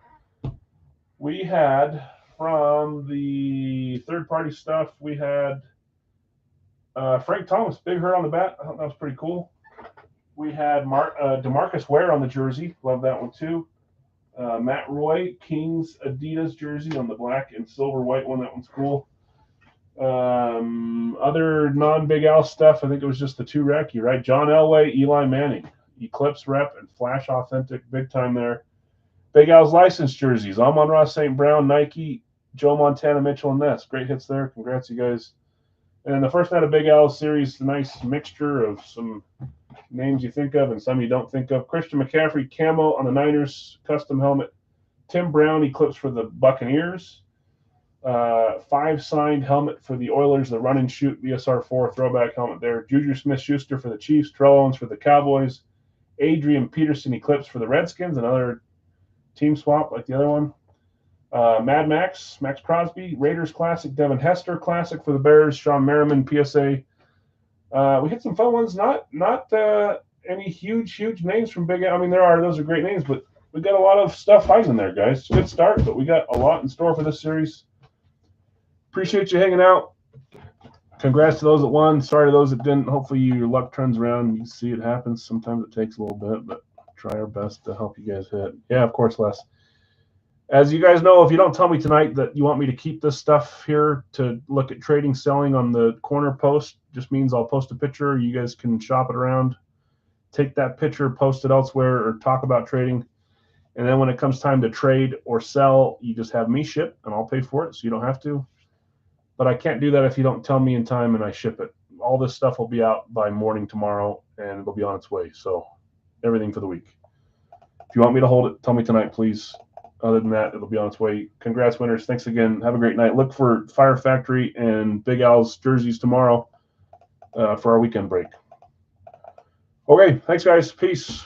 We had, from the third-party stuff, we had Frank Thomas, big hurt on the bat. I thought that was pretty cool. We had DeMarcus Ware on the jersey. Love that one, too. Matt Roy, Kings Adidas jersey on the black and silver white one. That one's cool. Other non-Big Al stuff, I think it was just the 2 recce, right? John Elway, Eli Manning, Eclipse rep and Flash Authentic, big time there. Big Al's license jerseys, Amon-Ra St. Brown, Nike, Joe Montana, Mitchell, and Ness. Great hits there. Congrats, you guys. And the first night of Big Al's series, a nice mixture of some names you think of and some you don't think of. Christian McCaffrey, camo on the Niners, custom helmet. Tim Brown, Eclipse for the Buccaneers. 5 signed helmet for the Oilers, the run and shoot VSR4 throwback helmet there. Juju Smith-Schuster for the Chiefs, Terrell Owens for the Cowboys, Adrian Peterson Eclipse for the Redskins, another team swap like the other one. Mad Max, Max Crosby, Raiders Classic, Devin Hester Classic for the Bears, Sean Merriman PSA. We hit some fun ones, not any huge names from Big Al. I mean, those are great names, but we got a lot of stuff hiding there, guys. It's a good start, but we got a lot in store for this series. Appreciate you hanging out. Congrats to those that won. Sorry to those that didn't. Hopefully your luck turns around. You see it happens. Sometimes it takes a little bit, but try our best to help you guys hit. Yeah, of course, Les. As you guys know, if you don't tell me tonight that you want me to keep this stuff here to look at trading, selling on the corner post, just means I'll post a picture. You guys can shop it around, take that picture, post it elsewhere, or talk about trading. And then when it comes time to trade or sell, you just have me ship, and I'll pay for it, so you don't have to. But I can't do that if you don't tell me in time and I ship it. All this stuff will be out by morning tomorrow, and it'll be on its way. So everything for the week. If you want me to hold it, tell me tonight, please. Other than that, it'll be on its way. Congrats, winners. Thanks again. Have a great night. Look for Fire Factory and Big Al's jerseys tomorrow for our weekend break. Okay, thanks, guys. Peace.